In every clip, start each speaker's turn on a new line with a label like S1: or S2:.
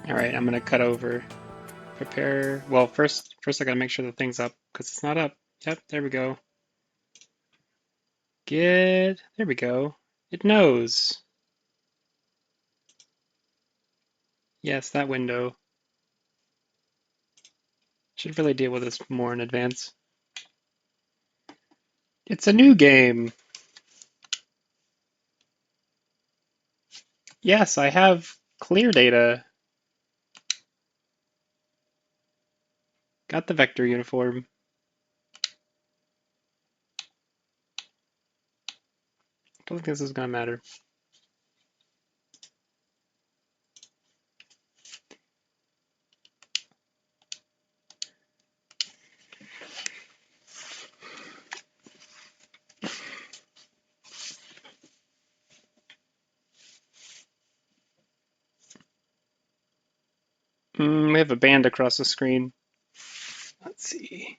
S1: All right, I'm gonna cut over. Prepare. Well, first I gotta make sure the thing's up because it's not up. Yep, there we go. There we go. It knows. Yes, that window. Should really deal with this more in advance. It's a new game. Yes, I have clear data. Got the vector uniform. Don't think this is gonna matter. We have a band across the screen. Let's see.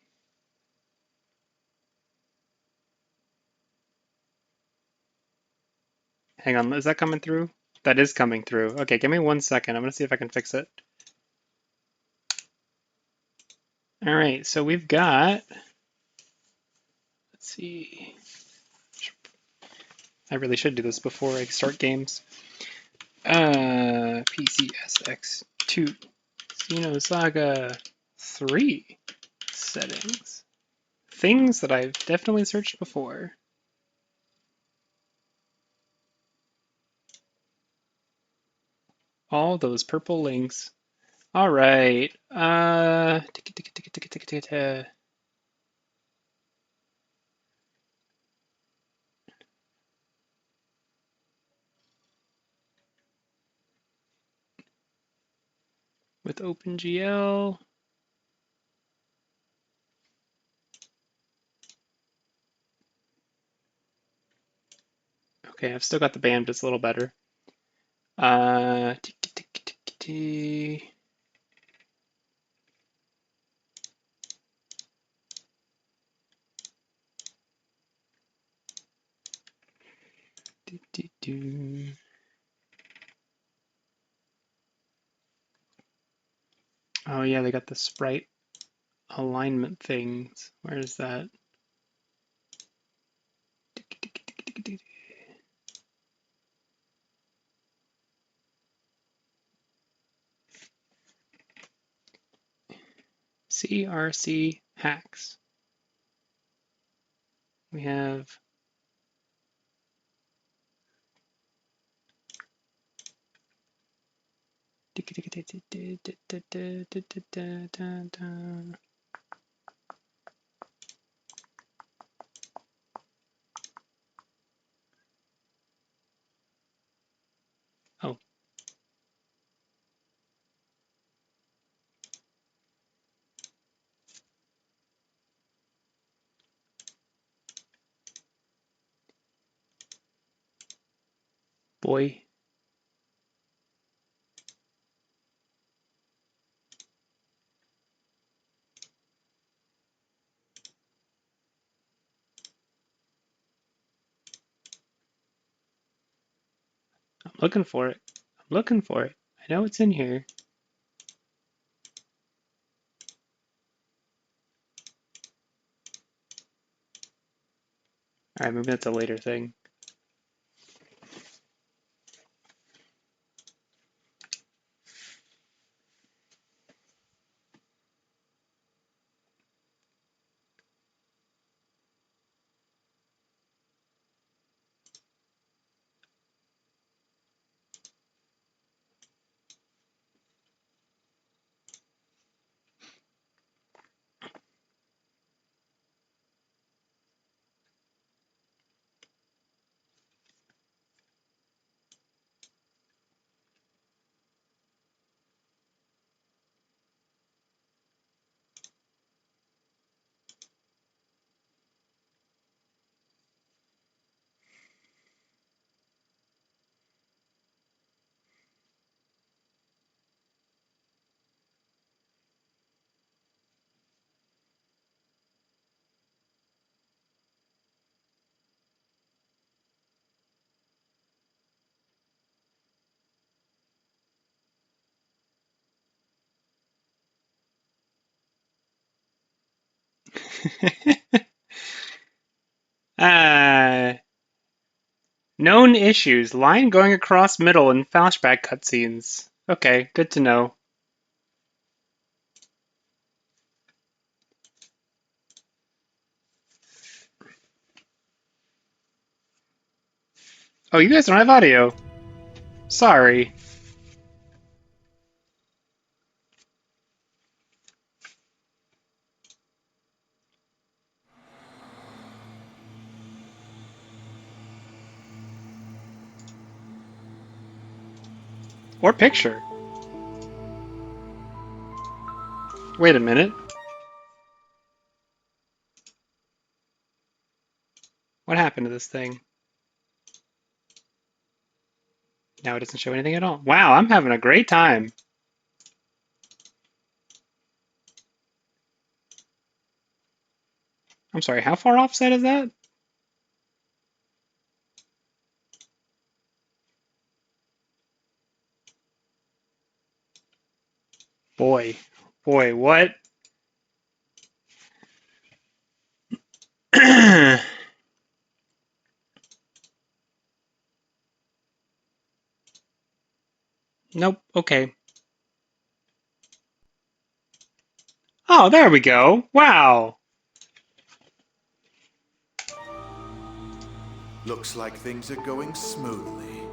S1: Hang on, is that coming through? That is coming through. Okay, give me 1 second. I'm gonna see if I can fix it. All right, so we've got, let's see. I really should do this before I start games. PCSX2, Xenosaga 3 settings. Things that I've definitely searched before. All those purple links. All right. With OpenGL. Okay, I've still got the band, but it's a little better. Uh, Oh yeah, they got the sprite alignment things. Where is that? CRC hacks. We have oh, boy. I'm looking for it. I'm looking for it. I know it's in here. All right, maybe that's a later thing. uh, known issues. Line going across middle in flashback cutscenes. Okay, good to know. Oh, you guys don't have audio. Sorry. Or picture. Wait a minute. What happened to this thing? Now it doesn't show anything at all. Wow, I'm having a great time. I'm sorry, how far offset is that? Boy, what? Nope, okay. Oh, there we go. Wow.
S2: Looks like things are going smoothly.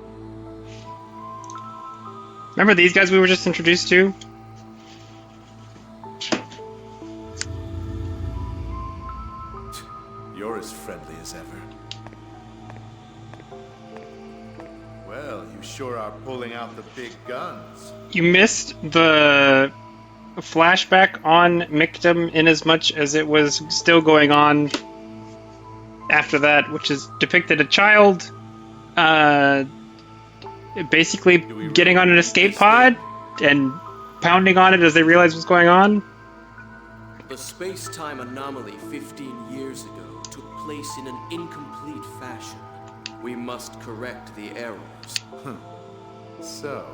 S1: Remember these guys we were just introduced to?
S2: You're as friendly as ever. Well, you sure are pulling out the big guns.
S1: You missed the flashback on Mictum in as much as it was still going on after that, which is depicted a child basically getting on an escape pod and pounding on it as they realize what's going on.
S3: The space-time anomaly 15 years ago took place in an incomplete fashion. We must correct the errors.
S2: So,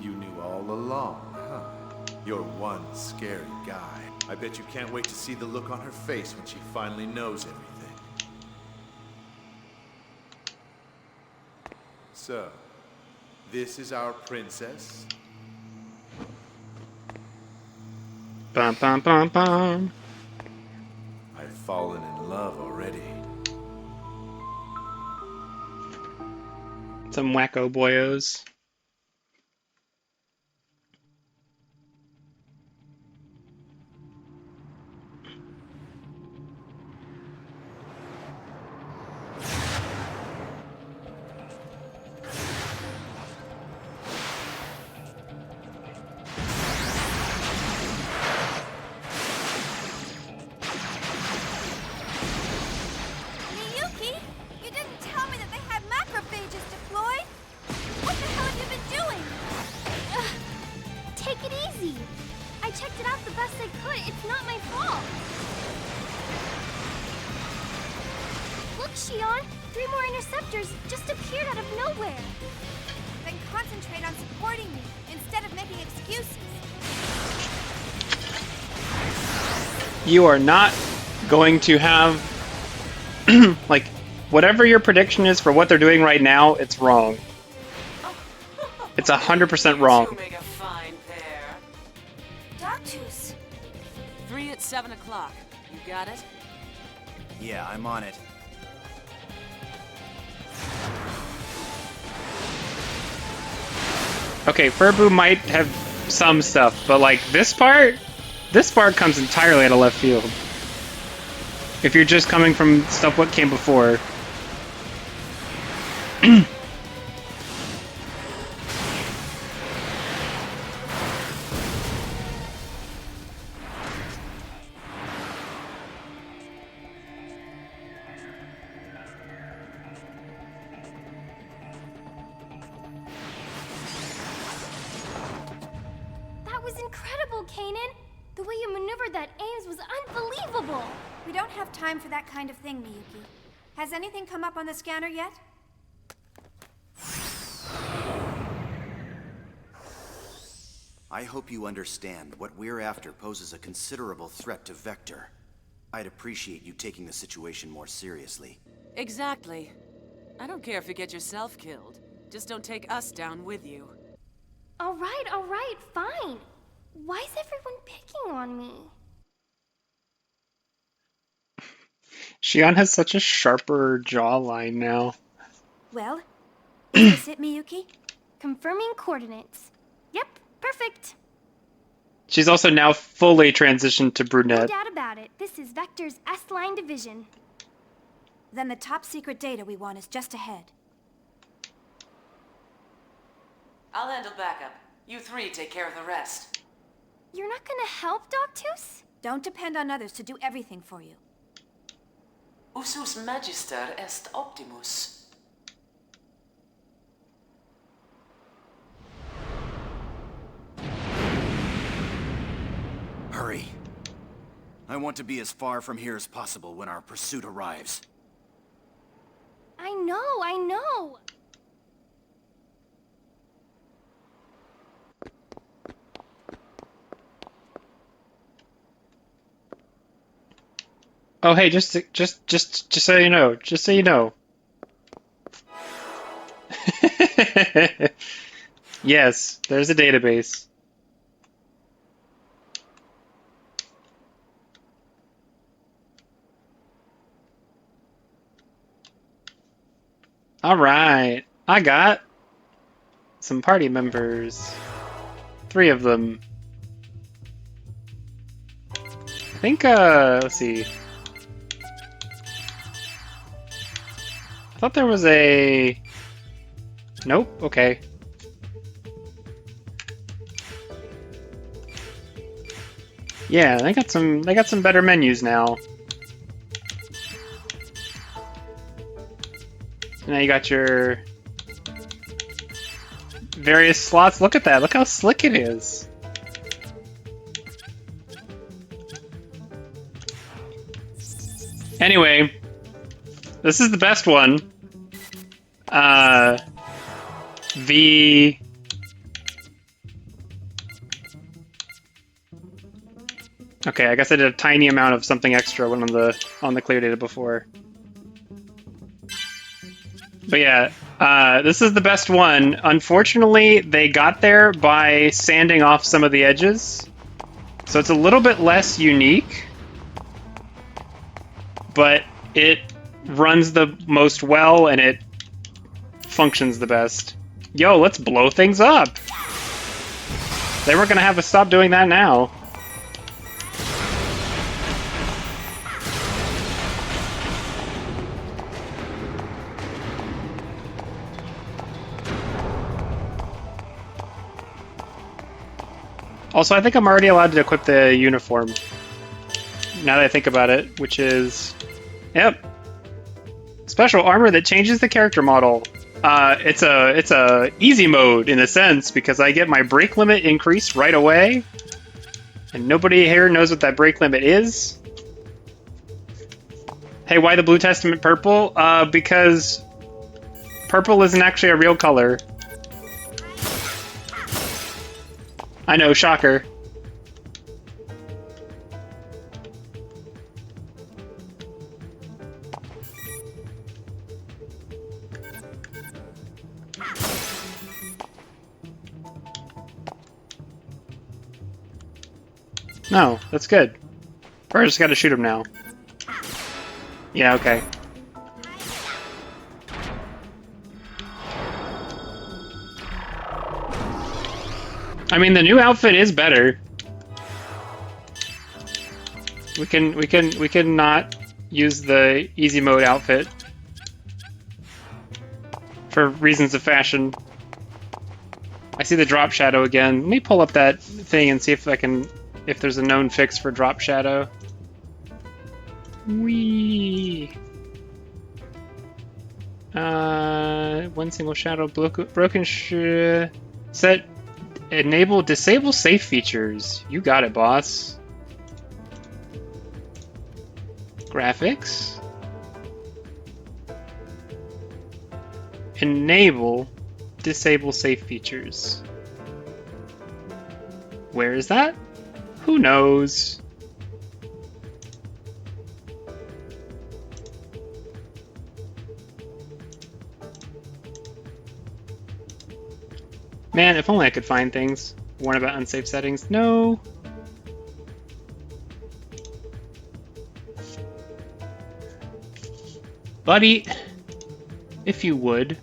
S2: you knew all along, huh? You're one scary guy. I bet you can't wait to see the look on her face when she finally knows everything. So, this is our princess?
S1: Bum, bum, bum, bum.
S2: I've fallen in love already.
S1: Some wacko boyos.
S4: Miyuki, you didn't tell me that they had macrophages deployed. What the hell have you been doing? Take it easy. I checked it out the best I could. It's not my fault. Look, Shion, 3 more interceptors just appeared out of nowhere. Then concentrate on supporting me instead of making excuses.
S1: You are not going to have like whatever your prediction is for what they're doing right now, it's wrong. It's 100% wrong.
S5: You make a fine pair.
S4: Dactus.
S5: 3 at 7 o'clock. You got it?
S6: Yeah, I'm on it.
S1: Okay, Furbu might have some stuff, but like this part comes entirely out of left field. If you're just coming from stuff what came before.
S4: That was incredible, Kanan. The way you maneuvered that Ames was unbelievable. We don't have time for that kind of thing, Miyuki. Has anything come up on the scanner yet?
S6: I hope you understand what we're after poses a considerable threat to Vector. I'd appreciate you taking the situation more seriously.
S5: Exactly. I don't care if you get yourself killed. Just don't take us down with you.
S4: All right, fine. Why is everyone picking on me?
S1: Shion has such a sharper jawline now.
S4: Well, is this it, Miyuki? Confirming coordinates. Yep, perfect.
S1: She's also now fully transitioned to
S4: No
S1: brunette.
S4: doubt about it. This is Vector's S-line division. Then the top secret data we want is just ahead.
S5: I'll handle backup. You three take care of the rest.
S4: You're not gonna help, Doctus? Don't depend on others to do everything for you.
S5: Usus magister est optimus.
S6: Hurry. I want to be as far from here as possible when our pursuit arrives.
S4: I know.
S1: Oh, hey, just so you know, just so you know. Yes, there's a database. All right, I got some party members. 3 of them. I think, let's see. I thought there was a... Nope, okay. Yeah, they got some better menus now. Now you got your various slots. Look at that. Look how slick it is. Anyway, this is the best one. The Okay, I guess I did a tiny amount of something extra when on the clear data before. But yeah, this is the best one. Unfortunately, they got there by sanding off some of the edges. So it's a little bit less unique. But it runs the most well and it functions the best. Yo, let's blow things up! They weren't gonna have us stop doing that now. Also, I think I'm already allowed to equip the uniform. Now that I think about it, which is... Yep. Special armor that changes the character model. It's a easy mode in a sense, because I get my brake limit increased right away. And nobody here knows what that brake limit is. Hey, why the Blue Testament purple? Because purple isn't actually a real color. I know, shocker. No, that's good. Or I just gotta shoot him now. Yeah, okay. I mean, the new outfit is better. We can not use the easy mode outfit for reasons of fashion. I see the drop shadow again. Let me pull up that thing and see if if there's a known fix for drop shadow. Whee! One single shadow broken set. Disable safe features. You got it, boss. Graphics. Enable disable safe features. Where is that? Who knows? Man, if only I could find things. Warn about unsafe settings. No. Buddy, if you would.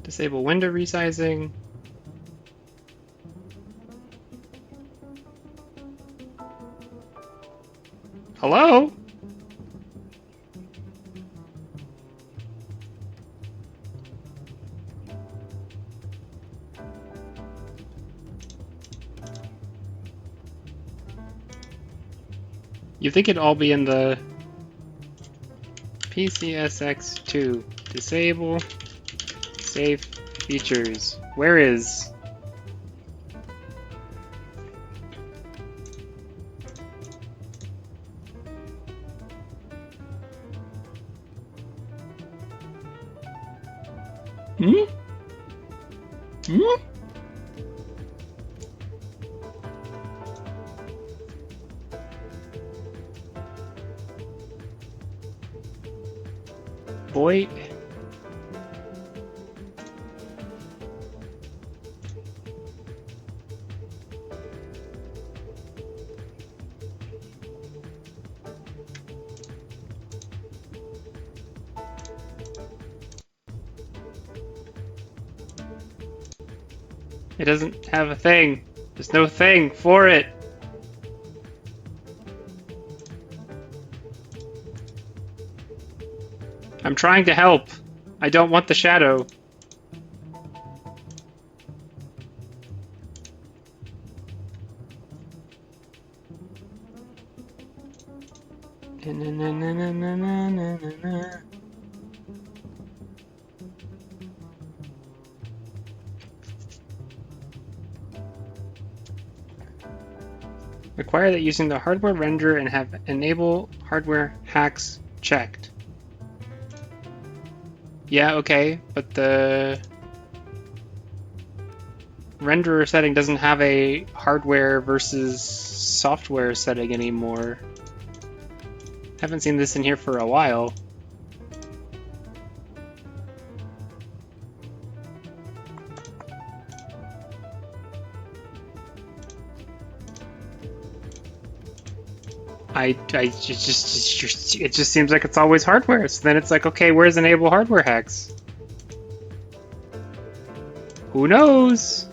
S1: Disable window resizing. Hello? You think it'd all be in the PCSX2. Disable safe features. Where is? Hmm? Hmm? Boy. It doesn't have a thing. There's no thing for it. I'm trying to help. I don't want the shadow. Require that using the hardware renderer and have enable hardware hacks checked. Yeah, okay, but the renderer setting doesn't have a hardware versus software setting anymore. Haven't seen this in here for a while. It just seems like it's always hardware. So then it's like, okay, where's enable hardware hacks? Who knows?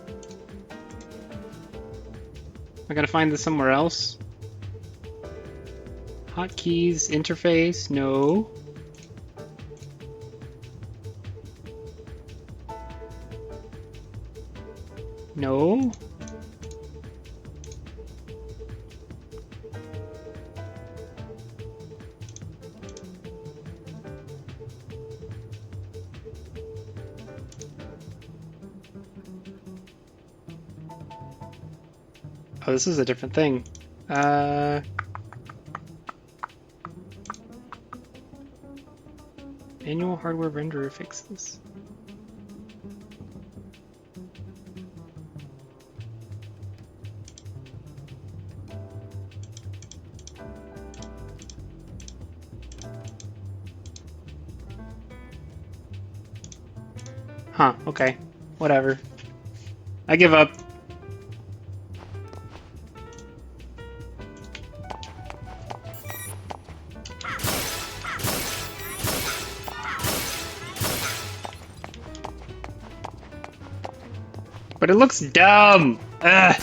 S1: I gotta find this somewhere else. Hotkeys, interface, no. No. Oh, this is a different thing. Manual hardware renderer fixes. Huh, okay. Whatever. I give up. But it looks dumb! Ugh.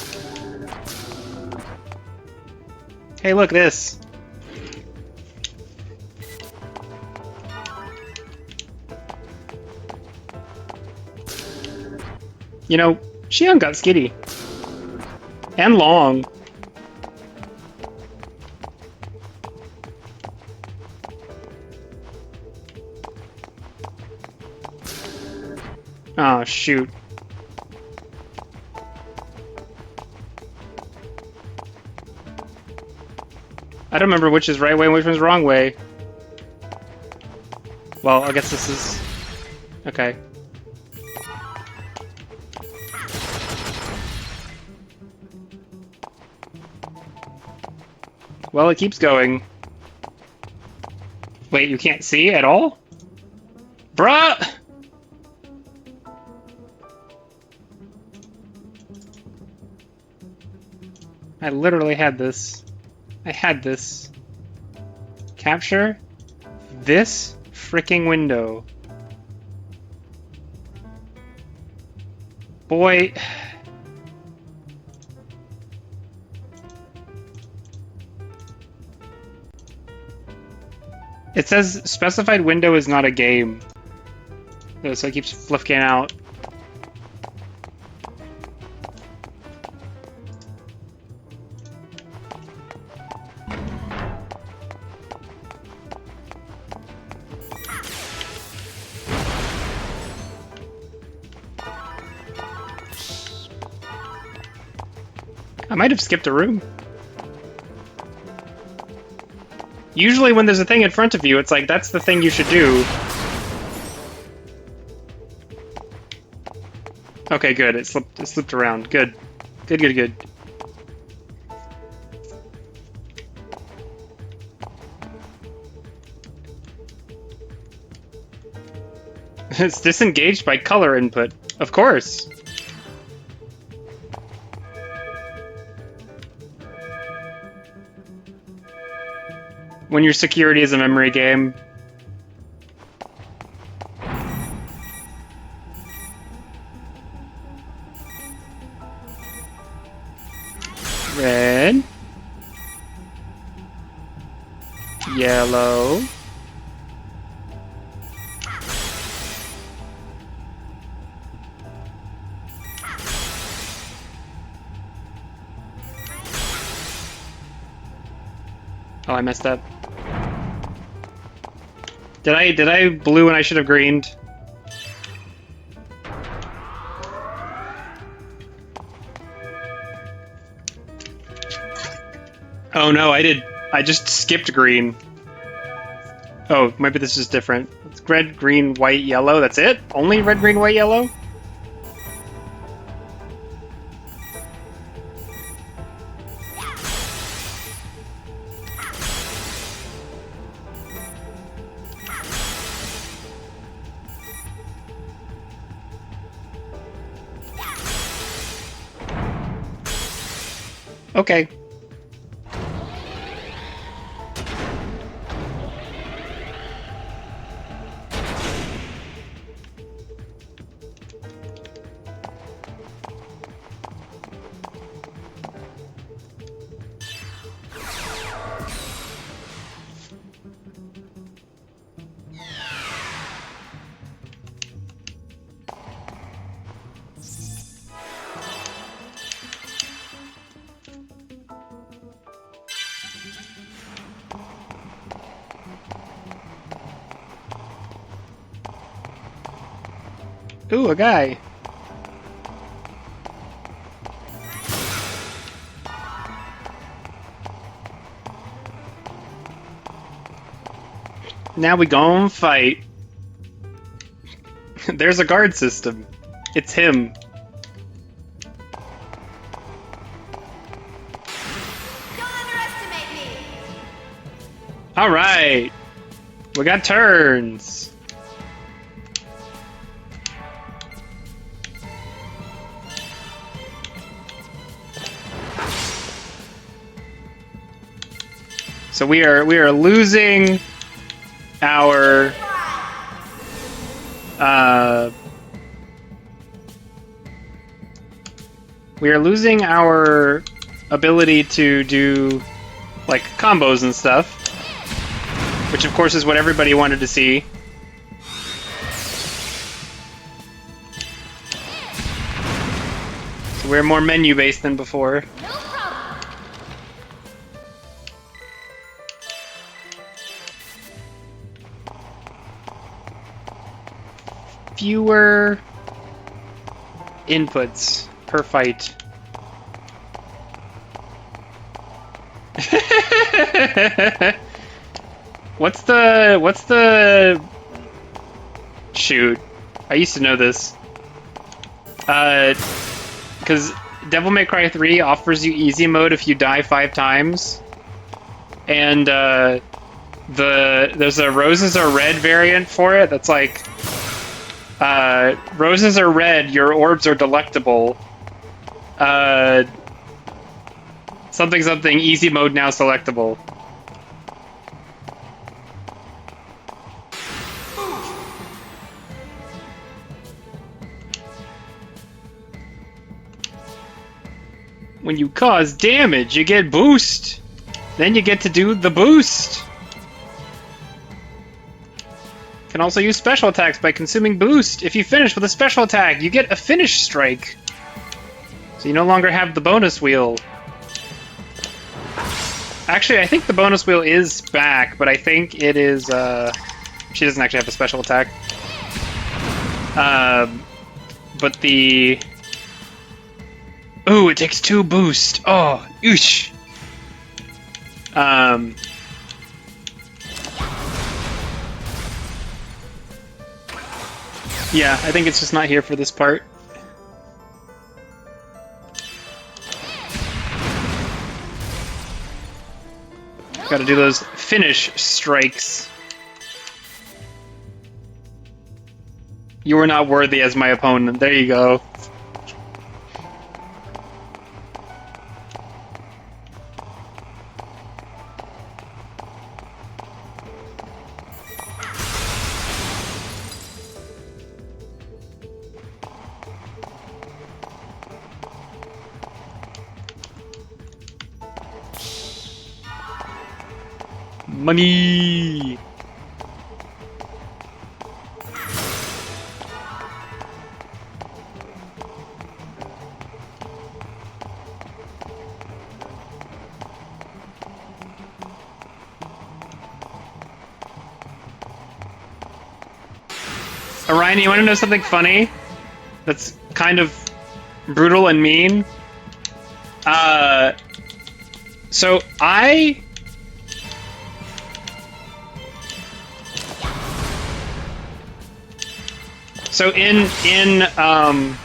S1: Hey, look, this. You know, Xion got skinny. And long. Oh, shoot. I don't remember which is right way and which one's wrong way. Well, I guess this is... Okay. Well, it keeps going. Wait, you can't see at all? Bruh! I literally had this. I had this. Capture this freaking window. Boy. It says specified window is not a game. So it keeps flicking out. I might have skipped a room. Usually when there's a thing in front of you, it's like, that's the thing you should do. Okay, good. It slipped around. Good. Good, good, good. It's disengaged by color input. Of course. When your security is a memory game. Red. Yellow. Oh, I messed up. Did I blue when I should have greened? Oh no, I did. I just skipped green. Oh, maybe this is different. It's red, green, white, yellow. That's it? Only red, green, white, yellow? Okay. Ooh, a guy. Now we gon' fight. There's a guard system. It's him.
S4: Don't underestimate me!
S1: Alright. We got turns. So we are losing our ability to do like combos and stuff, which of course is what everybody wanted to see. So we're more menu based than before.
S4: No problem!
S1: Fewer inputs per fight. What's the shoot? I used to know this. Because Devil May Cry 3 offers you easy mode if you die 5 times. And There's a roses are red variant for it that's like roses are red, your orbs are delectable. Something something easy mode now selectable. When you cause damage, you get boost. Then you get to do the boost. Can also use special attacks by consuming boost. If you finish with a special attack, you get a finish strike. So you no longer have the bonus wheel. Actually, I think the bonus wheel is back, but I think it is, she doesn't actually have a special attack. But the... Ooh, it takes 2 boost. Oh, oosh. Yeah, I think it's just not here for this part. Gotta do those finish strikes. You are not worthy as my opponent. There you go. Money! Ryan, you want to know something funny? That's kind of brutal and mean? So So in I'm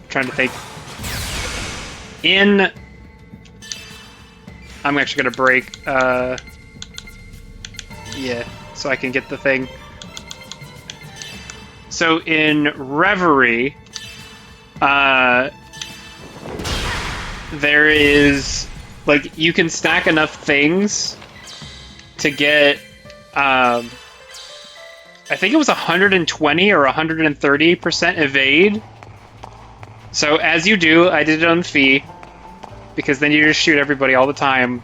S1: trying to think. I'm actually gonna break, yeah, so I can get the thing. So in Reverie, there is, like, you can stack enough things to get, I think it was 120 or 130% evade. So as you do, I did it on Fee, because then you just shoot everybody all the time.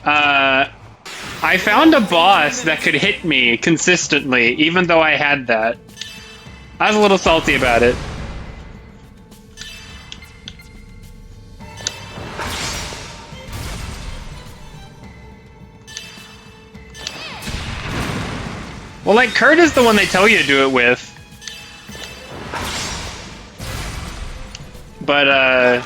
S1: I found a boss that could hit me consistently, even though I had that. I was a little salty about it. Well, like, Kurt is the one they tell you to do it with. But,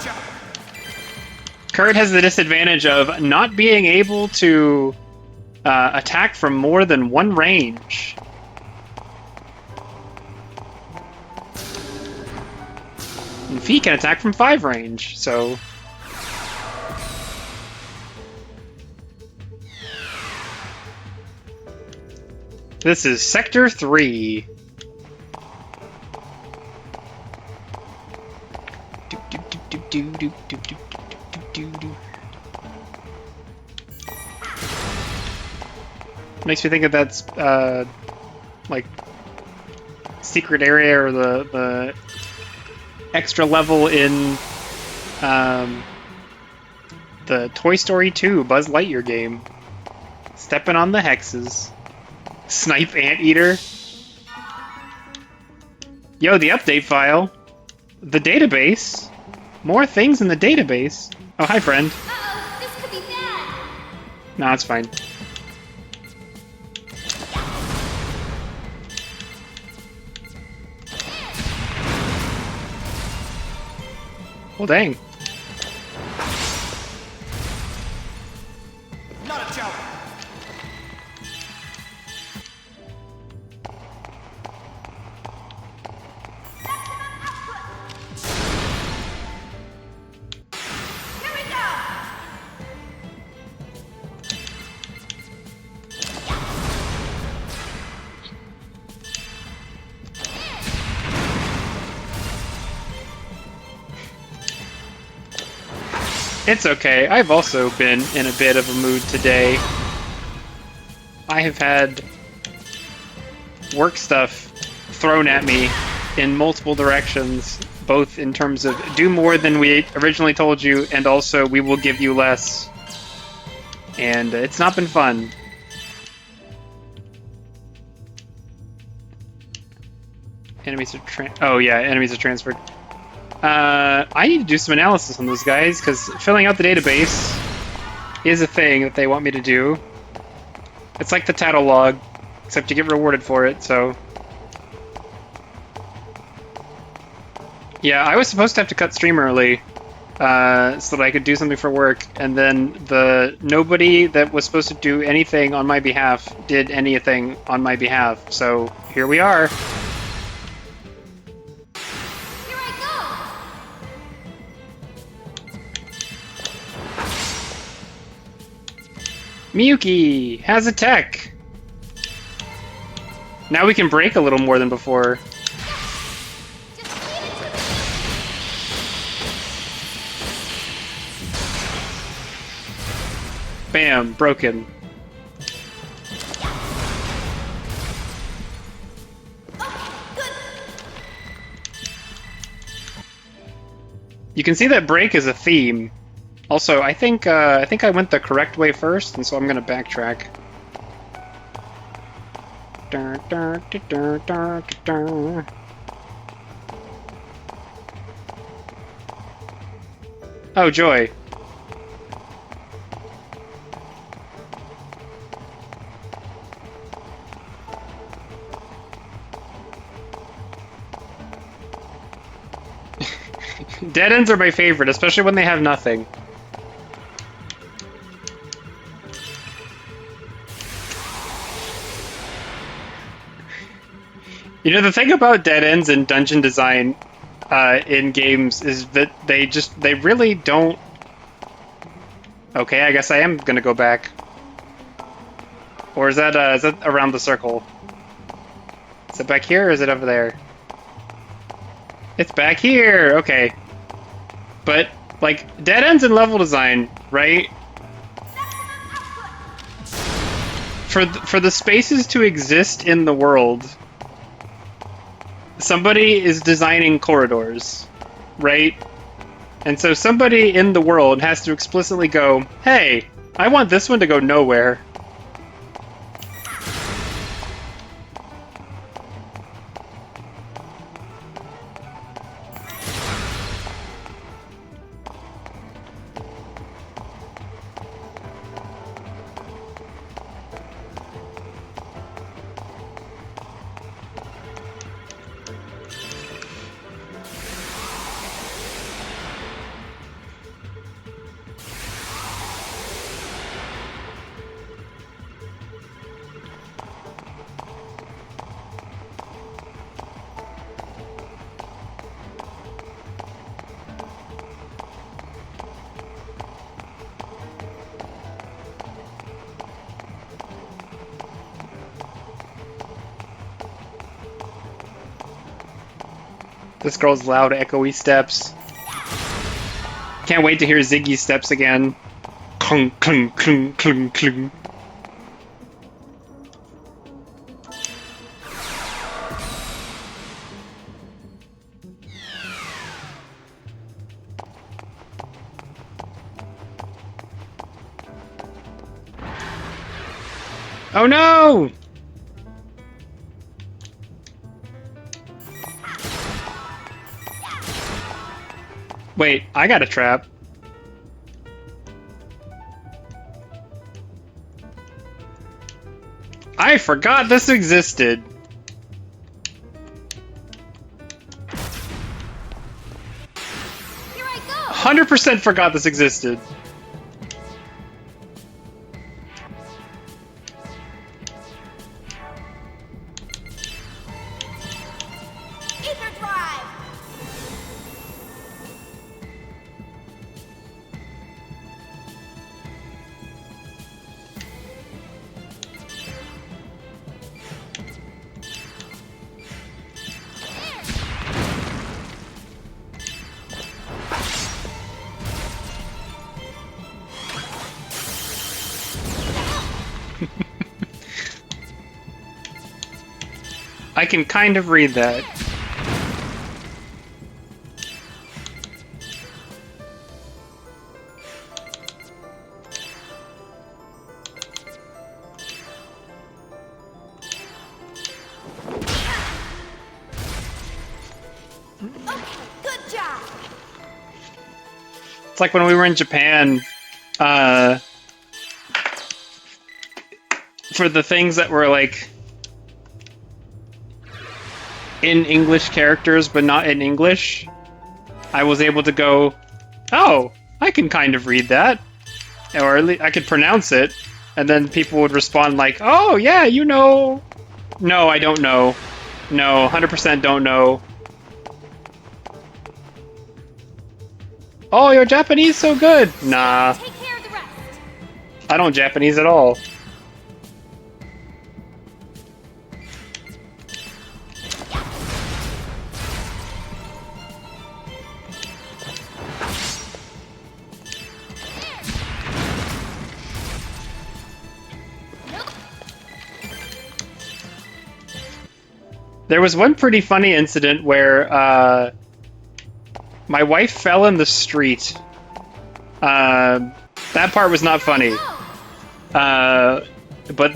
S1: Kurt has the disadvantage of not being able to attack from more than one range. And Fee can attack from 5 range, so... This is Sector 3. Makes me think of that's like secret area or the extra level in the Toy Story 2 Buzz Lightyear game. Stepping on the hexes. Snipe Anteater. Yo, the update file. The database. More things in the database. Oh, hi, friend.
S4: Uh-oh, this could be bad.
S1: No, it's fine. Well, dang.
S6: Not a joke.
S4: Here we go.
S1: It's okay. I've also been in a bit of a mood today. I have had work stuff thrown at me in multiple directions, both in terms of do more than we originally told you, and also we will give you less. And it's not been fun. Enemies are enemies are transferred. I need to do some analysis on those guys, because filling out the database is a thing that they want me to do. It's like the title log, except you get rewarded for it, so... Yeah, I was supposed to have to cut stream early, so that I could do something for work, and then nobody that was supposed to do anything on my behalf did anything on my behalf, so here we are.
S4: Here I go!
S1: Miyuki has a tech! Now we can break a little more than before.
S4: Just feed it to me!
S1: Bam, broken. You can see that break is a theme. Also, I think I went the correct way first, and so I'm gonna backtrack. Dun, dun, dun, dun, dun, dun. Oh, joy. Dead ends are my favorite, especially when they have nothing. You know, the thing about dead ends in dungeon design in games is that they really don't... Okay, I guess I am gonna go back. Or is that around the circle? Is it back here or is it over there? It's back here! Okay. But, like, dead ends in level design, right? For the spaces to exist in the world, somebody is designing corridors, right? And so somebody in the world has to explicitly go, hey, I want this one to go nowhere. This girl's loud, echoey steps. Can't wait to hear Ziggy's steps again. Clunk, clunk, clunk, clunk, clunk. Oh no! Wait, I got a trap. I forgot this existed.
S4: Here I go!
S1: 100% forgot this existed.
S4: Ether drive!
S1: I can kind of read that.
S4: Good job.
S1: It's like when we were in Japan, for the things that were like in English characters but not in English, I was able to go, oh, I can kind of read that, or at least I could pronounce it, and then people would respond like, oh yeah, you know. No, I don't know. No, 100% don't know. Oh, your Japanese so good. Nah,
S4: Take care of the rest.
S1: I don't Japanese at all. There was one pretty funny incident where my wife fell in the street. That part was not funny. But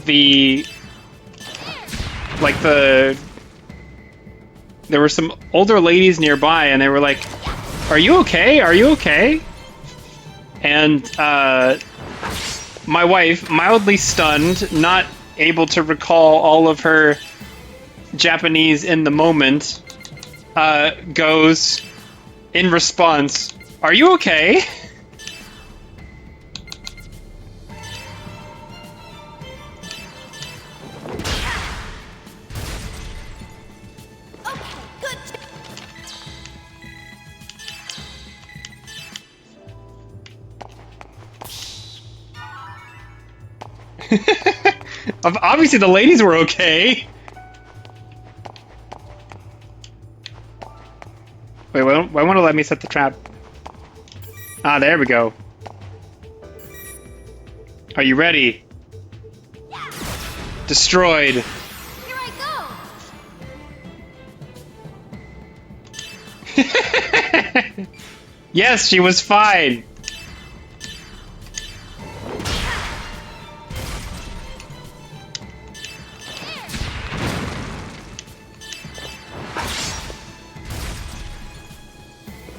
S1: there were some older ladies nearby, and they were like, "Are you okay? Are you okay?" And my wife, mildly stunned, not able to recall all of her Japanese in the moment, goes in response, "Are you okay?" Obviously the ladies were okay. Wait, why won't it let me set the trap? Ah, there we go. Are you ready? Destroyed.
S4: Here I go.
S1: Yes, she was fine.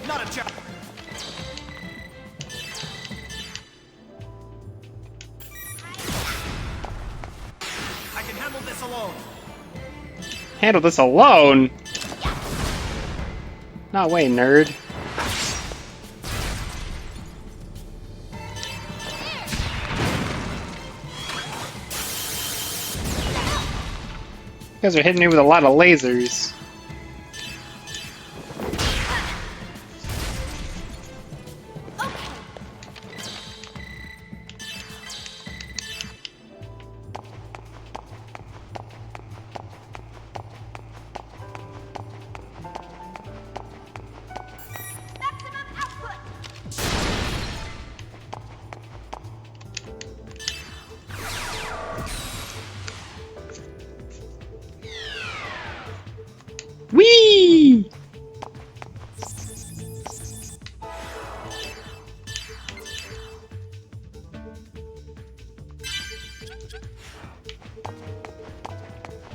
S6: Not a job. I can handle this alone.
S1: Handle this alone? No way, nerd. You guys are hitting me with a lot of lasers.
S4: Maximum output.
S1: Whee!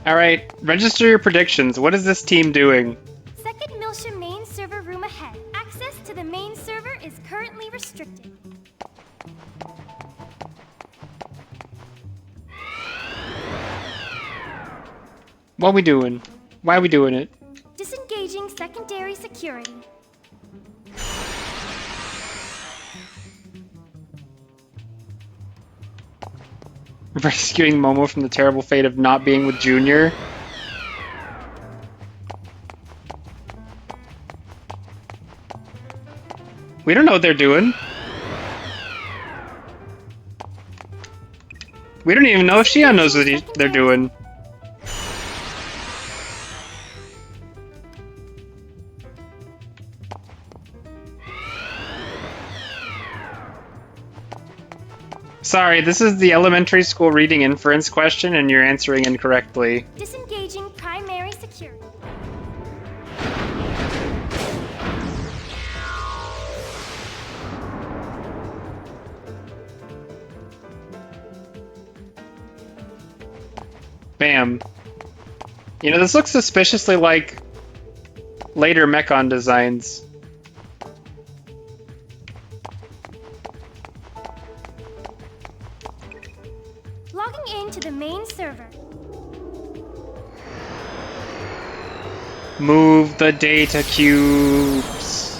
S1: Alright, register your predictions. What is this team doing?
S4: Second Milsha main server room ahead. Access to the main server is currently restricted.
S1: What we doing? Why are we doing it?
S4: Disengaging secondary security.
S1: Rescuing Momo from the terrible fate of not being with Junior. We don't know what they're doing. We don't even know if Shion knows what they're doing. Sorry, this is the elementary school reading inference question and you're answering incorrectly.
S4: Disengaging primary security.
S1: Bam. You know, this looks suspiciously like later Mechon designs.
S4: Logging in to the main server.
S1: Move the data cubes.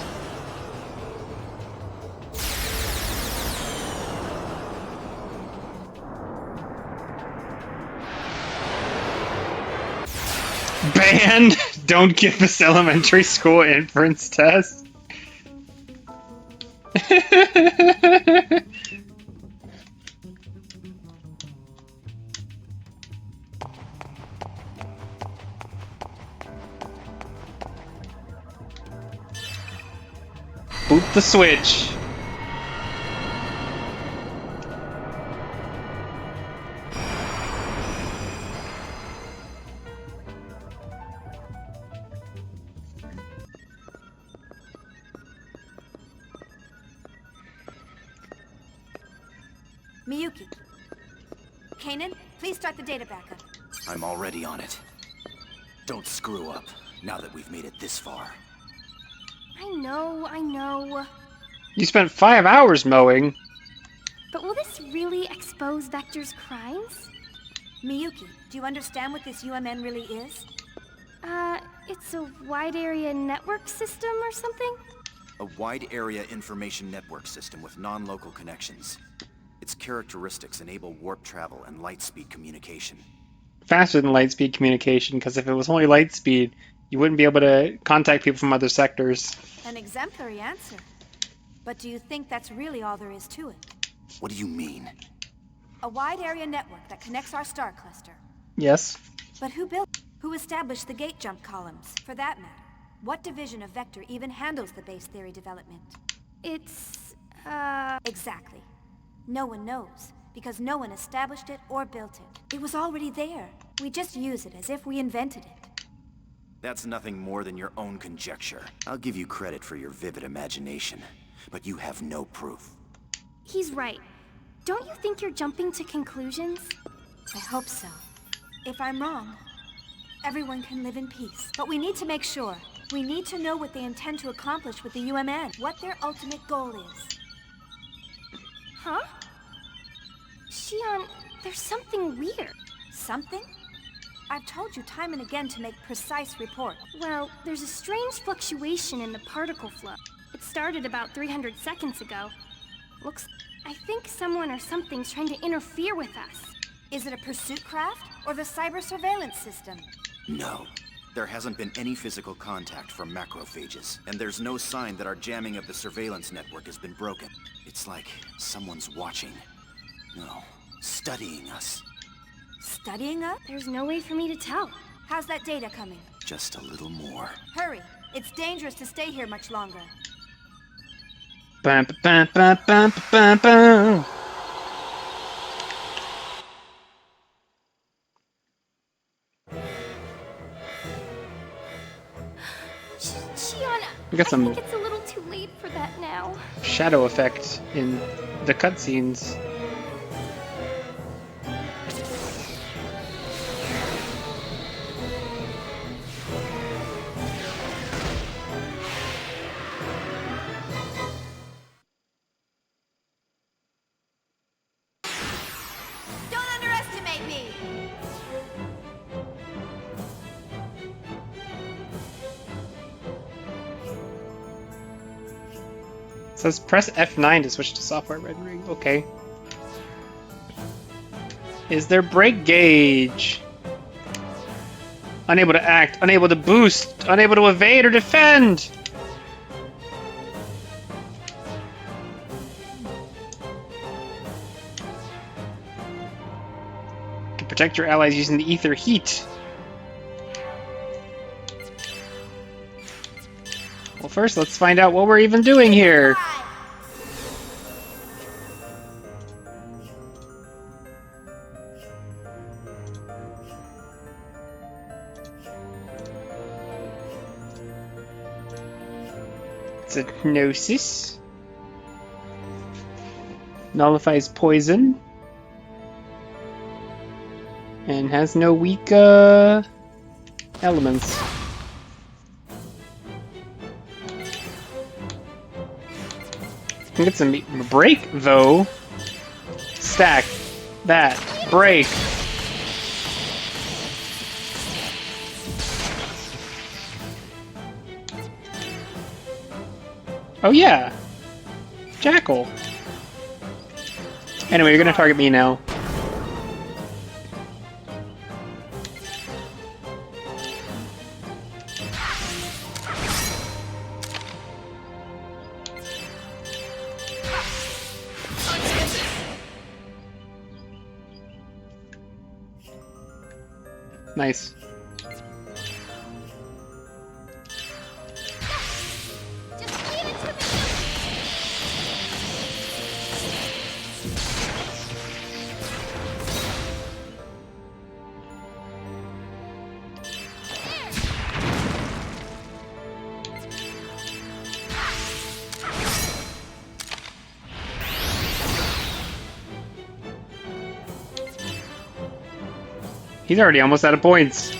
S1: Banned! Don't give this elementary school inference test. Boot the switch.
S4: Miyuki. Kanan, please start the data backup.
S6: I'm already on it. Don't screw up, now that we've made it this far.
S4: I know.
S1: You spent 5 hours mowing.
S4: But will this really expose Vector's crimes? Miyuki, do you understand what this UMN really is? It's a wide area network system or something?
S6: A wide area information network system with non-local connections. Its characteristics enable warp travel and light-speed communication.
S1: Faster than light speed communication, because if it was only light speed, you wouldn't be able to contact people from other sectors.
S4: An exemplary answer. But do you think that's really all there is to it?
S6: What do you mean?
S4: A wide area network that connects our star cluster.
S1: Yes.
S4: But who built it? Who established the gate jump columns? For that matter, what division of Vector even handles the base theory development? It's, Exactly. No one knows, because no one established it or built it. It was already there. We just use it as if we invented it.
S6: That's nothing more than your own conjecture. I'll give you credit for your vivid imagination, but you have no proof.
S4: He's right. Don't you think you're jumping to conclusions? I hope so. If I'm wrong, everyone can live in peace. But we need to make sure. We need to know what they intend to accomplish with the UMN, what their ultimate goal is. Huh? Shion, there's something weird. Something? I've told you time and again to make precise reports. Well, there's a strange fluctuation in the particle flow. It started about 300 seconds ago. I think someone or something's trying to interfere with us. Is it a pursuit craft or the cyber surveillance system?
S6: No. There hasn't been any physical contact from macrophages, and there's no sign that our jamming of the surveillance network has been broken. It's like someone's watching. No, studying us.
S4: Studying us? There's no way for me to tell. How's that data coming?
S6: Just a little more.
S4: Hurry. It's dangerous to stay here much longer.
S1: Bam, bam, bam, bam, bam, bam.
S4: Shion,
S1: We got some
S4: I think it's a little too late for that now.
S1: shadow effect in the cutscenes.
S4: Don't underestimate me!
S1: It says press F9 to switch to software rendering. Okay. Is there brake gauge? Unable to act, unable to boost, unable to evade or defend! Can protect your allies using the ether heat. Well, first, let's find out what we're even doing here. It's a Gnosis. Nullifies poison. And has no weak elements. Can get some break though. Stack that break. Oh yeah, Jackal. Anyway, you're gonna target me now. Nice. He's already almost out of points.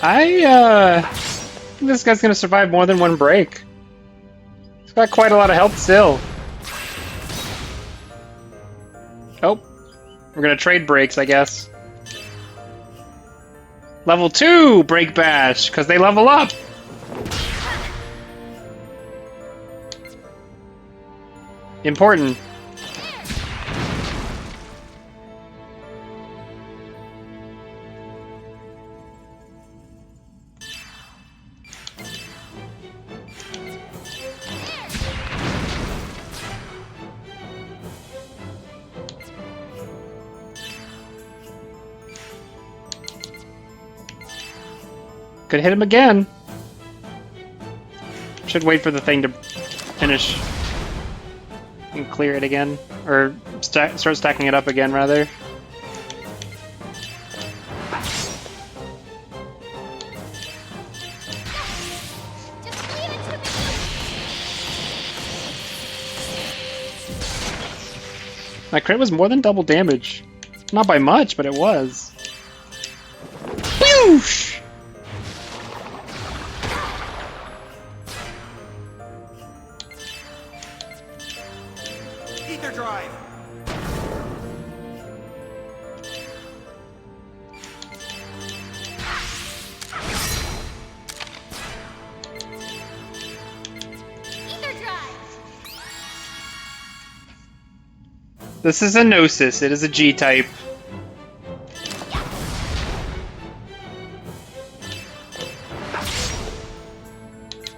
S1: I think this guy's gonna survive more than one break. He's got quite a lot of health still. Oh, we're gonna trade breaks, I guess. Level 2 break bash, because they level up. Important. Could hit him again. Should wait for the thing to finish and clear it again, or start stacking it up again, rather. My crit was more than double damage. Not by much, but it was. Whoosh!
S6: Ether drive.
S1: This is a Gnosis. It is a G-type.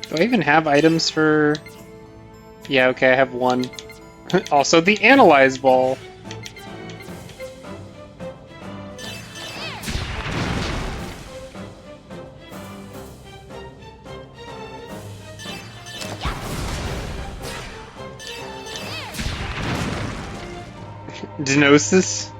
S1: Do I even have items for... Yeah, okay, I have one. Also, the Analyze Ball. Gnosis.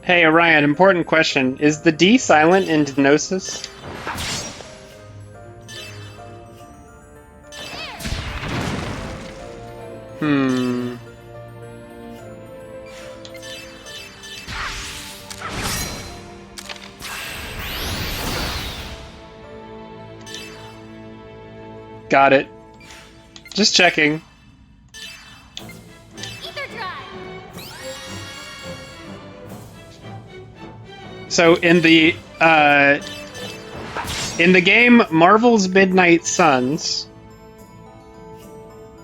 S1: Hey Orion, important question. Is the D silent in Gnosis? Got it. Just checking. So in the game Marvel's Midnight Suns,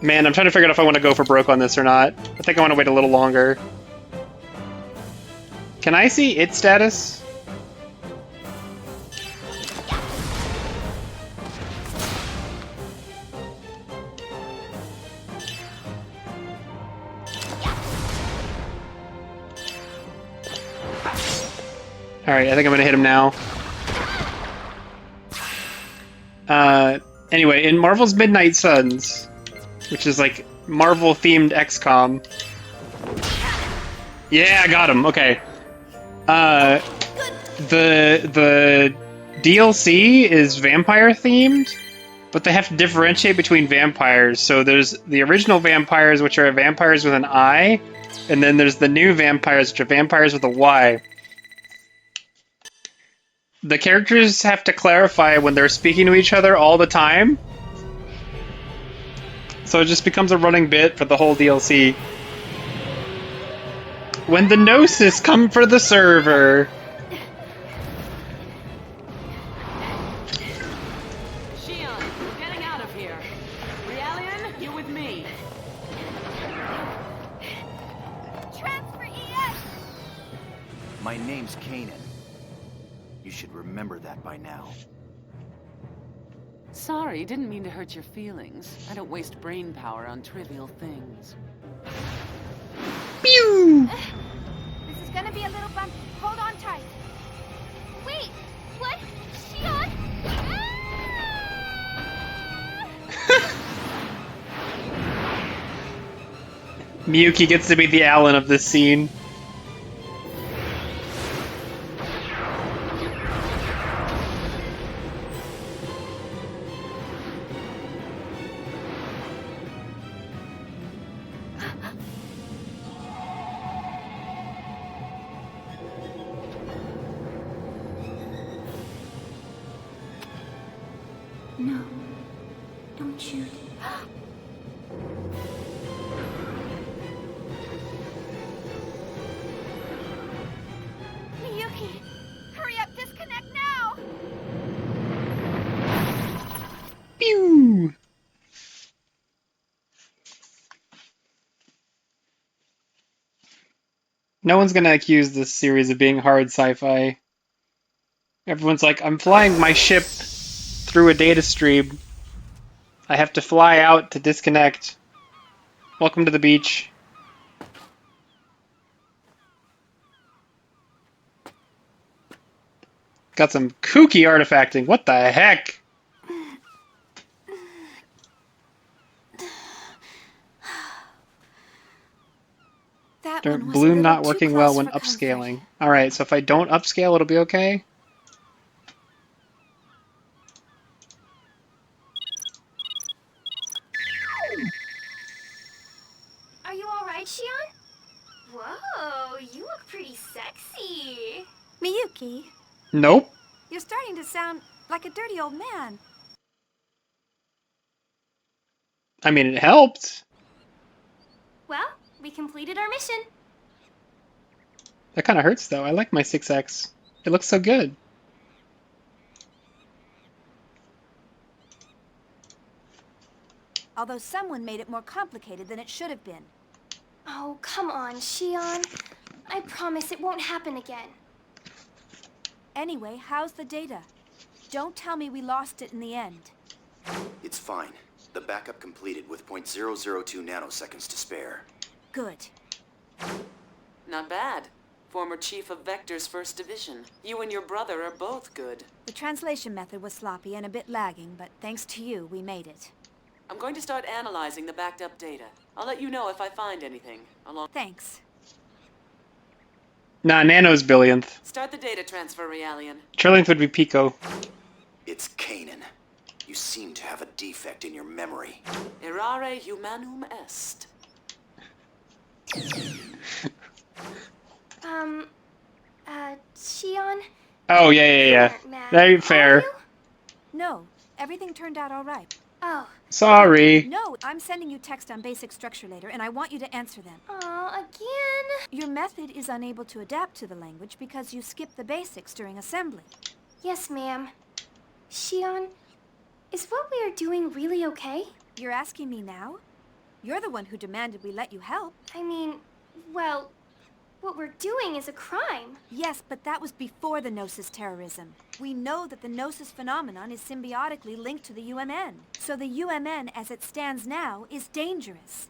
S1: man, I'm trying to figure out if I want to go for broke on this or not. I think I want to wait a little longer. Can I see its status? Alright, I think I'm gonna hit him now. Anyway, in Marvel's Midnight Suns, which is like Marvel-themed XCOM. Yeah, I got him. Okay. The DLC is vampire-themed, but they have to differentiate between vampires. So there's the original vampires, which are vampires with an I, and then there's the new vampires, which are vampires with a Y. The characters have to clarify when they're speaking to each other all the time. So it just becomes a running bit for the whole DLC. When the Gnosis come for the server.
S5: Shion, we're getting out of here. Realian, you're with me.
S4: Transfer ES!
S6: My name's Kanan. You should remember that by now.
S5: Sorry, didn't mean to hurt your feelings. I don't waste brain power on trivial things.
S1: Pew!
S4: This is gonna be a little bumpy. Hold on tight. Wait! What? Shion?
S1: Miyuki gets to be the Alan of this scene.
S4: No. Don't shoot. Miyuki! Hurry up, disconnect now!
S1: Pew! No one's gonna accuse this series of being hard sci-fi. Everyone's like, I'm flying my ship through a data stream. I have to fly out to disconnect. Welcome to the beach. Got some kooky artifacting. What the heck?
S4: That one was a
S1: Bloom
S4: little
S1: not
S4: too
S1: working well
S4: close
S1: when
S4: for comfort.
S1: upscaling. Alright, so if I don't upscale, it'll be okay?
S4: Are you alright, Shion? Whoa, you look pretty sexy. Miyuki,
S1: Nope.
S4: you're starting to sound like a dirty old man.
S1: I mean, it helped.
S4: Well, we completed our mission.
S1: That kind of hurts, though. I like my 6X. It looks so good.
S7: Although someone made it more complicated than it should have been.
S4: Oh, come on, Shion. I promise it won't happen again.
S7: Anyway, how's the data? Don't tell me we lost it in the end.
S6: It's fine. The backup completed with .002 nanoseconds to spare.
S7: Good.
S5: Not bad. Former chief of Vector's first division. You and your brother are both good.
S7: The translation method was sloppy and a bit lagging, but thanks to you, we made it.
S5: I'm going to start analyzing the backed up data. I'll let you know if I find anything.
S7: Thanks.
S1: Nah, Nano's billionth.
S5: Start the data transfer, Realian.
S1: Trillionth would be Pico.
S6: It's Kanan. You seem to have a defect in your memory.
S5: Errare humanum est.
S4: Shion?
S1: Oh, yeah. Very fair.
S7: No, everything turned out all right.
S4: Oh.
S1: Sorry.
S7: No, I'm sending you text on basic structure later, and I want you to answer them.
S4: Aw, again?
S7: Your method is unable to adapt to the language because you skipped the basics during assembly.
S4: Yes, ma'am. Shion, is what we are doing really okay?
S7: You're asking me now? You're the one who demanded we let you help.
S4: I mean, well, what we're doing is a crime.
S7: Yes, but that was before the Gnosis terrorism. We know that the Gnosis phenomenon is symbiotically linked to the UMN. So the UMN, as it stands now, is dangerous.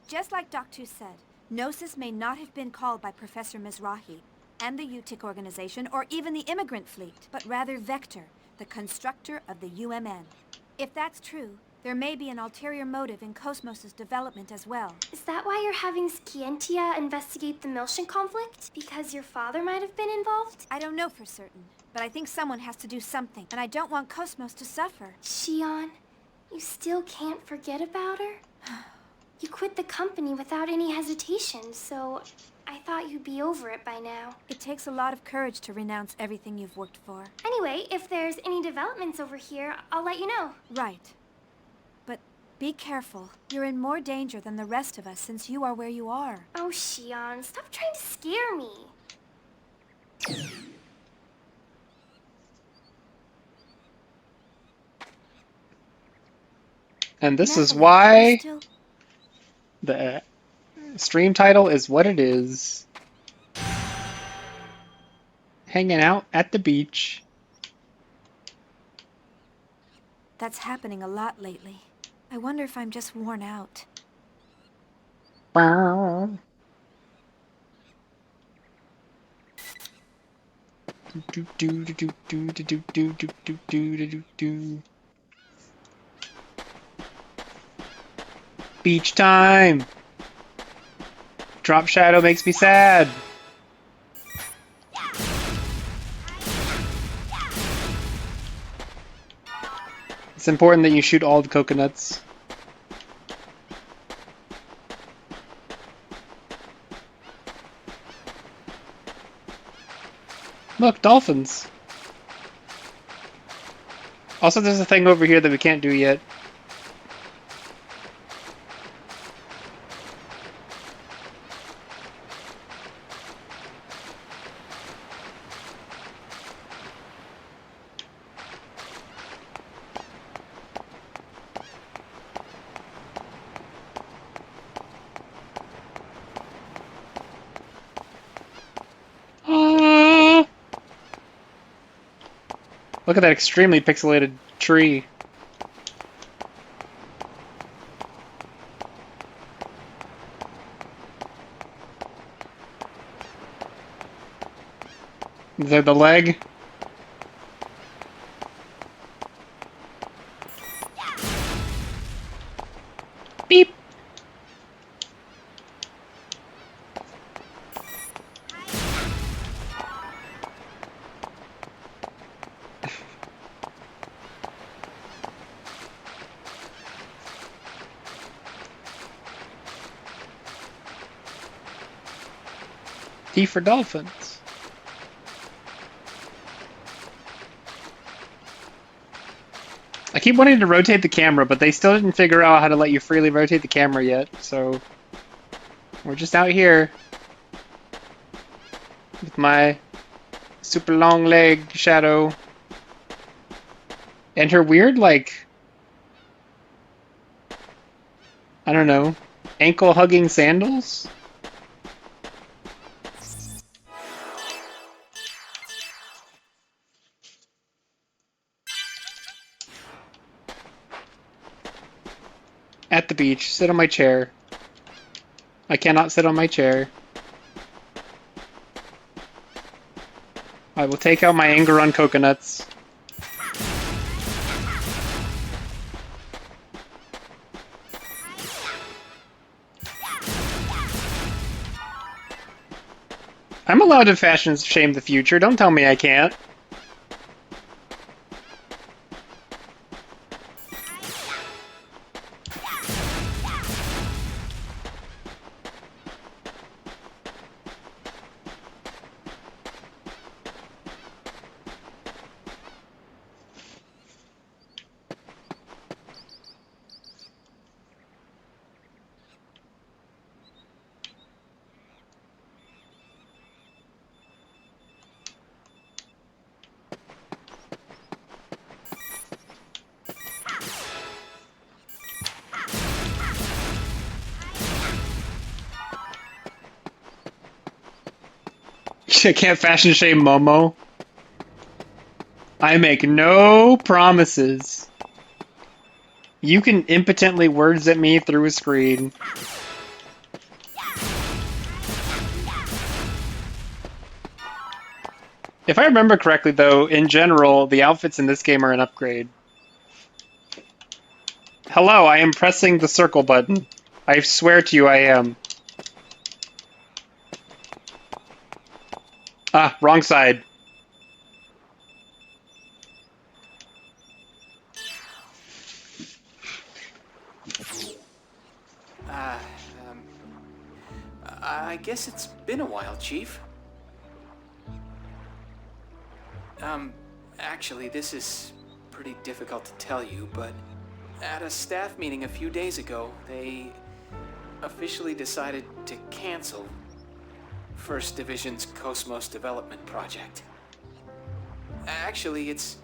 S7: Just like Doc Tu said, Gnosis may not have been called by Professor Mizrahi, and the UTIC organization, or even the immigrant fleet, but rather Vector, the constructor of the UMN. If that's true, there may be an ulterior motive in Cosmos' development as well.
S8: Is that why you're having Scientia investigate the Miltian conflict? Because your father might have been involved?
S7: I don't know for certain, but I think someone has to do something, and I don't want Cosmos to suffer.
S8: Shion, you still can't forget about her? You quit the company without any hesitation, so I thought you'd be over it by now.
S7: It takes a lot of courage to renounce everything you've worked for.
S8: Anyway, if there's any developments over here, I'll let you know.
S7: Right. But be careful. You're in more danger than the rest of us since you are where you are.
S8: Oh, Shion, stop trying to scare me.
S1: And this is
S7: Nephilim,
S1: why
S7: you're still...
S1: the stream title is what it is. Hanging out at the beach.
S7: That's happening a lot lately. I wonder if I'm just worn out.
S1: Beach time. Drop shadow makes me sad. It's important that you shoot all the coconuts. Look, dolphins. Also, there's a thing over here that we can't do yet. Look at that extremely pixelated tree. Is that the leg? Beep! D for dolphins. I keep wanting to rotate the camera, but they still didn't figure out how to let you freely rotate the camera yet, so we're just out here with my super long leg shadow and her weird, like, I don't know, ankle hugging sandals. At the beach, sit on my chair. I cannot sit on my chair. I will take out my anger on coconuts. I'm allowed to fashion shame the future, don't tell me I can't. I can't fashion shame Momo. I make no promises. You can impotently words at me through a screen. If I remember correctly, though, in general, the outfits in this game are an upgrade. Hello, I am pressing the circle button. I swear to you I am. Ah, wrong side.
S3: I guess it's been a while, Chief. Actually, this is pretty difficult to tell you, but at a staff meeting a few days ago, they officially decided to cancel First Division's Cosmos development project. Actually, it's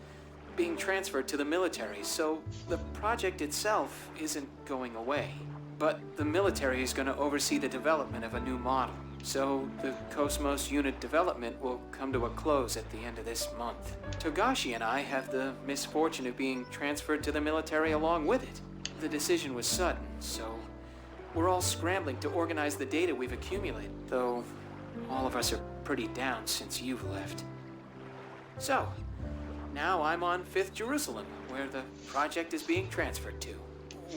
S3: being transferred to the military, so the project itself isn't going away. But the military is going to oversee the development of a new model. So the Cosmos unit development will come to a close at the end of this month. Togashi and I have the misfortune of being transferred to the military along with it. The decision was sudden, so we're all scrambling to organize the data we've accumulated, though all of us are pretty down since you've left. So, now I'm on 5th Jerusalem, where the project is being transferred to.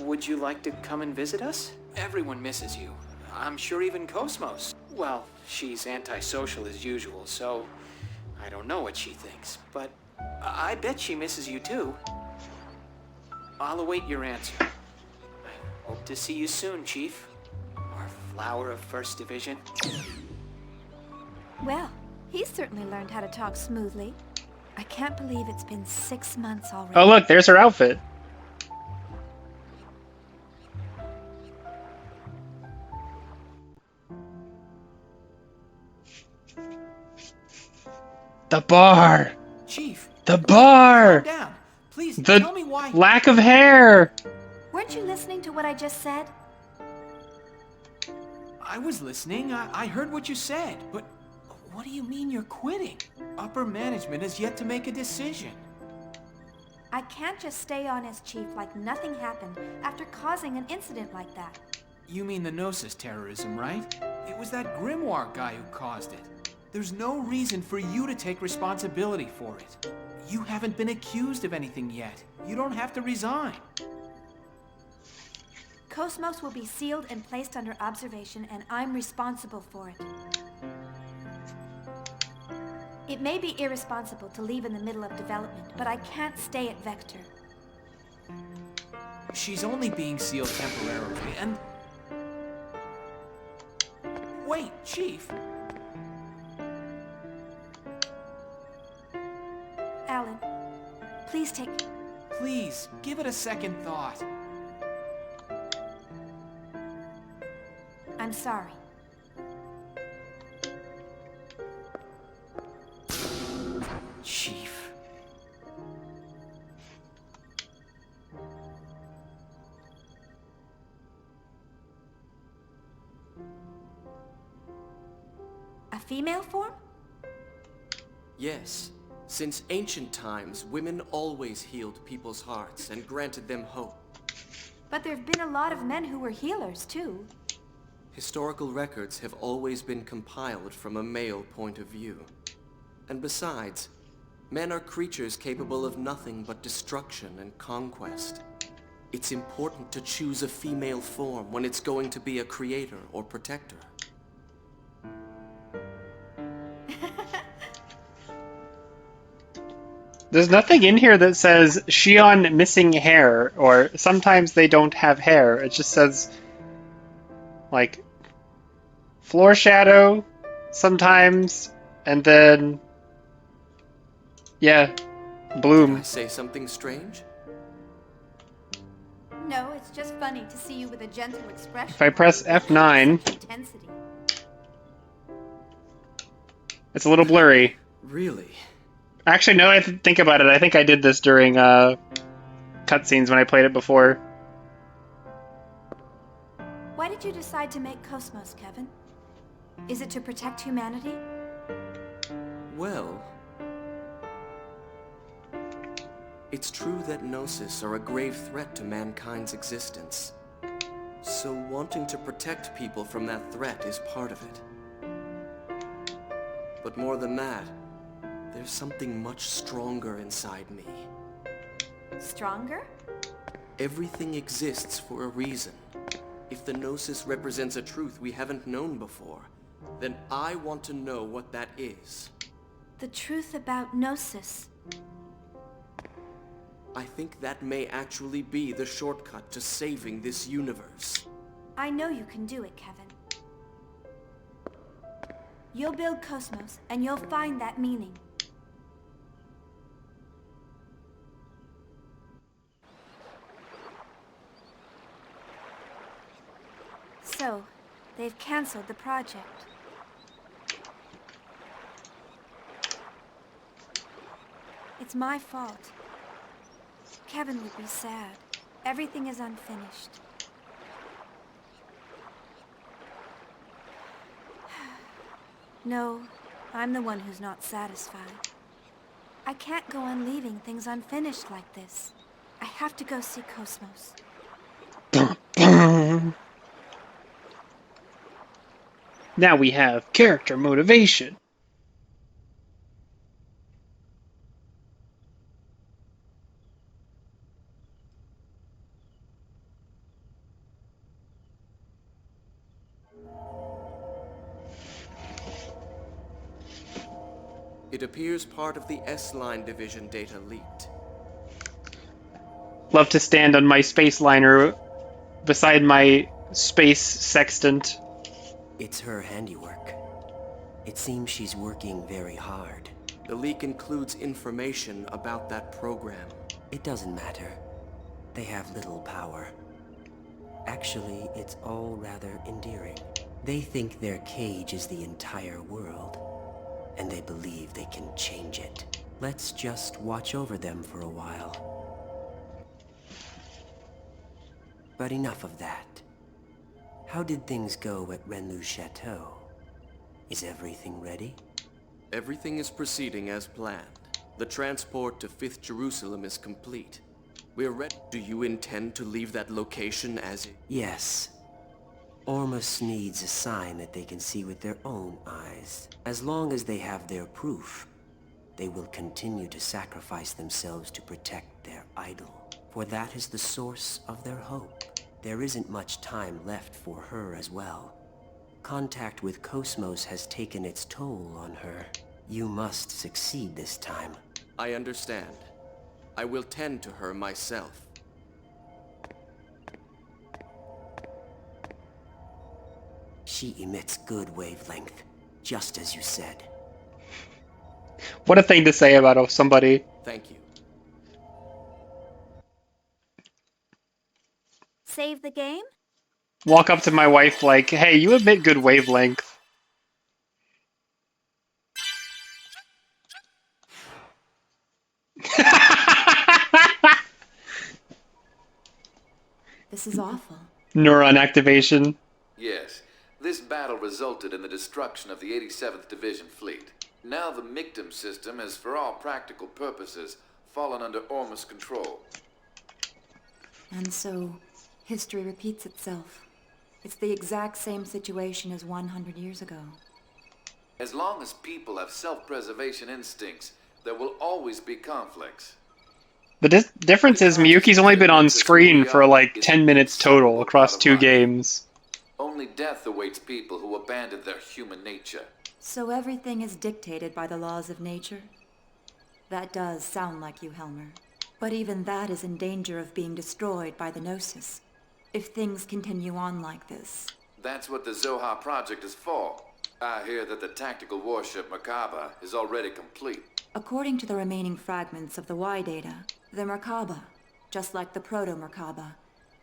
S3: Would you like to come and visit us? Everyone misses you. I'm sure even Cosmos. Well, she's antisocial as usual, so I don't know what she thinks, but I bet she misses you too. I'll await your answer. I hope to see you soon, Chief. Our flower of First Division.
S7: Well, he's certainly learned how to talk smoothly. I can't believe it's been 6 months already.
S1: Oh, look, there's her outfit. The bar!
S3: Chief!
S1: The bar!
S3: Calm down. Please,
S1: The
S3: tell me why...
S1: lack of hair!
S7: Weren't you listening to what I just said?
S3: I was listening. I heard what you said, but what do you mean you're quitting? Upper management has yet to make a decision.
S7: I can't just stay on as chief like nothing happened after causing an incident like that.
S3: You mean the Gnosis terrorism, right? It was that Grimoire guy who caused it. There's no reason for you to take responsibility for it. You haven't been accused of anything yet. You don't have to resign.
S7: Cosmos will be sealed and placed under observation, and I'm responsible for it. It may be irresponsible to leave in the middle of development, but I can't stay at Vector.
S3: She's only being sealed temporarily, and... Wait, Chief!
S7: Alan, please take...
S3: Please, give it a second thought.
S7: I'm sorry.
S3: Chief.
S7: A female form?
S3: Yes. Since ancient times, women always healed people's hearts and granted them hope.
S7: But there have been a lot of men who were healers, too.
S3: Historical records have always been compiled from a male point of view. And besides, men are creatures capable of nothing but destruction and conquest. It's important to choose a female form when it's going to be a creator or protector.
S1: There's nothing in here that says Shion missing hair, or sometimes they don't have hair. It just says, like, floor shadow sometimes, and then, yeah,
S3: Did I
S1: bloom.
S3: say something strange?
S7: No, it's just funny to see you with a gentle expression.
S1: If I press F9,
S7: Such intensity.
S1: it's a little blurry.
S3: Really?
S1: Actually, now that I think about it, I think I did this during cutscenes when I played it before.
S7: Why did you decide to make Cosmos, Kevin? Is it to protect humanity?
S3: Well... It's true that Gnosis are a grave threat to mankind's existence. So wanting to protect people from that threat is part of it. But more than that,
S9: There's something much stronger inside me.
S7: Stronger?
S9: Everything exists for a reason. If the Gnosis represents a truth we haven't known before, then I want to know what that is.
S7: The truth about Gnosis.
S9: I think that may actually be the shortcut to saving this universe.
S7: I know you can do it, Kevin. You'll build Cosmos, and you'll find that meaning. So, they've canceled the project. It's my fault. Kevin would be sad. Everything is unfinished. No, I'm the one who's not satisfied. I can't go on leaving things unfinished like this. I have to go see Cosmos.
S1: Now we have character motivation.
S9: It appears part of the S-Line division data leaked.
S1: Love to stand on my space liner beside my space sextant.
S10: It's her handiwork. It seems she's working very hard.
S9: The leak includes information about that program.
S10: It doesn't matter. They have little power. Actually, it's all rather endearing. They think their cage is the entire world, and they believe they can change it. Let's just watch over them for a while. But enough of that. How did things go at Renlu's chateau? Is everything ready?
S9: Everything is proceeding as planned. The transport to 5th Jerusalem is complete. We're ready. Do you intend to leave that location as it?
S10: Yes. Ormus needs a sign that they can see with their own eyes. As long as they have their proof, they will continue to sacrifice themselves to protect their idol. For that is the source of their hope. There isn't much time left for her as well. Contact with Cosmos has taken its toll on her. You must succeed this time.
S9: I understand. I will tend to her myself.
S10: She emits good wavelength, just as you said.
S1: What a thing to say about somebody.
S9: Thank you.
S7: Save the game?
S1: Walk up to my wife like, hey, you emit good wavelength.
S11: This is awful.
S1: Neuron activation.
S12: Yes, this battle resulted in the destruction of the 87th Division fleet. Now the Mictum system has, for all practical purposes, fallen under Ormus control.
S11: And so, history repeats itself. It's the exact same situation as 100 years ago.
S12: As long as people have self-preservation instincts, there will always be conflicts.
S1: The difference is Miyuki's only been on screen for like 10 minutes total across 2 games.
S12: Only death awaits people who abandon their human nature.
S11: So everything is dictated by the laws of nature? That does sound like you, Helmer. But even that is in danger of being destroyed by the Gnosis, if things continue on like this.
S12: That's what the Zohar project is for. I hear that the tactical warship Merkaba is already complete.
S11: According to the remaining fragments of the Y data, the Merkaba, just like the Proto-Merkaba,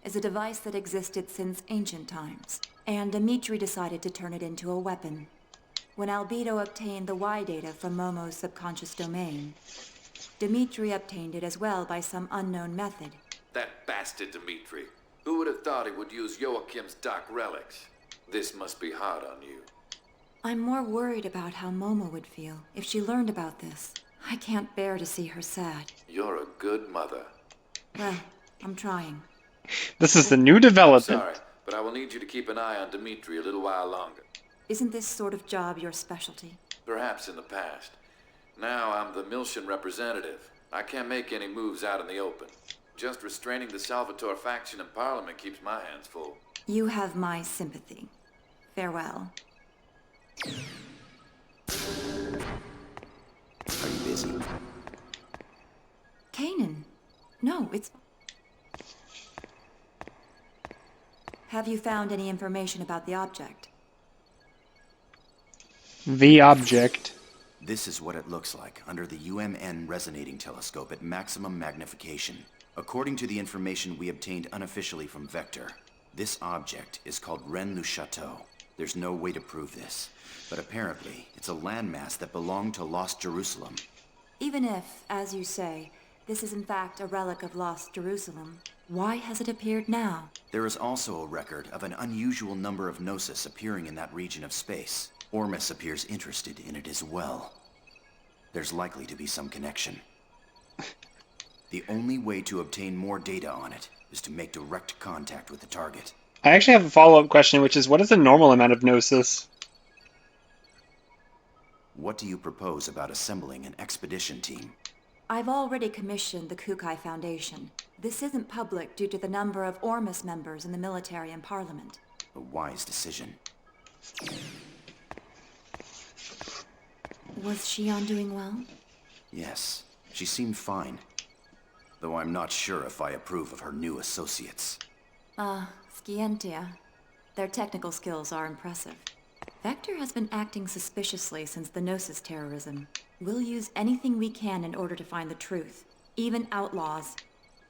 S11: is a device that existed since ancient times, and Dimitri decided to turn it into a weapon. When Albedo obtained the Y data from Momo's subconscious domain, Dimitri obtained it as well by some unknown method.
S12: That bastard Dimitri. Who would have thought he would use Joachim's dark relics? This must be hard on you.
S11: I'm more worried about how Momo would feel if she learned about this. I can't bear to see her sad.
S12: You're a good mother.
S11: Well, I'm trying.
S1: This is the new development.
S12: Sorry, but I will need you to keep an eye on Dimitri a little while longer.
S11: Isn't this sort of job your specialty?
S12: Perhaps in the past. Now I'm the Miltian representative. I can't make any moves out in the open. Just restraining the Salvatore faction in Parliament keeps my hands full.
S11: You have my sympathy. Farewell.
S6: Are you busy?
S11: Kanan. No, it's... Have you found any information about the object?
S1: The object.
S6: This is what it looks like under the UMN resonating telescope at maximum magnification. According to the information we obtained unofficially from Vector, this object is called Rennes-le-Château. There's no way to prove this, but apparently it's a landmass that belonged to Lost Jerusalem.
S11: Even if, as you say, this is in fact a relic of Lost Jerusalem, why has it appeared now?
S6: There is also a record of an unusual number of Gnosis appearing in that region of space. Ormus appears interested in it as well. There's likely to be some connection. The only way to obtain more data on it is to make direct contact with the target.
S1: I actually have a follow-up question, which is, what is the normal amount of Gnosis?
S6: What do you propose about assembling an expedition team?
S11: I've already commissioned the Kukai Foundation. This isn't public due to the number of Ormus members in the military and parliament.
S6: A wise decision.
S11: Was Shion doing well?
S6: Yes, she seemed fine. Though I'm not sure if I approve of her new associates.
S11: Scientia. Their technical skills are impressive. Vector has been acting suspiciously since the Gnosis terrorism. We'll use anything we can in order to find the truth, even outlaws.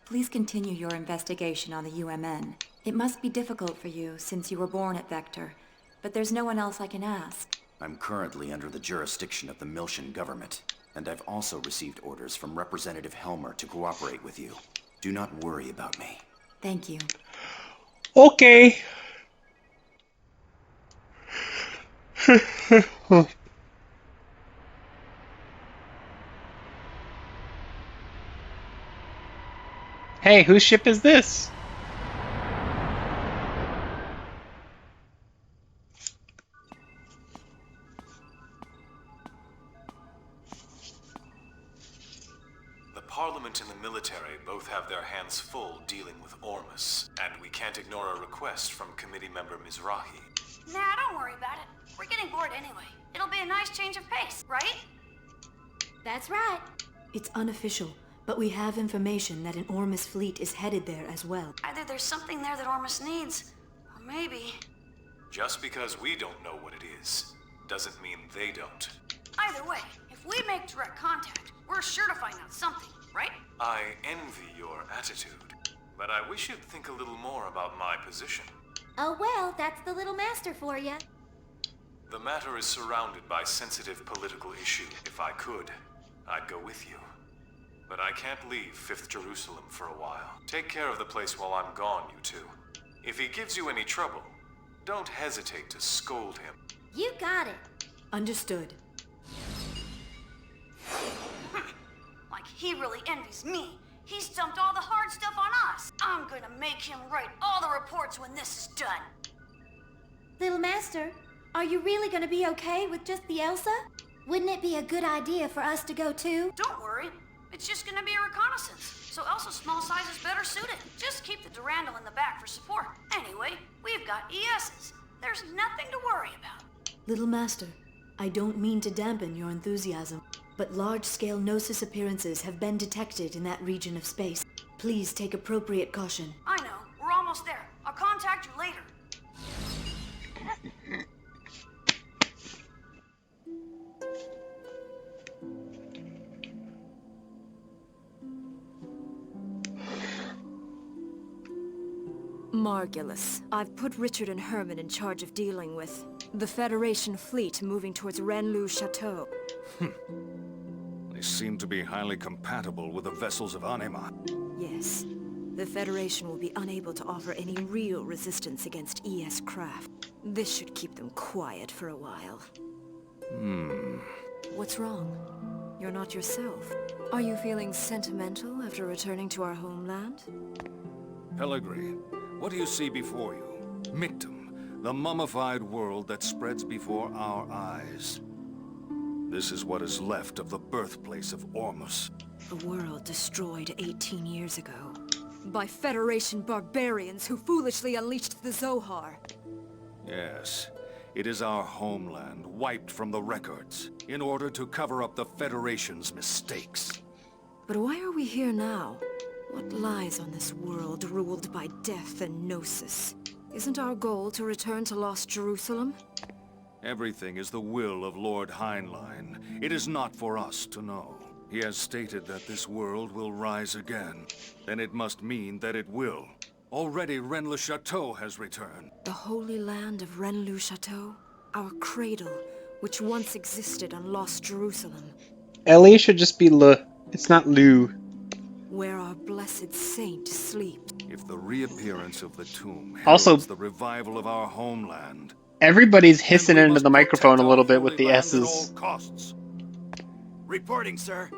S11: Please continue your investigation on the UMN. It must be difficult for you since you were born at Vector, but there's no one else I can ask.
S6: I'm currently under the jurisdiction of the Miltian government, and I've also received orders from Representative Helmer to cooperate with you. Do not worry about me.
S11: Thank you.
S1: Okay. Hey, whose ship is this?
S13: The Parliament and the military both have their hands full dealing with Ormus, and we can't ignore a request from committee member Mizrahi.
S14: Nah, don't worry about it. We're getting bored anyway. It'll be a nice change of pace, right?
S4: That's right.
S15: It's unofficial, but we have information that an Ormus fleet is headed there as well.
S14: Either there's something there that Ormus needs, or maybe...
S13: Just because we don't know what it is, doesn't mean they don't.
S14: Either way, if we make direct contact, we're sure to find out something, right?
S13: I envy your attitude, but I wish you'd think a little more about my position.
S4: Oh well, that's the little master for you.
S13: The matter is surrounded by sensitive political issue. If I could, I'd go with you. But I can't leave 5th Jerusalem for a while. Take care of the place while I'm gone, you two. If he gives you any trouble, don't hesitate to scold him.
S4: You got it.
S15: Understood.
S14: Like he really envies me. He's dumped all the hard stuff on us. I'm gonna make him write all the reports when this is done.
S4: Little master, are you really gonna be okay with just the Elsa? Wouldn't it be a good idea for us to go too?
S14: Don't worry. It's just gonna be a reconnaissance, so Elsa's small size is better suited. Just keep the Durandal in the back for support. Anyway, we've got ESs. There's nothing to worry about.
S15: Little Master, I don't mean to dampen your enthusiasm, but large-scale Gnosis appearances have been detected in that region of space. Please take appropriate caution.
S14: I know. We're almost there. I'll contact you later.
S15: Margulis, I've put Richard and Herman in charge of dealing with the Federation fleet moving towards Rennes-le-Château.
S16: They seem to be highly compatible with the vessels of Anima.
S15: Yes. The Federation will be unable to offer any real resistance against ES craft. This should keep them quiet for a while. What's wrong? You're not yourself. Are you feeling sentimental after returning to our homeland?
S16: Pellegrini, what do you see before you? Mictum, the mummified world that spreads before our eyes. This is what is left of the birthplace of Ormus.
S15: A world destroyed 18 years ago. By Federation barbarians who foolishly unleashed the Zohar.
S16: Yes, it is our homeland, wiped from the records, in order to cover up the Federation's mistakes.
S15: But why are we here now? What lies on this world ruled by death and gnosis? Isn't our goal to return to Lost Jerusalem?
S16: Everything is the will of Lord Heinlein. It is not for us to know. He has stated that this world will rise again. Then it must mean that it will. Already Rennes-le-Château has returned.
S15: The holy land of Rennes-le-Château? Our cradle, which once existed on Lost Jerusalem.
S1: Ellie should just be Le. It's not Lou.
S15: Where our blessed saint sleeps.
S16: If the reappearance of the tomb
S1: Also,
S16: heralds the revival of our homeland,
S1: everybody's hissing into the microphone a little bit with the S's.
S6: Reporting, sir.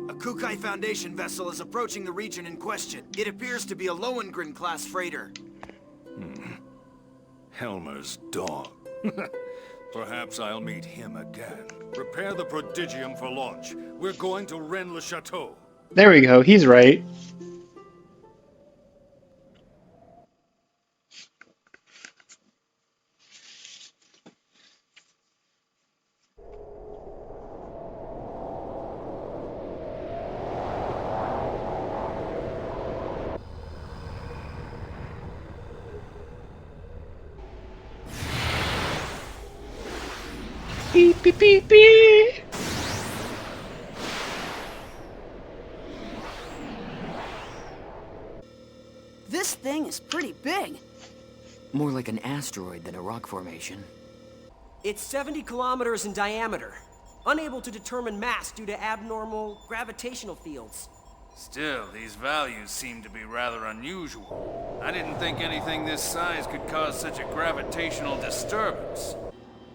S6: A Kukai Foundation vessel is approaching the region in question. It appears to be a Lohengrin-class freighter.
S16: Helmer's dog. Perhaps I'll meet him again. Prepare the prodigium for launch. We're going to Rennes-le-Château.
S1: There we go, he's right. Beep, beep, beep, beep.
S17: This thing is pretty big.
S18: More like an asteroid than a rock formation.
S19: It's 70 kilometers in diameter. Unable to determine mass due to abnormal gravitational fields.
S20: Still, these values seem to be rather unusual. I didn't think anything this size could cause such a gravitational disturbance.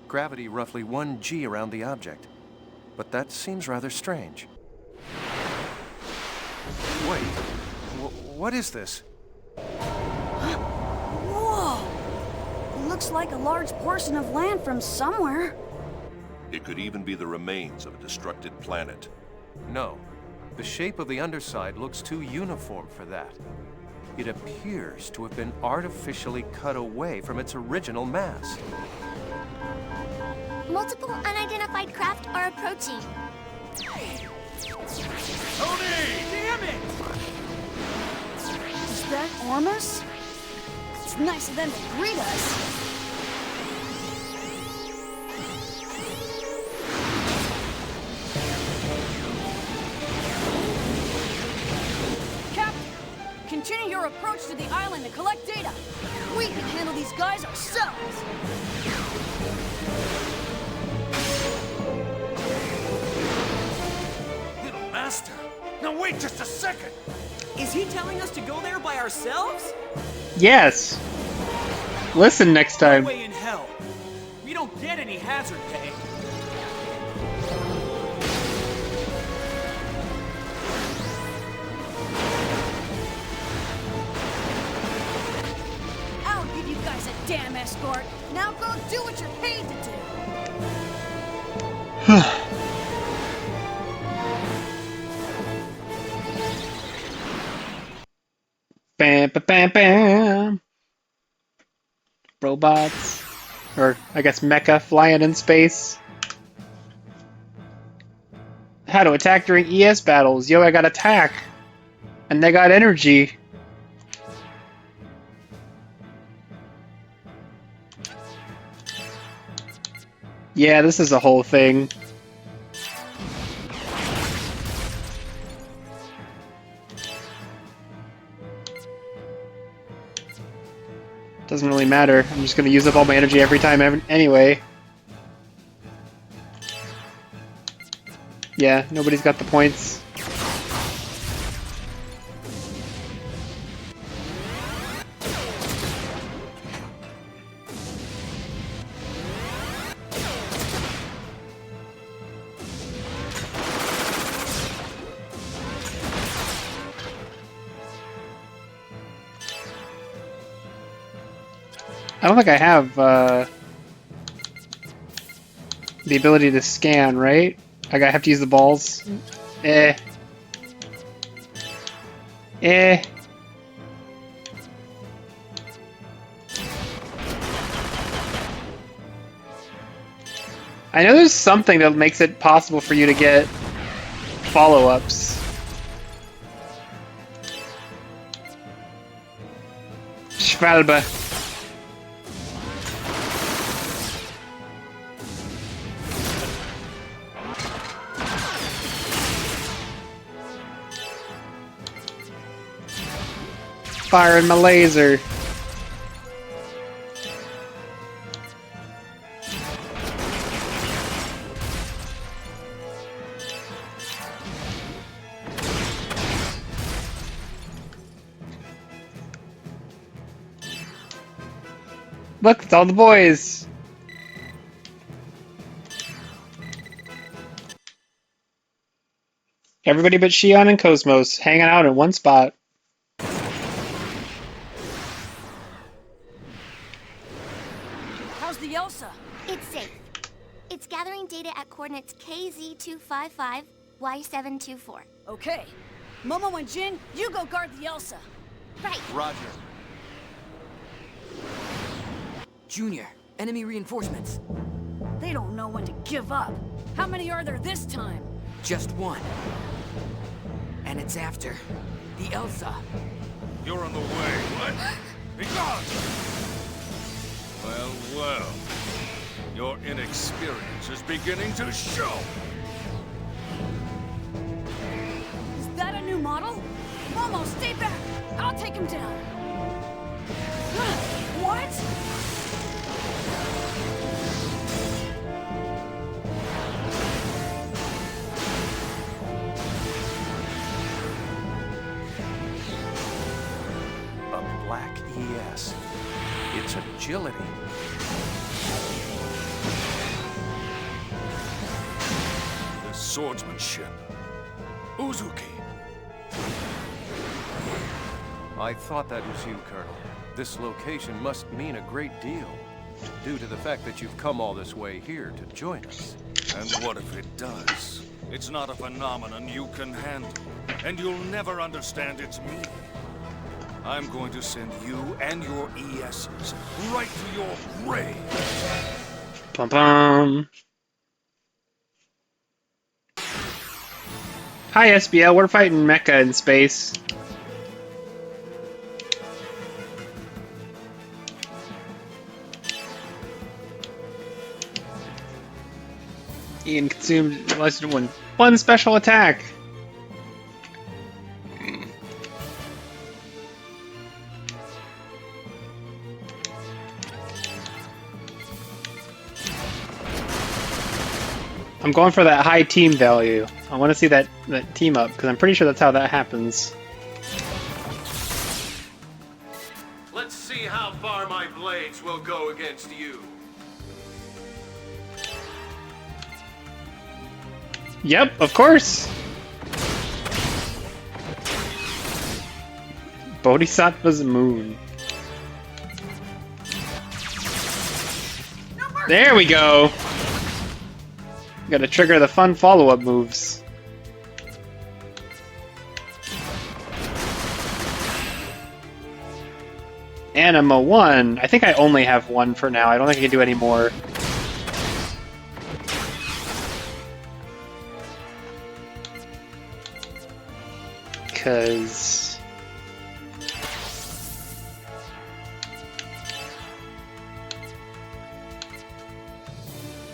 S9: Gravity roughly 1 g around the object. But that seems rather strange. Wait, what is this?
S14: Whoa! It looks like a large portion of land from somewhere.
S21: It could even be the remains of a destructed planet.
S9: No. The shape of the underside looks too uniform for that. It appears to have been artificially cut away from its original mass.
S8: Multiple unidentified craft are approaching.
S20: Tony!
S14: Damn it! Is that Ormus? It's nice of them to greet us. Captain, continue your approach to the island to collect data. We can handle these guys ourselves.
S20: Master! Now wait just a second!
S19: Is he telling us to go there by ourselves?
S1: Yes. Listen next time.
S19: No way in hell. We don't get any hazard pay.
S14: I'll give you guys a damn escort. Now go do what you're paid to do.
S1: Bam, bam, bam, bam. Robots. Or, I guess, mecha flying in space. How to attack during ES battles. Yo, I got attack. And they got energy. Yeah, this is a whole thing. Doesn't really matter. I'm just gonna use up all my energy every time anyway. Yeah, nobody's got the points. I don't think I have The ability to scan, right? I have to use the balls. Eh. Eh. I know there's something that makes it possible for you to get follow-ups. Schwalbe. Firing my laser. Look, it's all the boys. Everybody but Shion and Cosmos hanging out in one spot.
S17: How's the Elsa?
S8: It's safe. It's gathering data at coordinates KZ255, Y724.
S17: Okay. Momo and Jin, you go guard the Elsa.
S8: Right.
S18: Roger. Junior, enemy reinforcements.
S17: They don't know when to give up. How many are there this time?
S18: Just one. And it's after the Elsa.
S16: You're in the way. What? Be gone! Well, well. Your inexperience is beginning to show.
S17: Is that a new model? Momo, stay back! I'll take him down. What?
S20: A black ES. Its agility.
S16: The swordsmanship. Uzuki.
S2: I thought that was you, Colonel. This location must mean a great deal, due to the fact that you've come all this way here to join us.
S16: And what if it does? It's not a phenomenon you can handle, and you'll never understand its meaning. I'm going to send you and your ESs right to your grave.
S1: Pum pum. Hi SBL, we're fighting Mecha in space. Ian consumed less than one special attack. I'm going for that high team value. I want to see that team up, because I'm pretty sure that's how that happens.
S2: Let's see how far my blades will go against you.
S1: Yep, of course! Bodhisattva's moon. There we go! Gotta trigger the fun follow-up moves. Anima 1. I think I only have one for now. I don't think I can do any more. Because...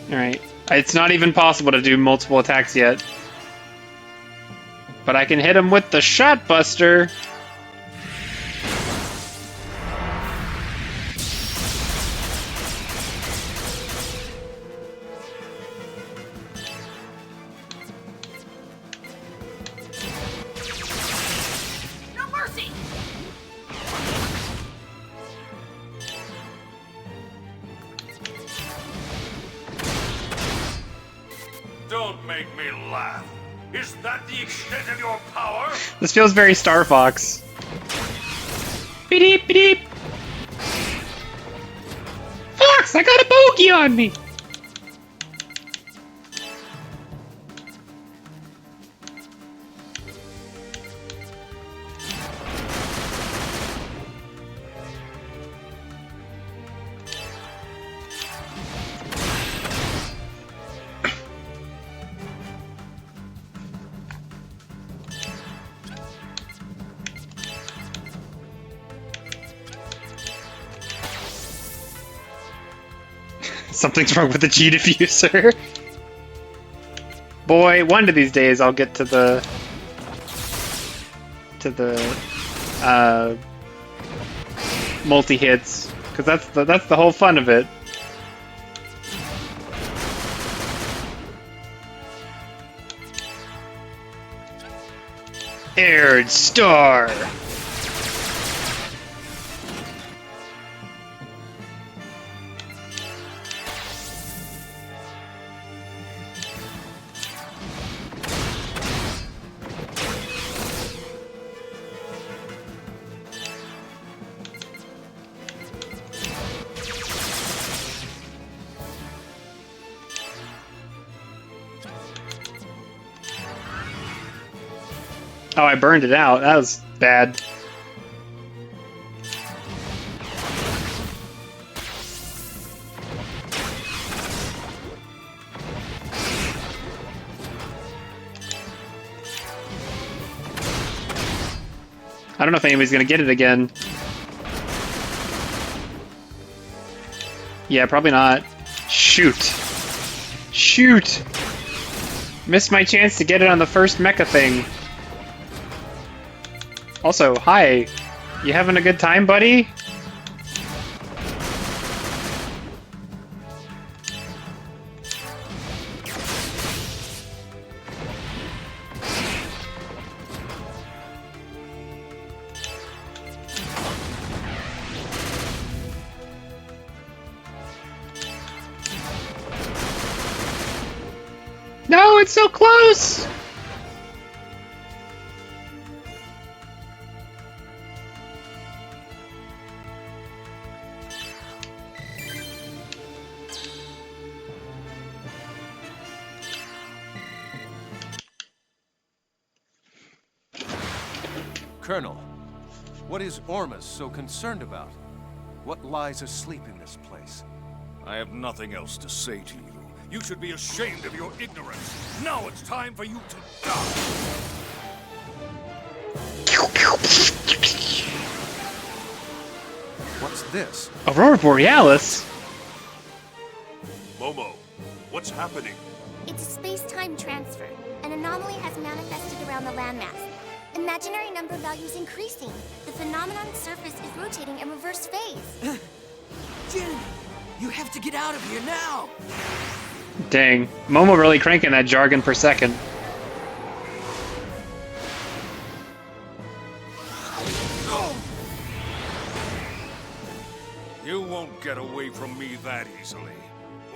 S1: Alright. It's not even possible to do multiple attacks yet. But I can hit him with the Shot Buster!
S17: No mercy!
S16: Don't make me laugh. Is that the extent of your power?
S1: This feels very Star Fox. Beep beep. Fox, I got a bogey on me! Something's wrong with the G diffuser. Boy, one of these days I'll get to the multi-hits, because that's the whole fun of it. Aired Star! Oh, I burned it out. That was bad. I don't know if anybody's gonna get it again. Yeah, probably not. Shoot. Shoot! Missed my chance to get it on the first mecha thing. Also, hi. You having a good time, buddy? No, it's so close!
S2: Colonel, what is Ormus so concerned about? What lies asleep in this place?
S16: I have nothing else to say to you. You should be ashamed of your ignorance. Now it's time for you to die.
S2: What's this?
S1: Aurora Borealis?
S21: Momo, what's happening?
S8: It's a space-time transfer. An anomaly has manifested around the landmass. Imaginary number values increasing. The phenomenon's surface is rotating in reverse phase.
S18: Jin, you have to get out of here now.
S1: Dang. Momo really cranking that jargon per second.
S16: You won't get away from me that easily.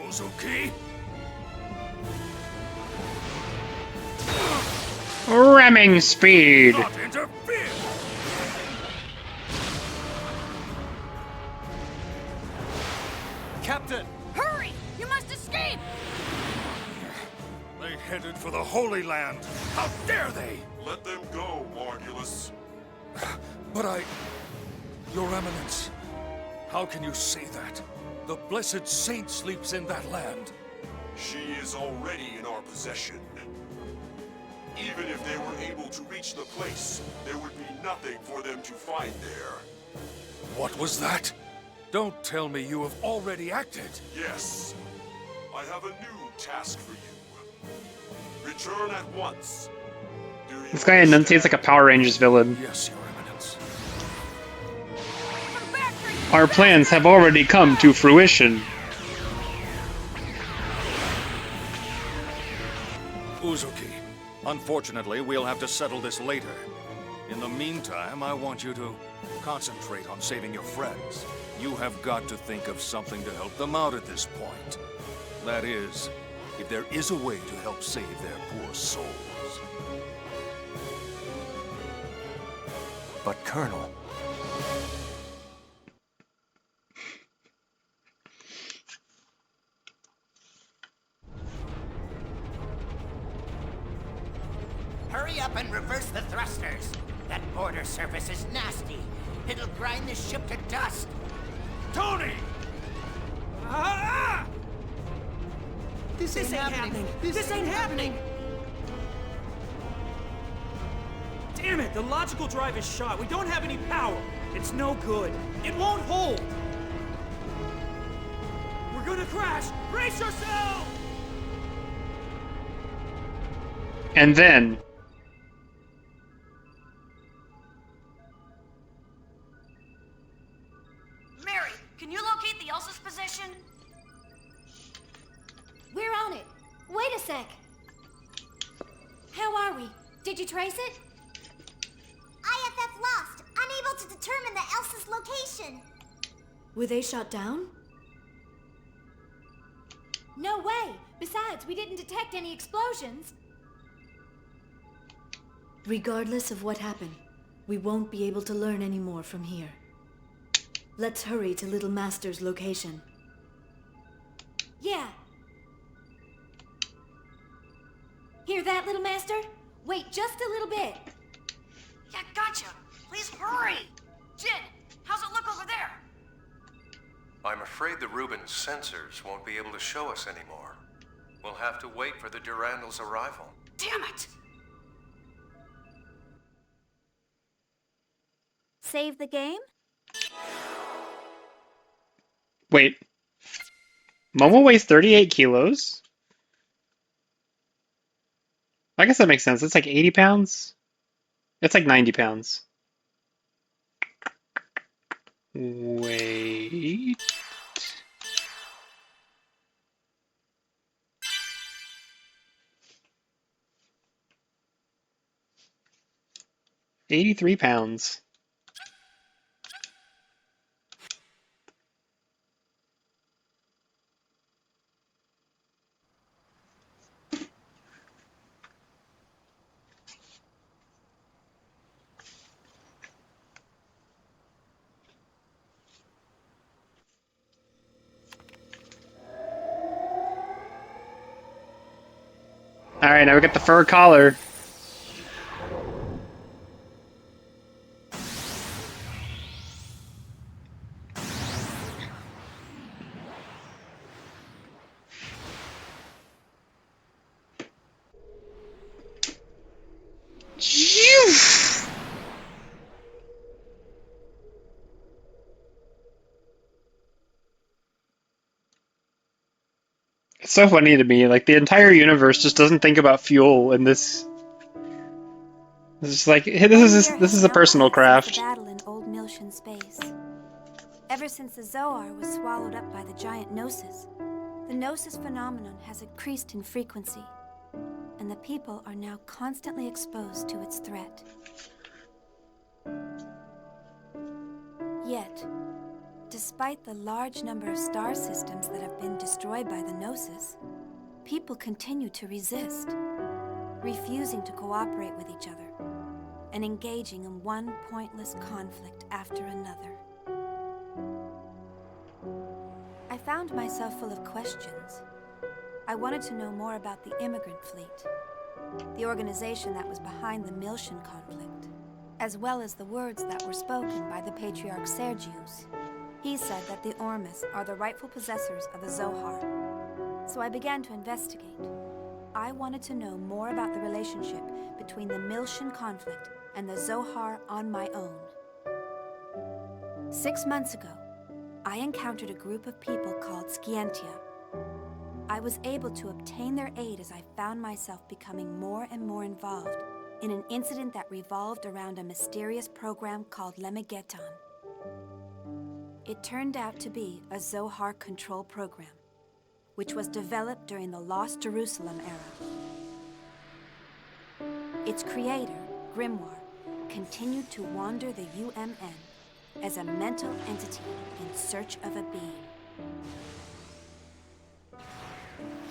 S16: Uzuki?
S1: Ramming speed!
S16: Not interfere!
S2: Captain!
S17: Hurry! You must escape!
S16: They headed for the Holy Land. How dare they?
S21: Let them go, Margulis.
S16: But Your Eminence, how can you say that? The blessed saint sleeps in that land.
S21: She is already in our possession. Even if they were able to reach the place, there would be nothing for them to find there.
S16: What was that? Don't tell me you have already acted.
S21: Yes. I have a new task for you. Return at once.
S1: This guy enunciates like a Power Rangers villain.
S16: Yes, Your Eminence.
S1: Our plans have already come to fruition.
S16: Uzuki, unfortunately, we'll have to settle this later. In the meantime, I want you to concentrate on saving your friends. You have got to think of something to help them out at this point. That is, if there is a way to help save their poor souls.
S2: But Colonel...
S18: Hurry up and reverse the thrusters. That border surface is nasty. It'll grind this ship to dust.
S16: Tony!
S19: Ah! This ain't happening. This ain't happening. Damn it, the logical drive is shot. We don't have any power. It's no good. It won't hold. We're gonna crash! Brace yourself!
S1: And then...
S14: Mary, can you locate the Elsa's position?
S4: We're on it. Wait a sec. How are we? Did you trace it?
S8: IFF lost, unable to determine the Elsa's location.
S15: Were they shot down?
S4: No way. Besides, we didn't detect any explosions.
S15: Regardless of what happened, we won't be able to learn any more from here. Let's hurry to Little Master's location.
S4: Yeah. Hear that, Little Master? Wait just a little bit.
S14: Yeah, gotcha. Please hurry. Jin, how's it look over there?
S2: I'm afraid the Rubens sensors won't be able to show us anymore. We'll have to wait for the Durandal's arrival.
S14: Damn it!
S7: Save the game?
S1: Wait. Momo weighs 38 kilos? I guess that makes sense. It's like 80 pounds? It's like 90 pounds. Wait... 83 pounds. Alright, now we got the fur collar. It's so funny to me, like the entire universe just doesn't think about fuel in this. It's just like this is a personal craft.
S7: The battle in Old Milshan space. Ever since the Zohar was swallowed up by the giant Gnosis, the Gnosis phenomenon has increased in frequency, and the people are now constantly exposed to its threat. Yet, despite the large number of star systems that have been destroyed by the Gnosis, people continue to resist, refusing to cooperate with each other, and engaging in one pointless conflict after another. I found myself full of questions. I wanted to know more about the immigrant fleet, the organization that was behind the Milshan conflict, as well as the words that were spoken by the Patriarch Sergius. He said that the Ormus are the rightful possessors of the Zohar. So I began to investigate. I wanted to know more about the relationship between the Milshan conflict and the Zohar on my own. 6 months ago, I encountered a group of people called Scientia. I was able to obtain their aid as I found myself becoming more and more involved in an incident that revolved around a mysterious program called Lemegeton. It turned out to be a Zohar control program, which was developed during the Lost Jerusalem era. Its creator, Grimoire, continued to wander the UMN as a mental entity in search of a being.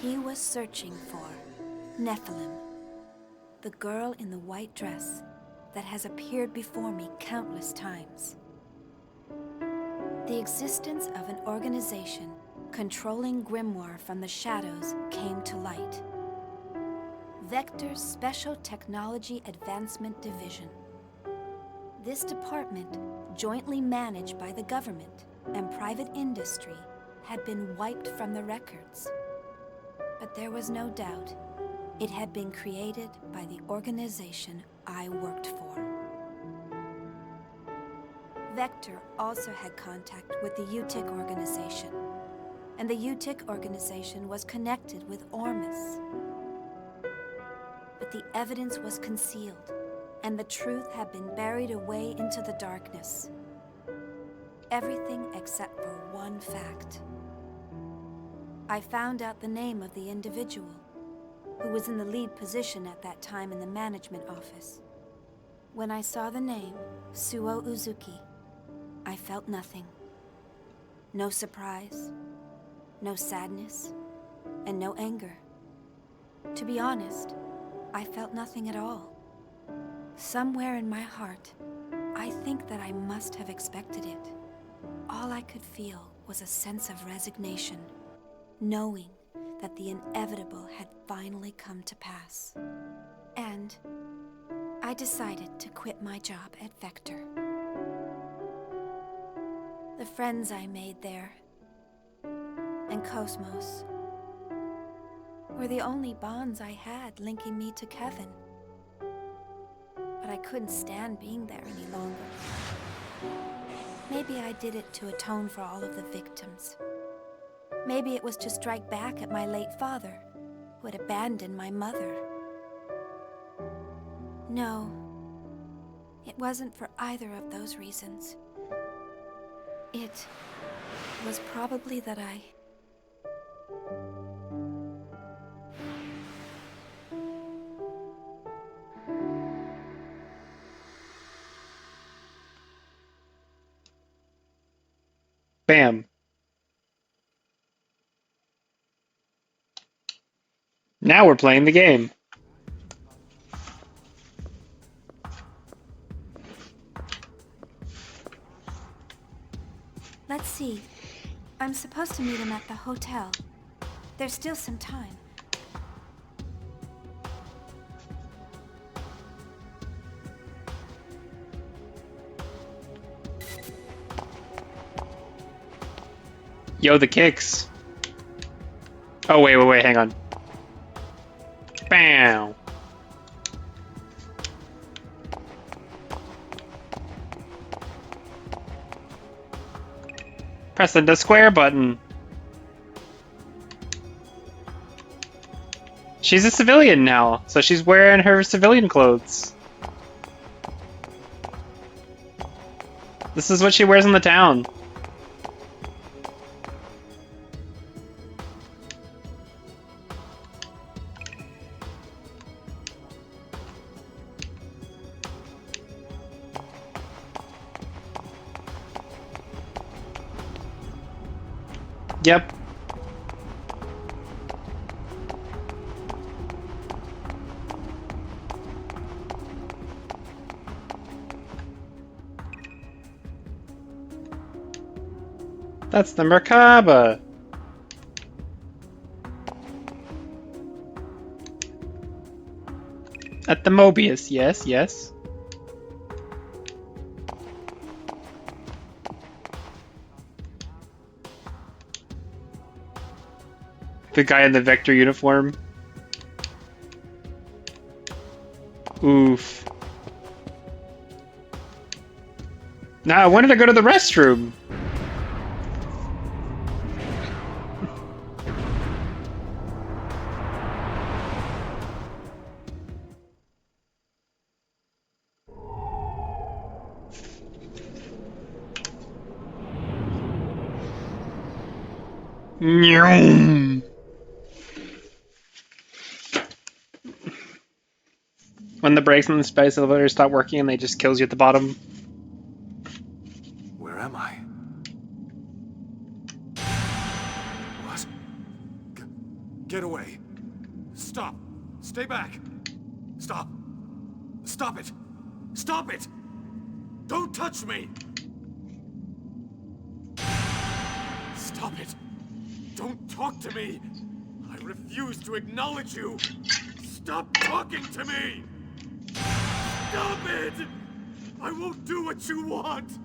S7: He was searching for Nephilim, the girl in the white dress that has appeared before me countless times. The existence of an organization controlling Grimoire from the shadows came to light. Vector's Special Technology Advancement Division. This department, jointly managed by the government and private industry, had been wiped from the records. But there was no doubt it had been created by the organization I worked for. Vector also had contact with the UTIC organization. and the UTIC organization was connected with Ormus. But the evidence was concealed, and the truth had been buried away into the darkness. Everything except for one fact. I found out the name of the individual who was in the lead position at that time in the management office. When I saw the name, Suo Uzuki, I felt nothing. No surprise, no sadness, and no anger. To be honest, I felt nothing at all. Somewhere in my heart, I think that I must have expected it. All I could feel was a sense of resignation, knowing that the inevitable had finally come to pass. And I decided to quit my job at Vector. The friends I made there, and Cosmos, were the only bonds I had linking me to Kevin. But I couldn't stand being there any longer. Maybe I did it to atone for all of the victims. Maybe it was to strike back at my late father, who had abandoned my mother. No, it wasn't for either of those reasons. It was probably that I...
S1: Bam. Now we're playing the game.
S7: Let's see. I'm supposed to meet him at the hotel. There's still some time.
S1: Yo, the kicks. Oh, wait, hang on. Bam! Pressing the square button. She's a civilian now, so she's wearing her civilian clothes. This is what she wears in the town. Yep. That's the Merkaba. At the Mobius, yes, yes. The guy in the Vector uniform. Oof. Now I wanted to go to the restroom. Nyum. When the brakes on the space elevator stop working and they just kills you at the bottom.
S2: Where am I? What? Get away. Stop. Stay back. Stop. Stop it. Stop it. Don't touch me. Stop it. Don't talk to me. I refuse to acknowledge you. Stop talking to me. Stop it. I won't do what you want.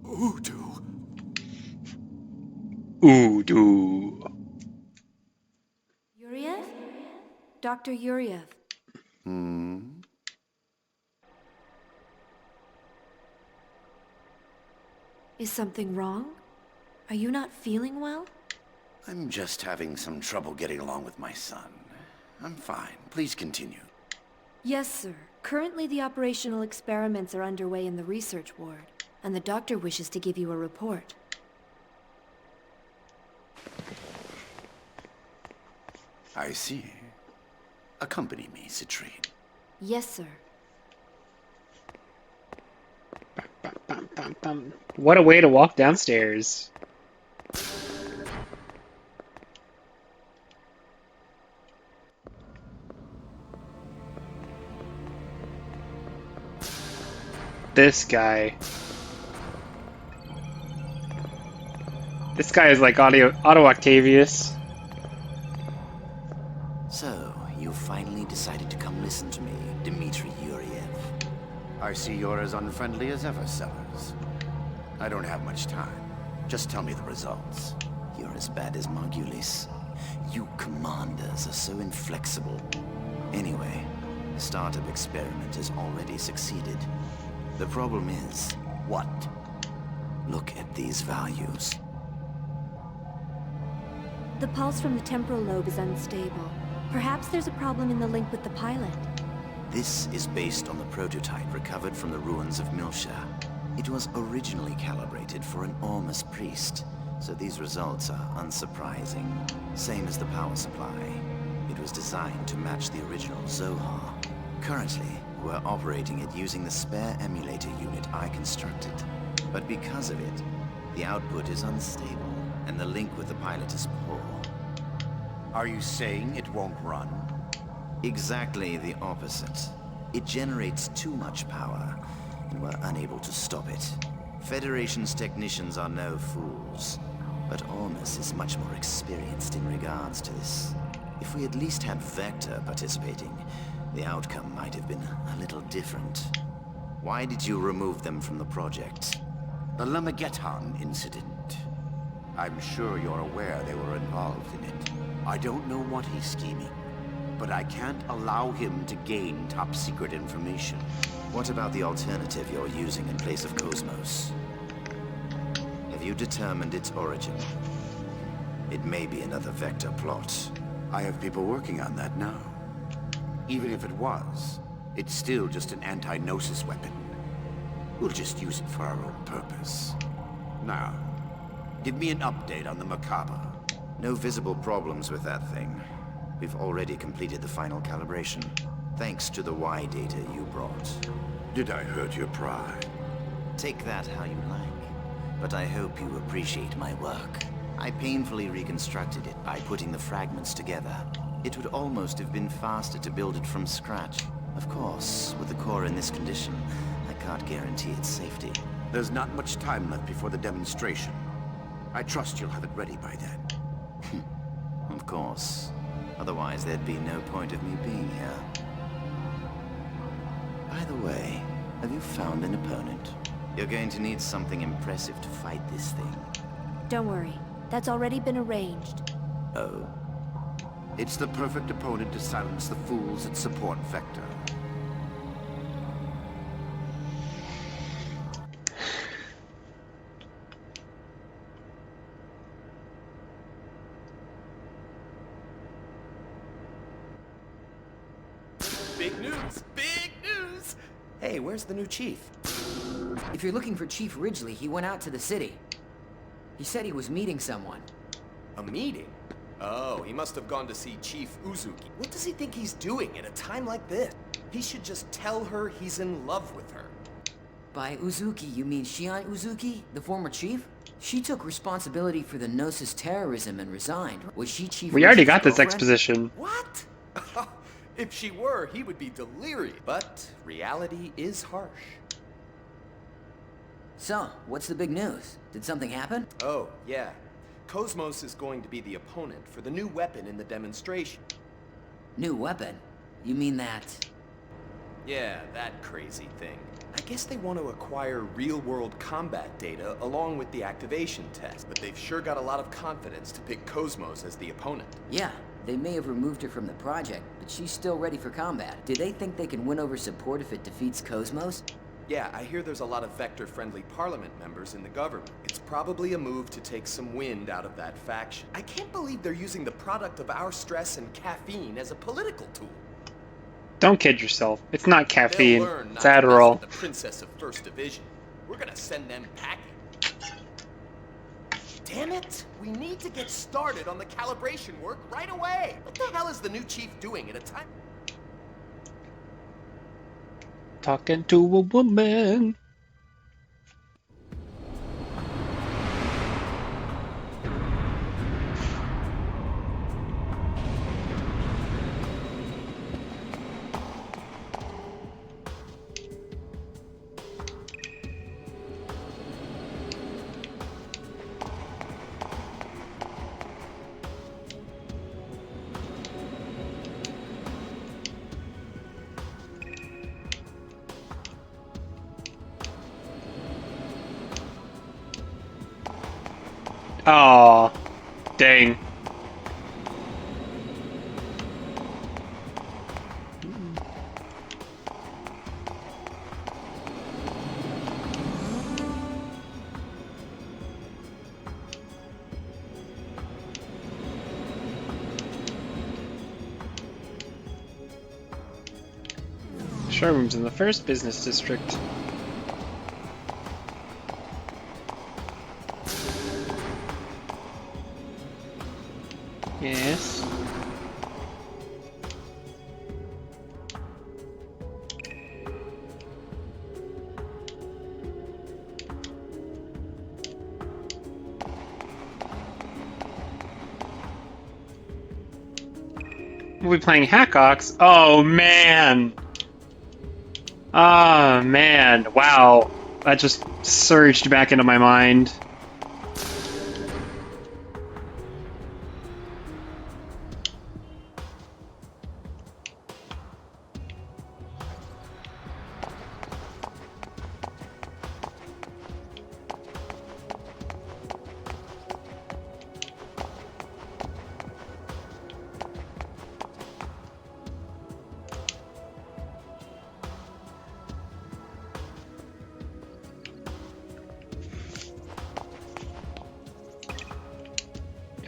S2: Udo.
S1: Udo.
S7: Yuriev? Dr. Yuriev.
S6: Hmm?
S7: Dr. Yuriev.
S15: Is something wrong? Are you not feeling well?
S6: I'm just having some trouble getting along with my son. I'm fine. Please continue.
S15: Yes, sir. Currently, the operational experiments are underway in the research ward, and the doctor wishes to give you a report.
S6: I see. Accompany me, Citrine.
S15: Yes, sir.
S1: What a way to walk downstairs. This guy. This guy is like Otto Octavius.
S6: So, you finally decided to come listen to me, Dmitri Yuriev. I see you're as unfriendly as ever, Sellers. I don't have much time. Just tell me the results. You're as bad as Margulis. You commanders are so inflexible. Anyway, the startup experiment has already succeeded. The problem is, what? Look at these values.
S15: The pulse from the temporal lobe is unstable. Perhaps there's a problem in the link with the pilot.
S6: This is based on the prototype recovered from the ruins of Milsha. It was originally calibrated for an Ormus priest, so these results are unsurprising. Same as the power supply. It was designed to match the original Zohar. Currently, we're operating it using the spare emulator unit I constructed. But because of it, the output is unstable, and the link with the pilot is poor. Are you saying it won't run? Exactly the opposite. It generates too much power, and we're unable to stop it. Federation's technicians are no fools, but Ormus is much more experienced in regards to this. If we at least had Vector participating, the outcome might have been a little different. Why did you remove them from the project? The Lamageton incident. I'm sure you're aware they were involved in it. I don't know what he's scheming, but I can't allow him to gain top-secret information. What about the alternative you're using in place of Cosmos? Have you determined its origin? It may be another Vector plot. I have people working on that now. Even if it was, it's still just an anti-Gnosis weapon. We'll just use it for our own purpose. Now, give me an update on the Macabre. No visible problems with that thing. We've already completed the final calibration, thanks to the Y data you brought. Did I hurt your pride? Take that how you like, but I hope you appreciate my work. I painfully reconstructed it by putting the fragments together. It would almost have been faster to build it from scratch. Of course, with the core in this condition, I can't guarantee its safety. There's not much time left before the demonstration. I trust you'll have it ready by then. Of course. Otherwise, there'd be no point of me being here. By the way, have you found an opponent? You're going to need something impressive to fight this thing.
S15: Don't worry. That's already been arranged.
S6: Oh? It's the perfect opponent to silence the fools that support Vector.
S9: Big news! Big news!
S5: Hey, where's the new chief? If you're looking for Chief Ridgely, he went out to the city. He said he was meeting someone.
S9: A meeting? Oh, he must have gone to see Chief Uzuki. What does he think he's doing at a time like this? He should just tell her he's in love with her.
S5: By Uzuki, you mean Shion Uzuki, the former chief? She took responsibility for the Gnosis terrorism and resigned. Was she Chief
S1: We already
S5: Ridgely's
S1: got this
S5: girlfriend?
S1: exposition.
S9: What? If she were, he would be delirious. But reality is harsh.
S5: So, what's the big news? Did something happen?
S9: Oh, yeah. Cosmos is going to be the opponent for the new weapon in the demonstration.
S5: New weapon? You mean that?
S9: Yeah, that crazy thing. I guess they want to acquire real-world combat data along with the activation test, but they've sure got a lot of confidence to pick Cosmos as the opponent.
S5: Yeah, they may have removed her from the project, but she's still ready for combat. Do they think they can win over support if it defeats Cosmos?
S9: Yeah, I hear there's a lot of Vector-friendly Parliament members in the government. It's probably a move to take some wind out of that faction. I can't believe they're using the product of our stress and caffeine as a political tool.
S1: Don't kid yourself. It's not
S9: They'll
S1: caffeine.
S9: learn
S1: It's
S9: not to mess
S1: Adderall.
S9: with the Princess of First Division. We're gonna send them packing. Damn it! We need to get started on the calibration work right away! What the hell is the new chief doing at a time?
S1: Talking to a woman. Aw, dang. Showrooms in the first business district. Yes. We'll be playing Hackox. Oh man. Oh man. Wow. That just surged back into my mind.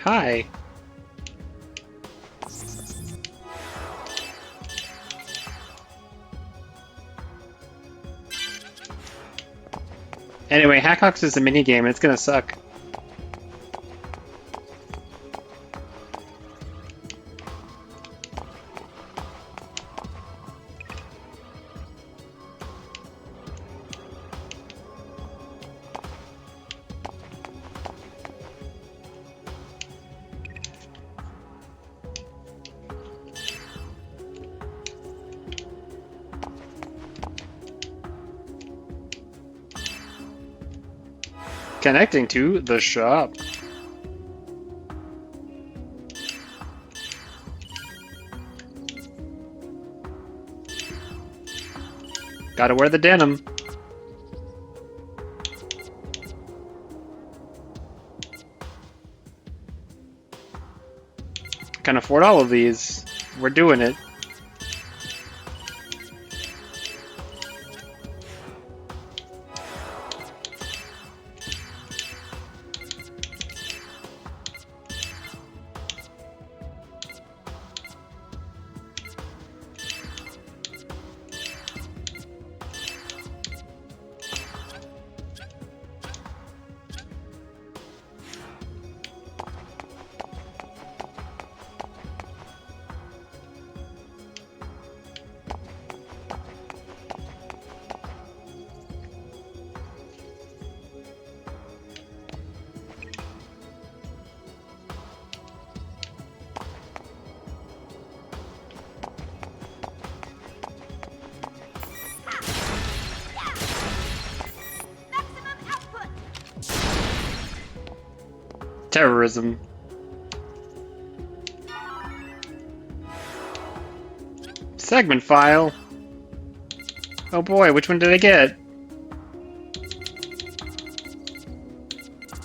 S1: Hi. Anyway, Hackox is a minigame and it's gonna suck. Connecting to the shop. Gotta wear the denim. Can afford all of these. We're doing it. Terrorism. Segment file. Oh boy, which one did I get?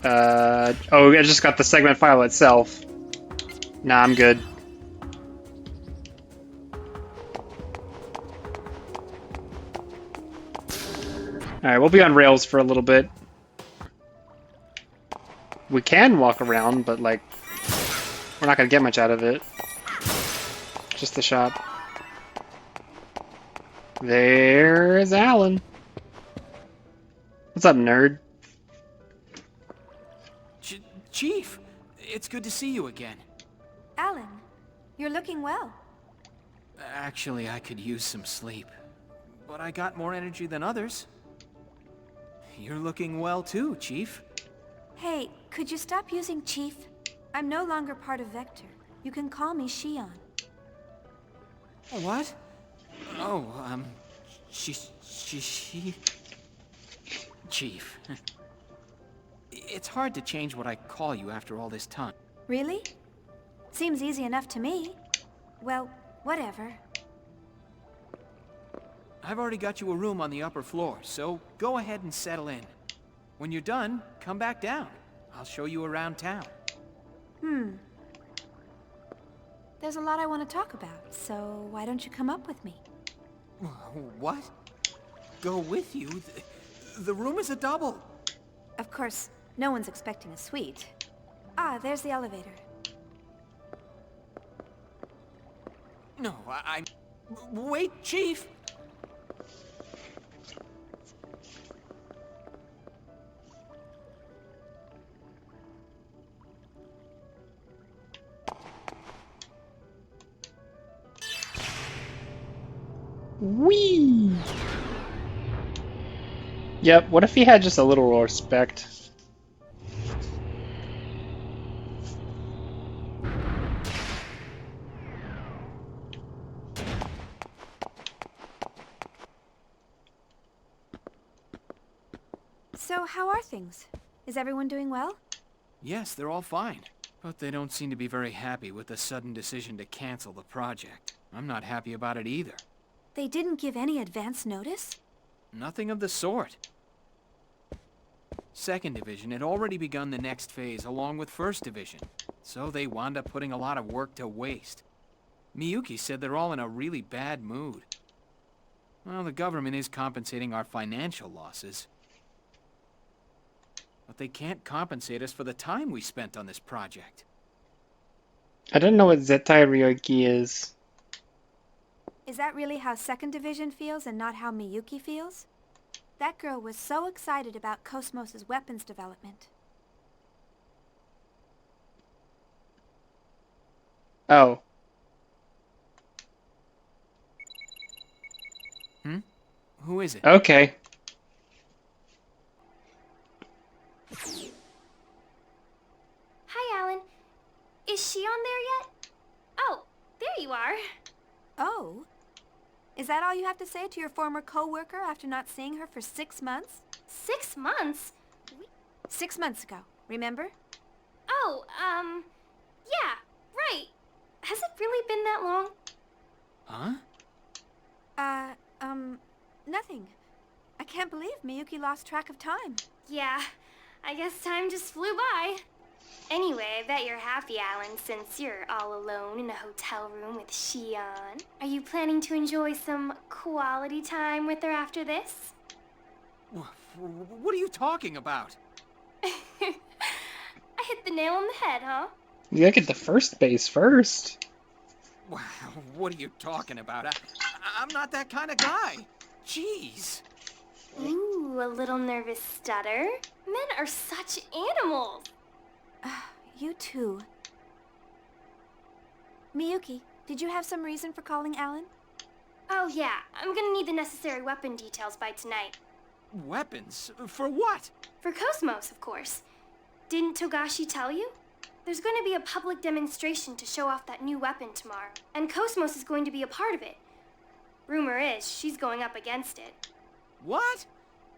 S1: Oh, I just got the segment file itself. Nah, I'm good. Alright, we'll be on rails for a little bit. We can walk around, but like, we're not gonna get much out of it. Just the shop. There's Alan. What's up, nerd?
S19: Chief, it's good to see you again.
S7: Alan, you're looking well.
S19: Actually, I could use some sleep. But I got more energy than others. You're looking well too, Chief.
S7: Hey, could you stop using Chief? I'm no longer part of Vector. You can call me Shion.
S19: What? Oh, she... Chief. It's hard to change what I call you after all this time.
S7: Really? Seems easy enough to me. Well, whatever.
S19: I've already got you a room on the upper floor, so go ahead and settle in. When you're done, come back down. I'll show you around town.
S7: There's a lot I want to talk about, so why don't you come up with me?
S19: What? Go with you? The room is a double.
S7: Of course, no one's expecting a suite. Ah, there's the elevator.
S19: No, Wait, Chief!
S1: Whee! Yep, what if he had just a little respect?
S7: So, how are things? Is everyone doing well?
S19: Yes, they're all fine. But they don't seem to be very happy with the sudden decision to cancel the project. I'm not happy about it either.
S7: They didn't give any advance notice?
S19: Nothing of the sort. Second Division had already begun the next phase along with First Division, so they wound up putting a lot of work to waste. Miyuki said they're all in a really bad mood. Well, the government is compensating our financial losses. But they can't compensate us for the time we spent on this project.
S1: I don't know what Zettai Ryoki is.
S7: Is that really how Second Division feels and not how Miyuki feels? That girl was so excited about Cosmos' weapons development.
S1: Oh.
S19: Who is it?
S1: Okay.
S8: Hi, Alan. Is she on there yet? Oh, there you are.
S7: Oh? Is that all you have to say to your former co-worker after not seeing her for 6 months?
S8: 6 months?
S7: 6 months ago, remember?
S8: Oh, yeah, right. Has it really been that long?
S19: Huh?
S7: Nothing. I can't believe Miyuki lost track of time.
S8: Yeah, I guess time just flew by. Anyway, I bet you're happy, Alan, since you're all alone in a hotel room with Shion. Are you planning to enjoy some quality time with her after this?
S19: What are you talking about?
S8: I hit the nail on the head, huh?
S1: You gotta get the first base first.
S19: Wow, what are you talking about? I'm not that kind of guy. Jeez.
S8: Ooh, a little nervous stutter. Men are such animals.
S7: You too. Miyuki, did you have some reason for calling Alan?
S8: Oh yeah, I'm gonna need the necessary weapon details by tonight.
S19: Weapons? For what?
S8: For Cosmos, of course. Didn't Togashi tell you? There's going to be a public demonstration to show off that new weapon tomorrow, and Cosmos is going to be a part of it. Rumor is she's going up against it.
S19: What?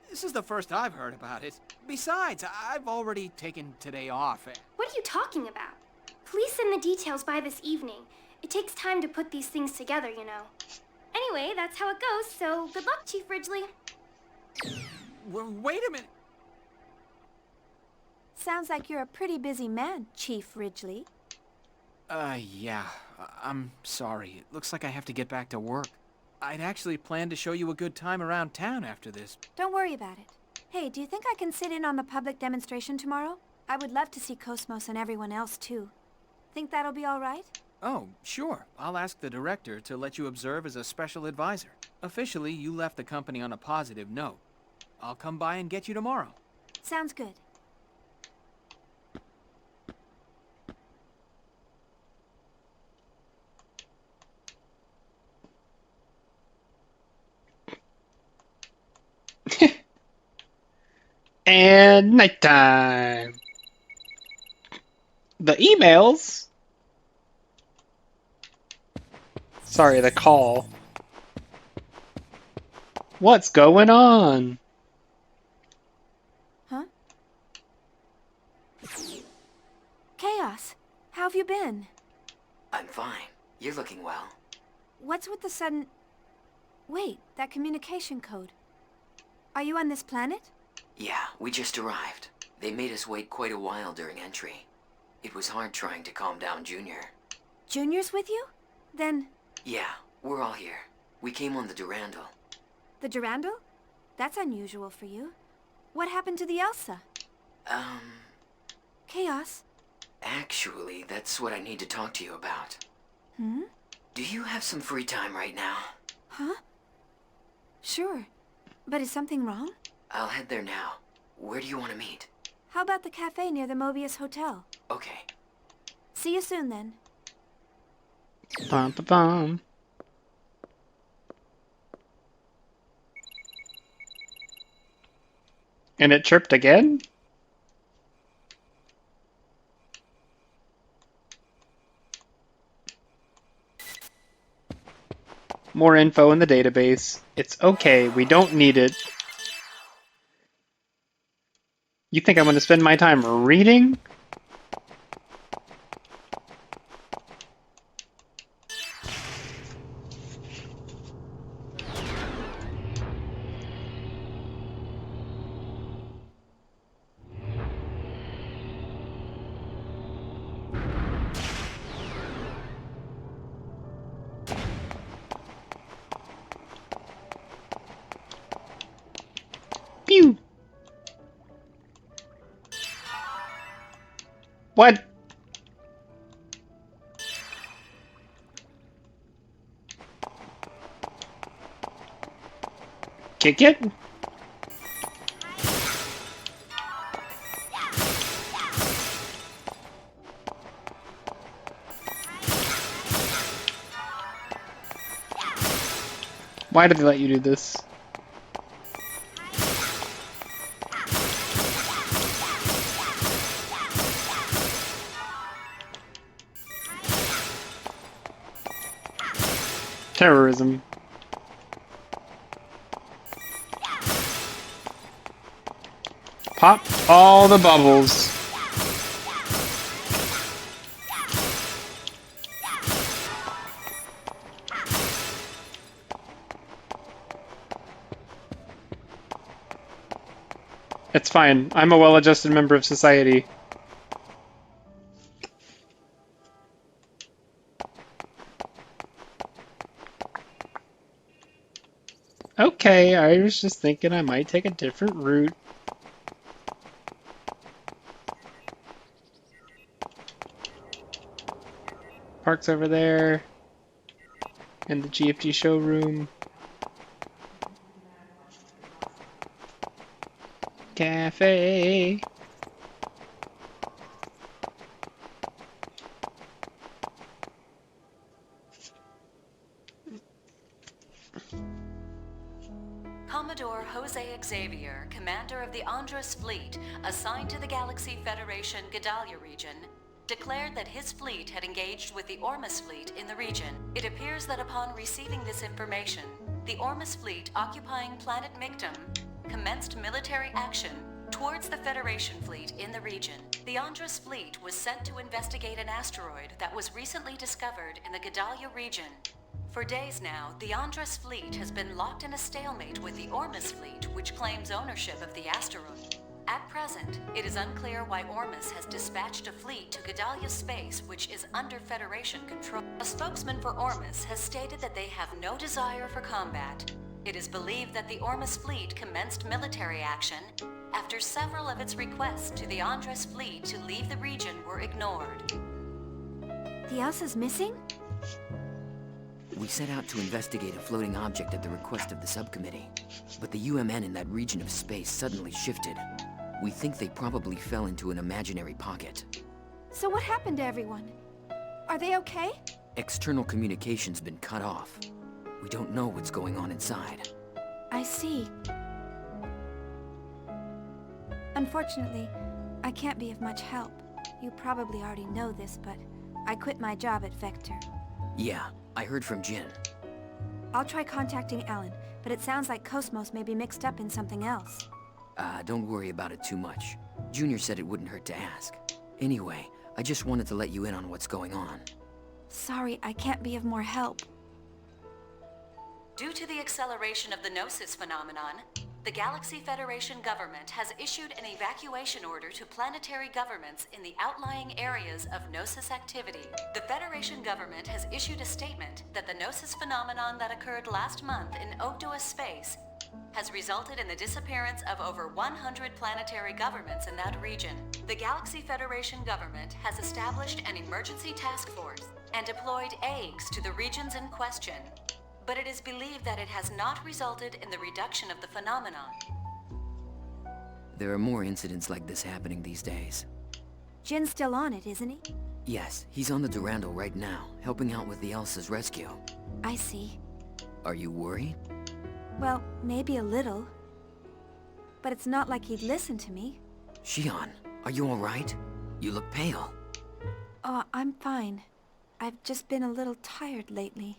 S19: This is the first I've heard about it. Besides, I've already taken today off.
S8: What are you talking about? Please send the details by this evening. It takes time to put these things together, you know. Anyway, that's how it goes, so good luck, Chief Ridgely.
S19: Wait a minute.
S7: Sounds like you're a pretty busy man, Chief
S19: Yeah. I'm sorry. It looks like I have to get back to work. I'd actually planned to show you a good time around town after this.
S7: Don't worry about it. Hey, do you think I can sit in on the public demonstration tomorrow? I would love to see Cosmos and everyone else, too. Think that'll be all right?
S19: Oh, sure. I'll ask the director to let you observe as a special advisor. Officially, you left the company on a positive note. I'll come by and get you tomorrow.
S7: Sounds good.
S1: And nighttime. The emails? Sorry, the call. What's going on?
S7: Huh? Chaos, how have you been?
S5: I'm fine. You're looking well.
S7: What's with the sudden... Wait, that communication code. Are you on this planet?
S5: Yeah, we just arrived. They made us wait quite a while during entry. It was hard trying to calm down Junior.
S7: Junior's with you? Then...
S5: Yeah, we're all here. We came on the Durandal.
S7: The Durandal? That's unusual for you. What happened to the Elsa? Chaos?
S5: Actually, that's what I need to talk to you about.
S7: Hmm?
S5: Do you have some free time right now?
S7: Huh? Sure. But is something wrong?
S5: I'll head there now. Where do you want to meet?
S7: How about the cafe near the Mobius Hotel?
S5: Okay.
S7: See you soon, then.
S1: Bum, ba, bum. And it chirped again? More info in the database. It's okay, we don't need it. You think I'm going to spend my time reading? Pew! What? Kick it? Why did they let you do this? Terrorism. Pop all the bubbles. It's fine. I'm a well-adjusted member of society. Okay, I was just thinking I might take a different route. Park's over there. And the GFG showroom. Cafe.
S3: Commodore Jose Xavier, commander of the Andros fleet, assigned to the Galaxy Federation Gedalia region, declared that his fleet had engaged with the Ormus fleet in the region. It appears that upon receiving this information, the Ormus fleet occupying planet Mictum commenced military action towards the Federation fleet in the region. The Andros fleet was sent to investigate an asteroid that was recently discovered in the Gedalia region. For days now, the Andros fleet has been locked in a stalemate with the Ormus fleet, which claims ownership of the asteroid. At present, it is unclear why Ormus has dispatched a fleet to Gedalia space, which is under Federation control. A spokesman for Ormus has stated that they have no desire for combat. It is believed that the Ormus fleet commenced military action after several of its requests to the Andres fleet to leave the region were ignored.
S4: The Elsa's missing?
S5: We set out to investigate a floating object at the request of the subcommittee, but the UMN in that region of space suddenly shifted. We think they probably fell into an imaginary pocket.
S4: So what happened to everyone? Are they okay?
S5: External communication's been cut off. We don't know what's going on inside.
S4: I see. Unfortunately, I can't be of much help. You probably already know this, but I quit my job at Vector.
S5: Yeah, I heard from Jin.
S4: I'll try contacting Alan, but it sounds like Cosmos may be mixed up in something else.
S5: Don't worry about it too much. Junior said it wouldn't hurt to ask. Anyway, I just wanted to let you in on what's going on.
S4: Sorry, I can't be of more help.
S3: Due to the acceleration of the Gnosis phenomenon, the Galaxy Federation government has issued an evacuation order to planetary governments in the outlying areas of Gnosis activity. The Federation government has issued a statement that the Gnosis phenomenon that occurred last month in Ogdoa space has resulted in the disappearance of over 100 planetary governments in that region. The Galaxy Federation government has established an emergency task force and deployed eggs to the regions in question, but it is believed that it has not resulted in the reduction of the phenomenon.
S5: There are more incidents like this happening these days.
S4: Jin's still on it, isn't he?
S5: Yes, he's on the Durandal right now, helping out with the Elsa's rescue.
S4: I see.
S5: Are you worried?
S4: Well, maybe a little. But it's not like he'd listen to me.
S5: Xion, are you alright? You look pale.
S4: Oh, I'm fine. I've just been a little tired lately.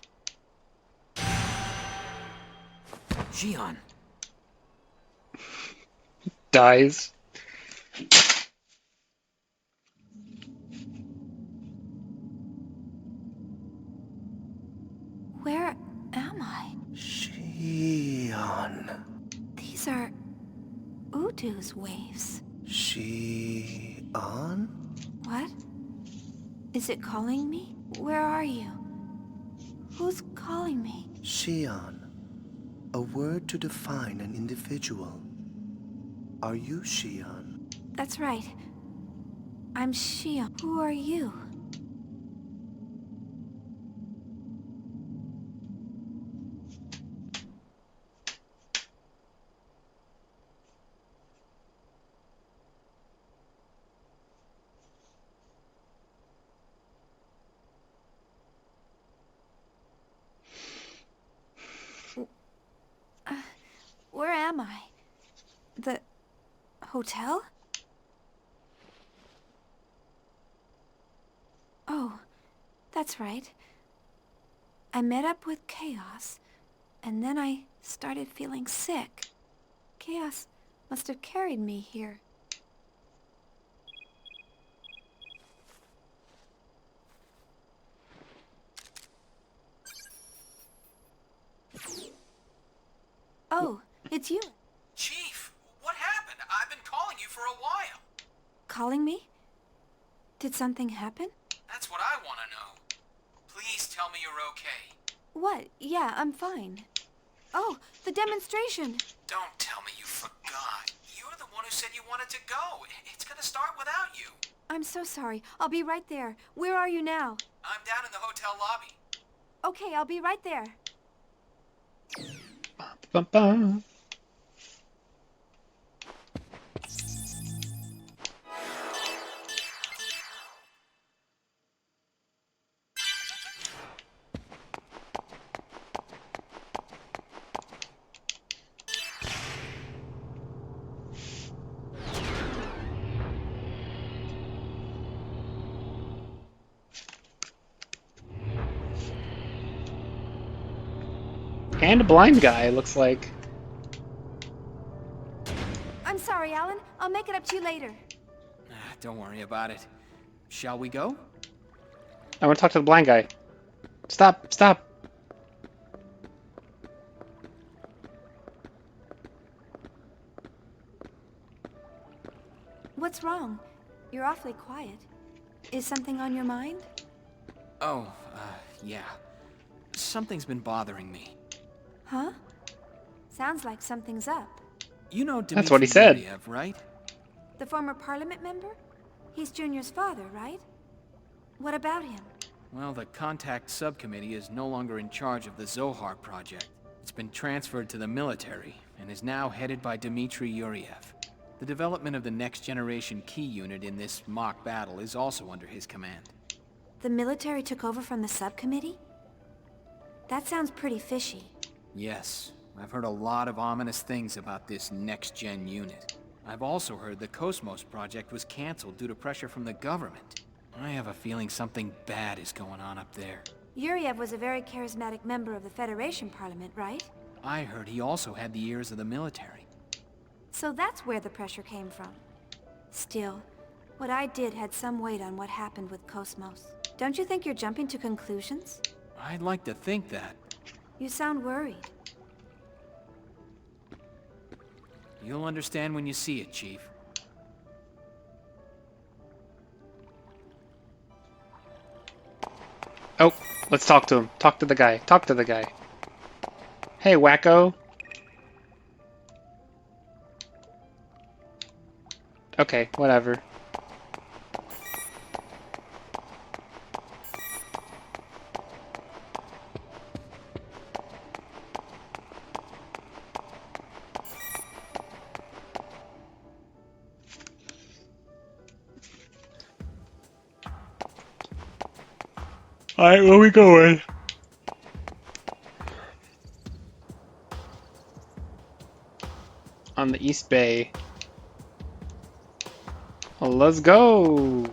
S5: Xion.
S1: Dies.
S4: Where am I?
S10: Xion.
S4: These are Udu's waves.
S10: Xion?
S4: What? Is it calling me? Where are you? Who's calling me?
S10: Xion. A word to define an individual. Are you Xion?
S4: That's right. I'm Xion. Who are you? Where am I? The hotel? Oh, that's right. I met up with Chaos, and then I started feeling sick. Chaos must have carried me here. Oh, it's you.
S19: Chief, what happened? I've been calling you for a while.
S4: Calling me? Did something happen?
S19: That's what I want to know. Please tell me you're okay.
S4: What? Yeah, I'm fine. Oh, the demonstration!
S19: Don't tell me you forgot. You're the one who said you wanted to go. It's gonna start without you.
S4: I'm so sorry. I'll be right there. Where are you now?
S19: I'm down in the hotel lobby.
S4: Okay, I'll be right there.
S1: Ba-ba. And a blind guy, it looks like.
S4: I'm sorry, Alan. I'll make it up to you later.
S19: Don't worry about it. Shall we go?
S1: I want to talk to the blind guy. Stop, stop.
S7: What's wrong? You're awfully quiet. Is something on your mind?
S19: Oh, yeah. Something's been bothering me.
S7: Huh? Sounds like something's up.
S19: You know Dmitri
S1: That's what he said.
S19: Yuriev, right?
S7: The former parliament member? He's Junior's father, right? What about him?
S19: Well, the contact subcommittee is no longer in charge of the Zohar project. It's been transferred to the military and is now headed by Dmitri Yuriev. The development of the next generation key unit in this mock battle is also under his command.
S7: The military took over from the subcommittee? That sounds pretty fishy.
S19: Yes, I've heard a lot of ominous things about this next-gen unit. I've also heard the Cosmos project was canceled due to pressure from the government. I have a feeling something bad is going on up there.
S7: Yuriev was a very charismatic member of the Federation Parliament, right?
S19: I heard he also had the ears of the military.
S7: So that's where the pressure came from. Still, what I did had some weight on what happened with Cosmos. Don't you think you're jumping to conclusions?
S19: I'd like to think that.
S7: You sound worried.
S19: You'll understand when you see it, Chief.
S1: Oh, let's talk to him. Talk to the guy. Talk to the guy. Hey, wacko. Okay, whatever. Alright, where we going? On the East Bay. Well, let's go!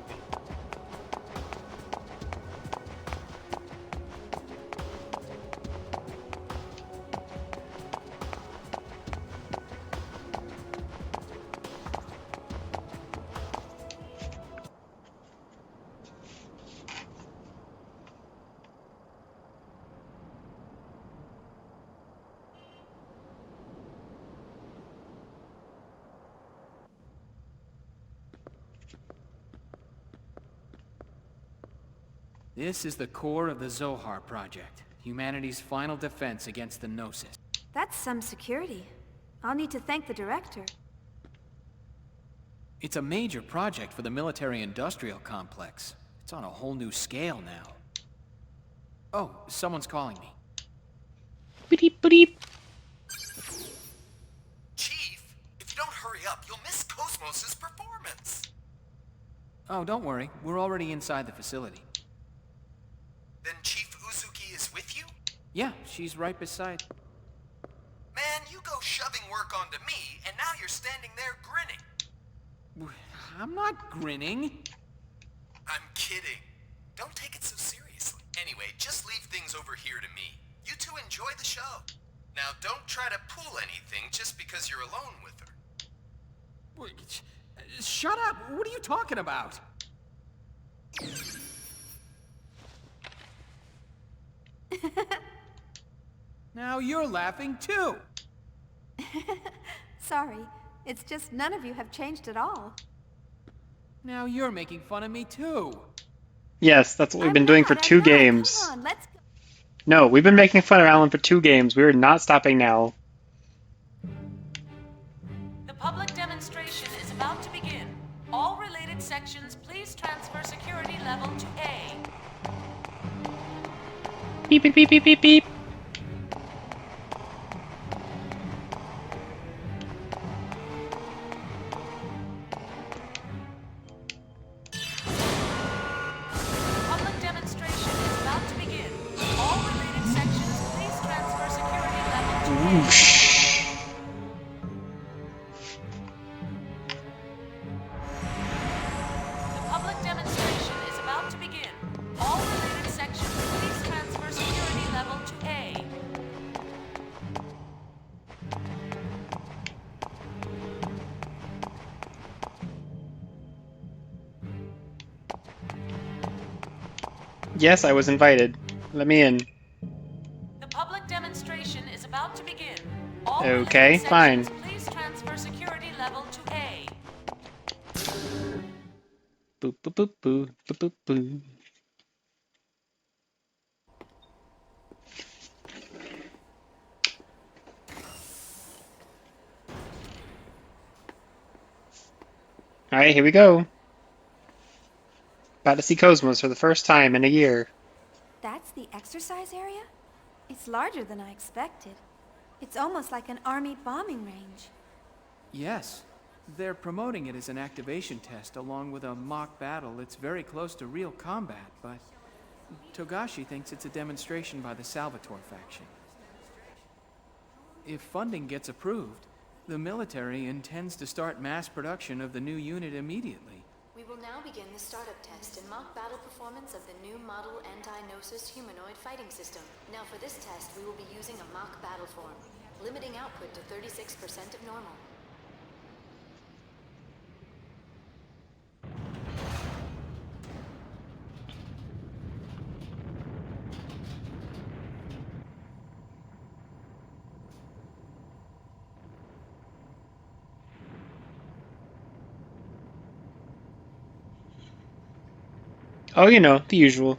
S19: This is the core of the Zohar project, humanity's final defense against the Gnosis.
S7: That's some security. I'll need to thank the director.
S19: It's a major project for the military-industrial complex. It's on a whole new scale now. Oh, someone's calling me.
S1: Beep beep.
S9: Chief, if you don't hurry up, you'll miss Cosmos' performance.
S19: Oh, don't worry. We're already inside the facility.
S9: Then Chief Uzuki is with you?
S19: Yeah, she's right beside.
S9: Man, you go shoving work onto me, and now you're standing there grinning.
S19: I'm not grinning.
S9: I'm kidding. Don't take it so seriously. Anyway, just leave things over here to me. You two enjoy the show. Now, don't try to pull anything just because you're alone with her.
S19: Shut up! What are you talking about? Now you're laughing too!
S7: Sorry, it's just none of you have changed at all.
S19: Now you're making fun of me too!
S1: Yes, that's what we've been doing for 2 games.
S7: Come on, let's go.
S1: No, we've been making fun of Alan for 2 games. We are not stopping now.
S3: The public demonstration is about to begin. All related sections, please transfer security level to A.
S1: Beep beep beep beep beep beep.
S3: Public demonstration is about to begin. All related sections, please transfer security level to A.
S1: Whoosh.
S3: The public demonstration is about to begin. All related sections, please transfer security level to A.
S1: Yes, I was invited. Let me in.
S3: The public demonstration is about to begin. All
S1: Okay,
S3: related
S1: fine.
S3: sections, please transfer security level to A.
S1: Boop, boop, boop, boop, boop, boop, boop. Alright, here we go. About to see Cosmos for the first time in a year.
S7: That's the exercise area? It's larger than I expected. It's almost like an army bombing range.
S19: Yes. They're promoting it as an activation test along with a mock battle. It's very close to real combat, but Togashi thinks it's a demonstration by the Salvatore faction. If funding gets approved, the military intends to start mass production of the new unit immediately.
S15: We will now begin the startup test and mock battle performance of the new model anti-Gnosis humanoid fighting system. Now for this test, we will be using a mock battle form, limiting output to 36% of normal.
S1: Oh, you know, the usual.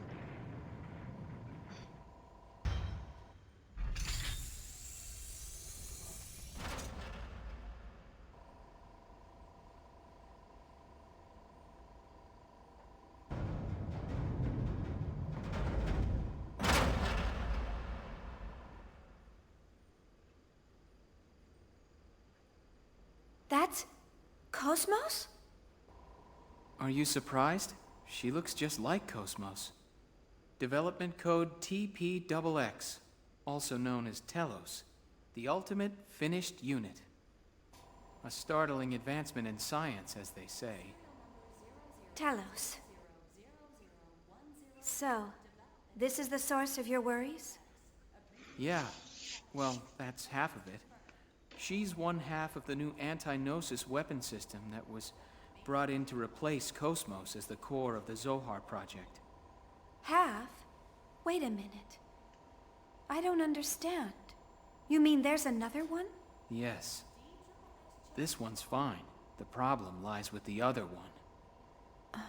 S7: That's Cosmos?
S19: Are you surprised? She looks just like Cosmos. Development code TPXX, also known as Telos, the ultimate finished unit. A startling advancement in science, as they say.
S7: Talos. So, this is the source of your worries?
S19: Yeah, well, that's half of it. She's one half of the new anti-Gnosis weapon system that was brought in to replace Cosmos as the core of the Zohar project.
S7: Half? Wait a minute. I don't understand. You mean there's another one?
S19: Yes. This one's fine. The problem lies with the other one.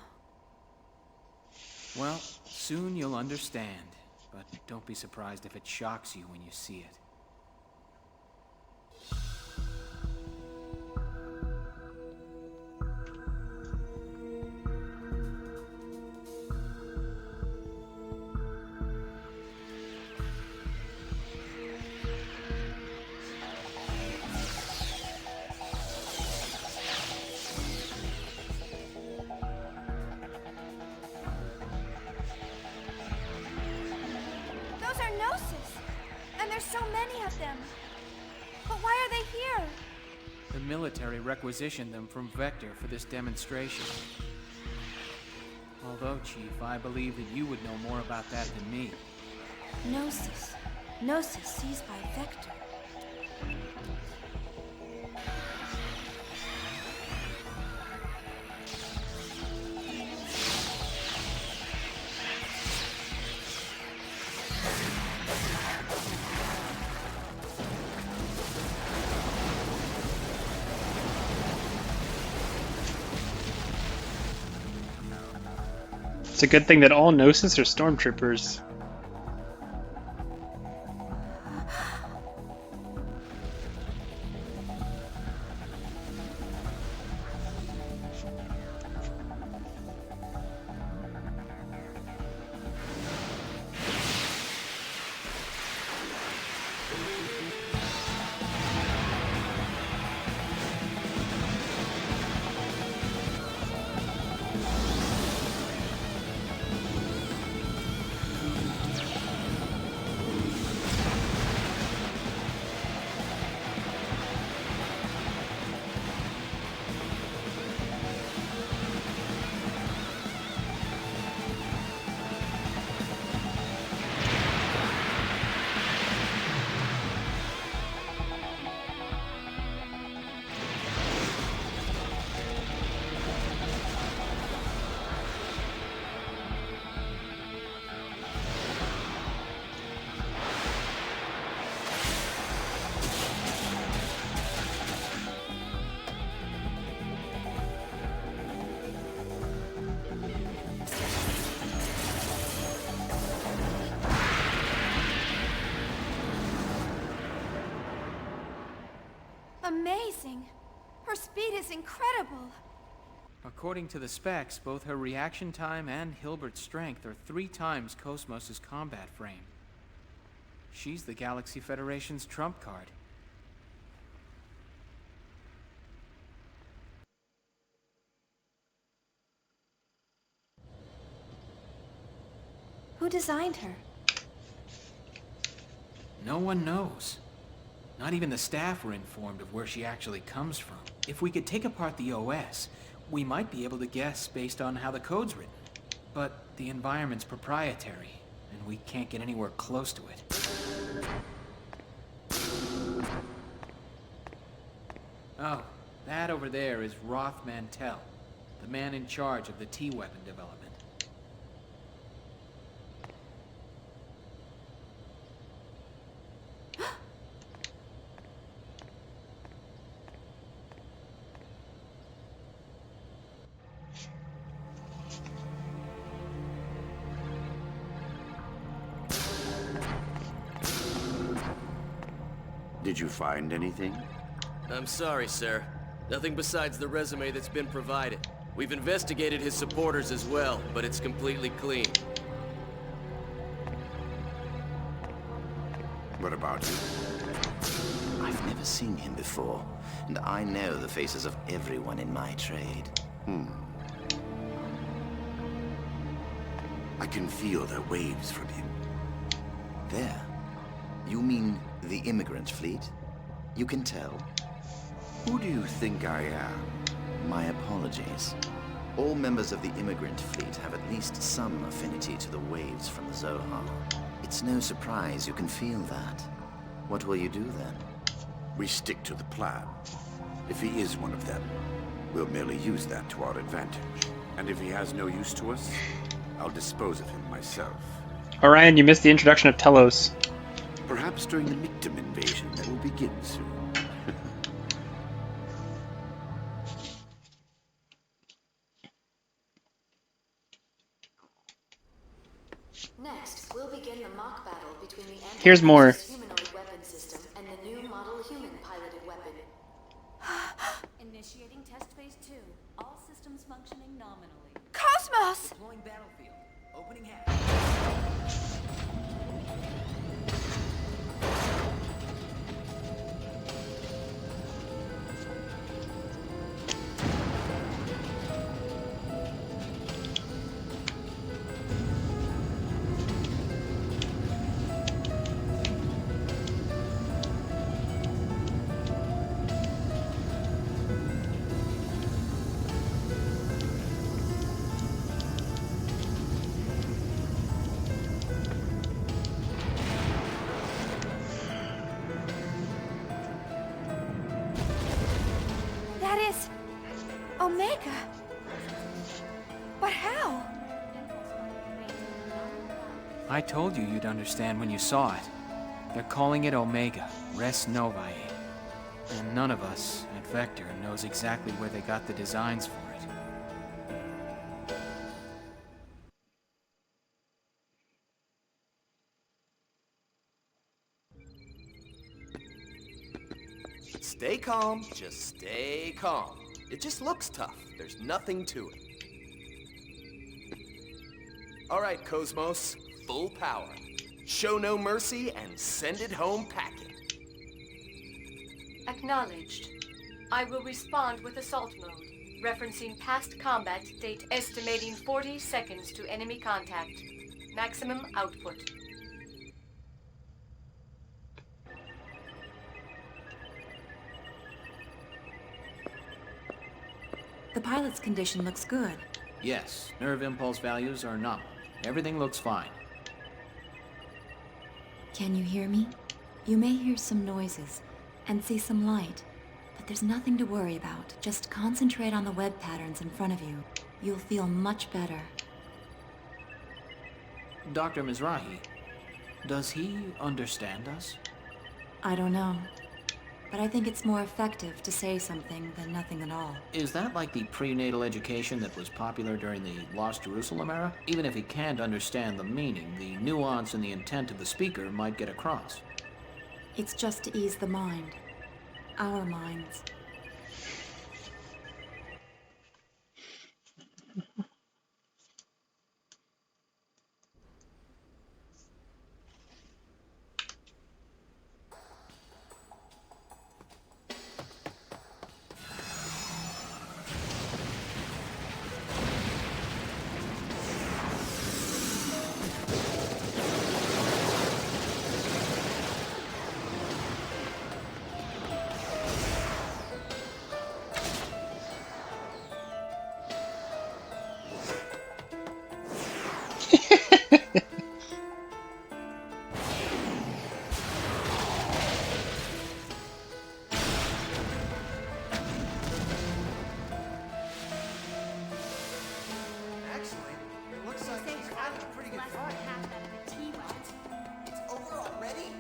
S19: Well, soon you'll understand, but don't be surprised if it shocks you when you see it.
S7: Those are Gnosis! And there's so many of them! But why are they here?
S19: The military requisitioned them from Vector for this demonstration. Although, Chief, I believe that you would know more about that than me.
S7: Gnosis. Gnosis seized by Vector.
S1: It's a good thing that all Gnosis are stormtroopers.
S4: Amazing. Her speed is incredible.
S19: According to the specs, both her reaction time and Hilbert's strength are 3 times Cosmos' combat frame. She's the Galaxy Federation's trump card.
S4: Who designed her?
S19: No one knows. Not even the staff were informed of where she actually comes from. If we could take apart the OS, we might be able to guess based on how the code's written. But the environment's proprietary, and we can't get anywhere close to it. Oh, that over there is Roth Mantell, the man in charge of the T-weapon development.
S12: Did you find anything?
S22: I'm sorry, sir. Nothing besides the resume that's been provided. We've investigated his supporters as well, but it's completely clean.
S12: What about you?
S6: I've never seen him before, and I know the faces of everyone in my trade.
S12: I can feel the waves from him.
S6: There. You mean the immigrant fleet? You can tell.
S12: Who do you think I am?
S6: My apologies. All members of the immigrant fleet have at least some affinity to the waves from the Zohar. It's no surprise you can feel that. What will you do then?
S12: We stick to the plan. If he is one of them, we'll merely use that to our advantage. And if he has no use to us, I'll dispose of him myself.
S1: Orion, you missed the introduction of Telos.
S12: Perhaps during the Mictum invasion that will begin soon.
S15: Next, we'll begin the mock battle between the
S1: Here's more.
S15: humanoid weapon system and the new model human piloted weapon.
S3: Initiating test phase 2. All systems functioning nominally.
S4: Cosmos!
S5: Deploying battlefield. Opening hatch.
S4: That is... Omega. But how?
S19: I told you you'd understand when you saw it. They're calling it Omega, Res Novae. And none of us at Vector knows exactly where they got the designs for it.
S22: Stay calm, just stay calm. It just looks tough. There's nothing to it. All right, Cosmos, full power. Show no mercy and send it home packing.
S3: Acknowledged. I will respond with assault mode, referencing past combat date estimating 40 seconds to enemy contact. Maximum output.
S11: The pilot's condition looks good.
S19: Yes, nerve impulse values are nominal. Everything looks fine.
S11: Can you hear me? You may hear some noises and see some light, but there's nothing to worry about. Just concentrate on the web patterns in front of you. You'll feel much better.
S19: Dr. Mizrahi, does he understand us?
S11: I don't know, but I think it's more effective to say something than nothing at all.
S19: Is that like the prenatal education that was popular during the Lost Jerusalem era? Even if he can't understand the meaning, the nuance and the intent of the speaker might get across.
S11: It's just to ease the mind. our minds.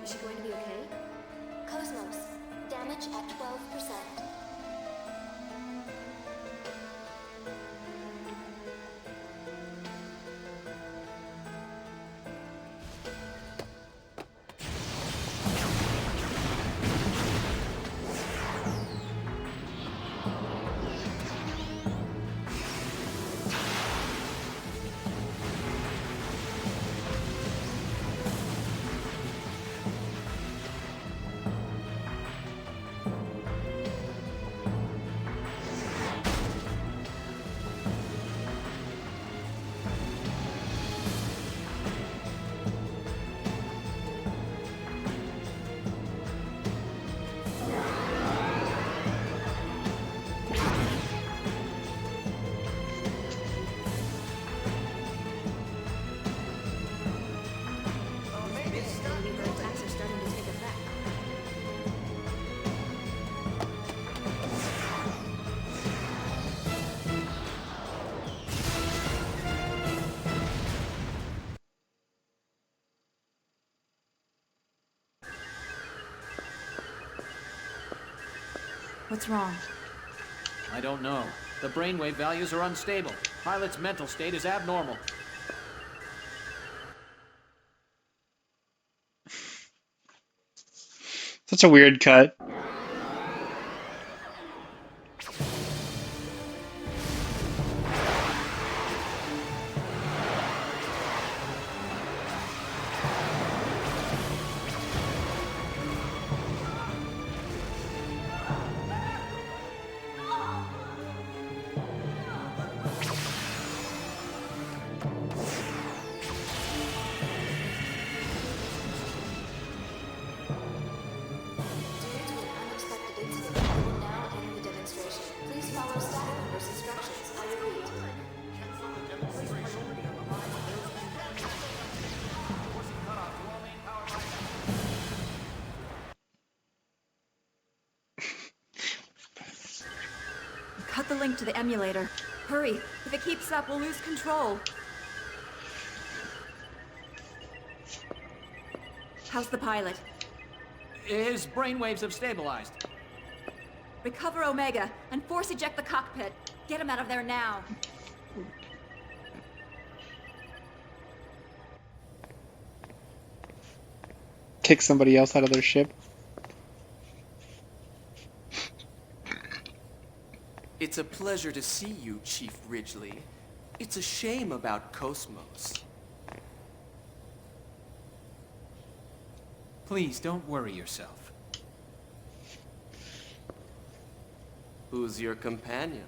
S15: Is she going to be okay? Cosmos, damage at 12%.
S11: What's wrong?
S19: I don't know. The brainwave values are unstable. Pilot's mental state is abnormal.
S1: Such a weird cut.
S11: Cut the link to the emulator. Hurry. If it keeps up, we'll lose control. How's the pilot?
S19: His brainwaves have stabilized.
S11: Recover Omega and force eject the cockpit. Get him out of there now.
S1: Kick somebody else out of their ship.
S13: It's a pleasure to see you, Chief Ridgely. It's a shame about Cosmos.
S19: Please, don't worry yourself.
S13: Who's your companion?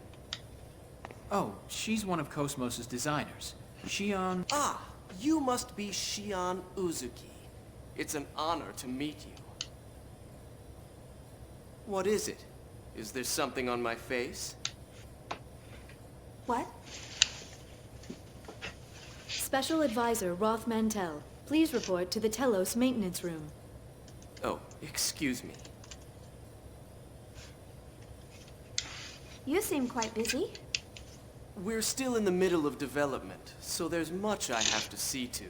S19: Oh, she's one of Cosmos's designers. Shion...
S13: Ah, you must be Shion Uzuki. It's an honor to meet you. What is it? Is there something on my face?
S15: What? Special Advisor Roth Mantell, please report to the Telos maintenance room.
S13: Oh, excuse me.
S15: You seem quite busy.
S13: We're still in the middle of development, so there's much I have to see to.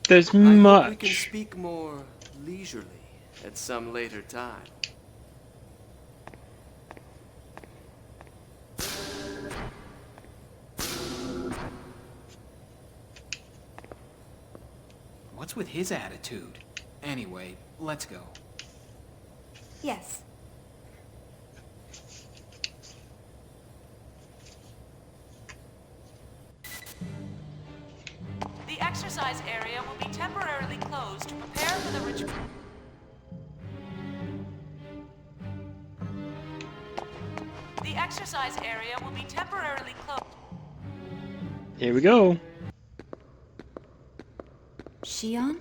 S1: There's
S13: I hope we can
S1: much.
S13: speak more leisurely at some later time.
S19: What's with his attitude? Anyway, let's go.
S7: Yes.
S3: exercise area will be temporarily closed to prepare for the retrieve. The exercise area will be temporarily closed.
S1: Here we go.
S11: Shion?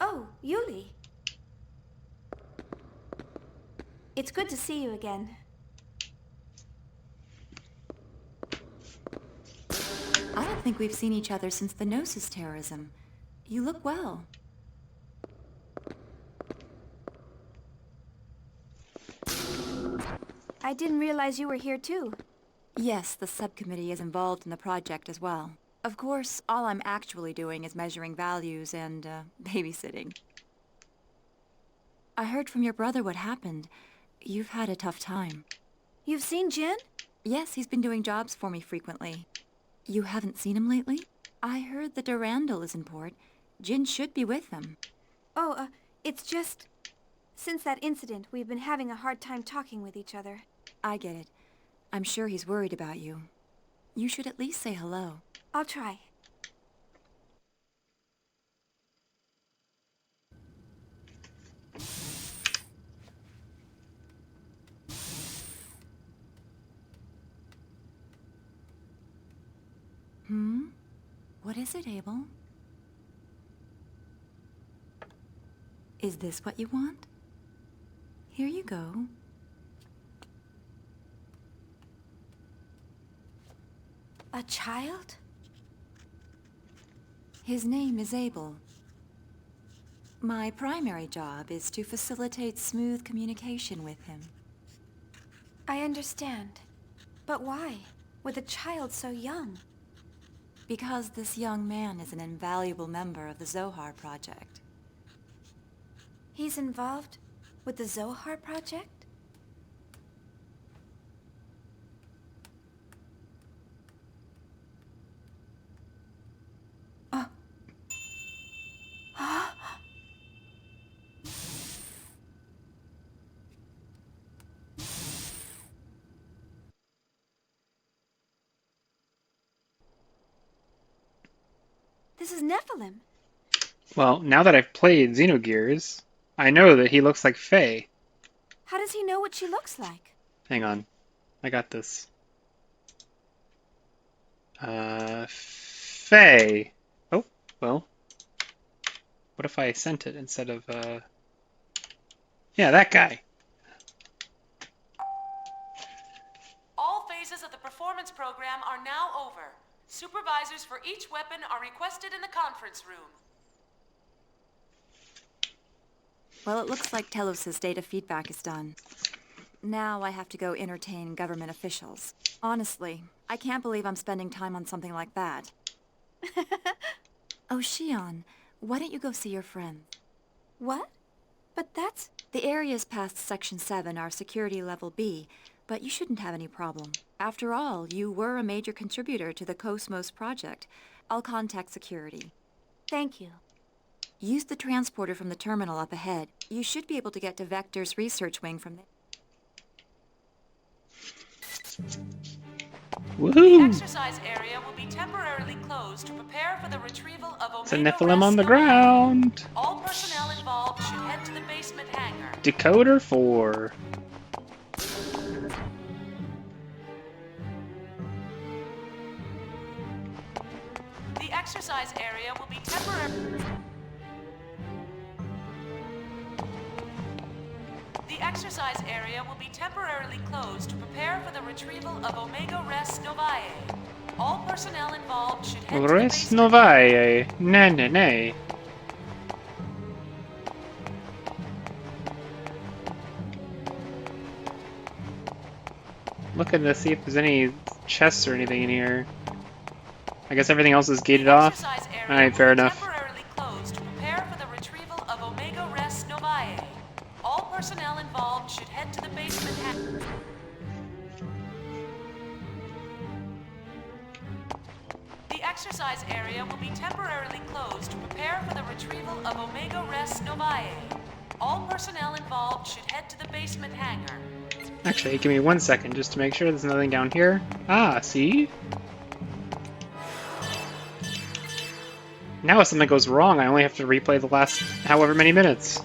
S7: Oh, Yuli. It's good to see you again.
S11: I don't think we've seen each other since the Gnosis terrorism. You look well.
S7: I didn't realize you were here too.
S11: Yes, the subcommittee is involved in the project as well. Of course, all I'm actually doing is measuring values and, babysitting. I heard from your brother what happened. You've had a tough time.
S7: You've seen Jin?
S11: Yes, he's been doing jobs for me frequently. You haven't seen him lately? I heard the Durandal is in port. Jin should be with them.
S7: Oh, it's just... Since that incident, we've been having a hard time talking with each other.
S11: I get it. I'm sure he's worried about you. You should at least say hello.
S7: I'll try.
S11: What is it, Abel? Is this what you want? Here you go.
S7: A child?
S11: His name is Abel. My primary job is to facilitate smooth communication with him.
S7: I understand. But why? With a child so young?
S11: Because this young man is an invaluable member of the Zohar Project.
S7: He's involved with the Zohar Project? This is Nephilim.
S1: Well, now that I've played Xenogears, I know that he looks like Faye.
S7: How does he know what she looks like?
S1: Hang on. I got this. Faye. Oh, well. What if I sent it instead of, Yeah, that guy.
S3: All phases of the performance program are now over. Supervisors for each weapon are requested in the conference room.
S11: Well, it looks like Telos' data feedback is done. Now I have to go entertain government officials. Honestly, I can't believe I'm spending time on something like that. Oh, Shion, why don't you go see your friend?
S7: What? But that's...
S11: The areas past Section 7 are Security Level B, but you shouldn't have any problem. After all, you were a major contributor to the Cosmos project. I'll contact security.
S7: Thank you.
S11: Use the transporter from the terminal up ahead. You should be able to get to Vector's research wing from there.
S1: Woohoo!
S3: The exercise area will be temporarily closed to prepare for the retrieval of
S1: It's a
S3: Omega
S1: Nephilim on the
S3: Rest.
S1: ground.
S3: All personnel involved should head to the basement hangar.
S1: Decoder 4.
S3: The exercise area will be temporarily... The exercise area will be temporarily closed to prepare for the retrieval of Omega Res Novae. All personnel involved should head to the
S1: Res
S3: basement.
S1: Novae. Ne. Looking to see if there's any chests or anything in here. I guess everything else is gated off. Alright, fair enough.
S3: Temporarily closed to prepare for the retrieval of Omega Res Novae. All personnel involved should head to the basement hangar. The exercise area will be temporarily closed to prepare for the retrieval of Omega Res Novae. All personnel involved should head to the basement hangar.
S1: Actually, give me 1 second just to make sure there's nothing down here. Ah, see? Now if something goes wrong, I only have to replay the last however many minutes.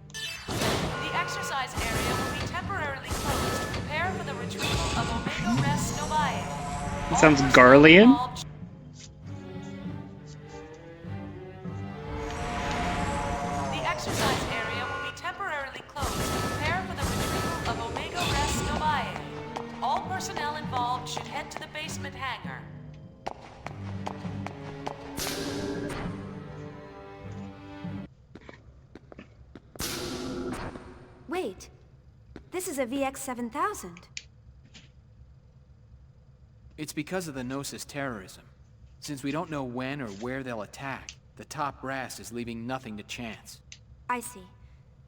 S3: The exercise area will be temporarily closed to prepare for the retrieval of Omega Res Novae.
S1: It sounds Garlean.
S3: The exercise area will be temporarily closed to prepare for the retrieval of Omega Res Novae. All personnel involved should head to the basement hangar.
S4: Wait, this is a VX-7000.
S19: It's because of the Gnosis terrorism. Since we don't know when or where they'll attack, the top brass is leaving nothing to chance.
S4: I see.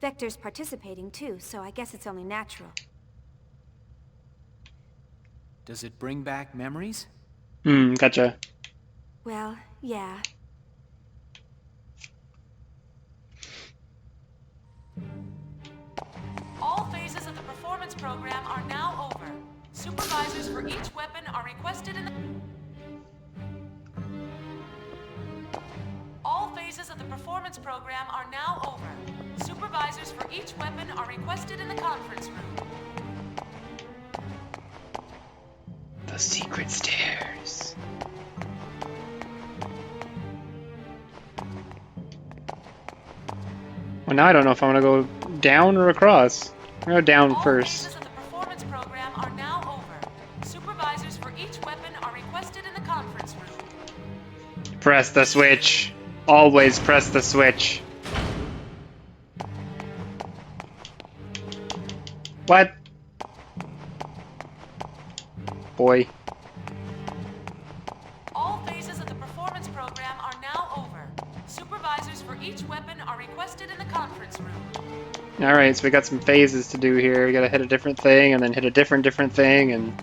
S4: Vector's participating too, so I guess it's only natural.
S19: Does it bring back memories?
S1: Gotcha.
S4: Well, yeah.
S3: All phases of the performance program are now over. Supervisors for each weapon are requested in the... All phases of the performance program are now over. Supervisors for each weapon are requested in the conference room.
S1: The secret stairs. Well, now I don't know if I want to go down or across. I'm going to go down first.
S3: All phases of the performance program are now over. Supervisors for each weapon are requested in the conference room.
S1: Press the switch. Always press the switch. What? Boy.
S3: All phases of the performance program are now over. Supervisors for each weapon are requested in the conference room.
S1: Alright, so we got some phases to do here. We gotta hit a different thing, and then hit a different thing, and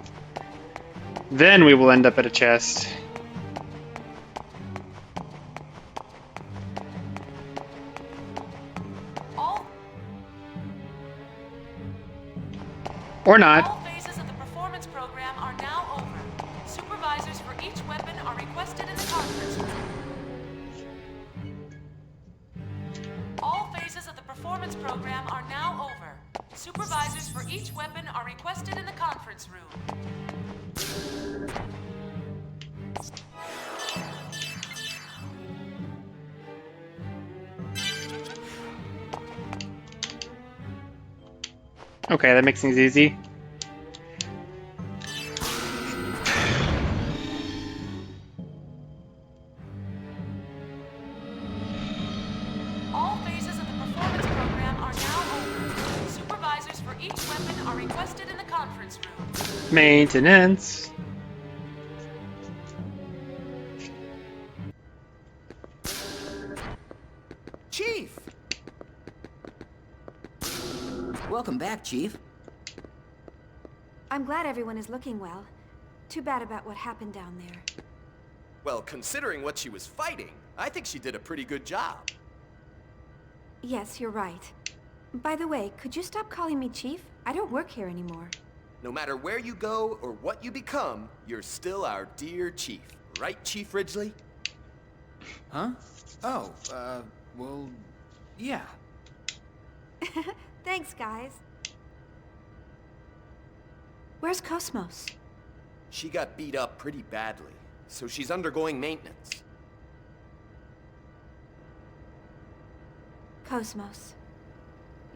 S1: then we will end up at a chest. Or not.
S3: All phases of the performance program are now over. Supervisors for each weapon are requested in the conference room. All phases of the performance program are now over. Supervisors for each weapon are requested in the conference room.
S1: Okay, that makes things easy.
S3: All phases of the performance program are now over. Supervisors for each weapon are requested in the conference room.
S1: Maintenance.
S5: Chief! Welcome back, Chief.
S4: I'm glad everyone is looking well. Too bad about what happened down there.
S22: Well, considering what she was fighting, I think she did a pretty good job.
S4: Yes, you're right. By the way, could you stop calling me Chief? I don't work here anymore.
S22: No matter where you go or what you become, you're still our dear Chief. Right, Chief Ridgely?
S19: Huh? Oh, well, yeah.
S4: Thanks, guys. Where's Cosmos?
S22: She got beat up pretty badly, so she's undergoing maintenance.
S4: Cosmos,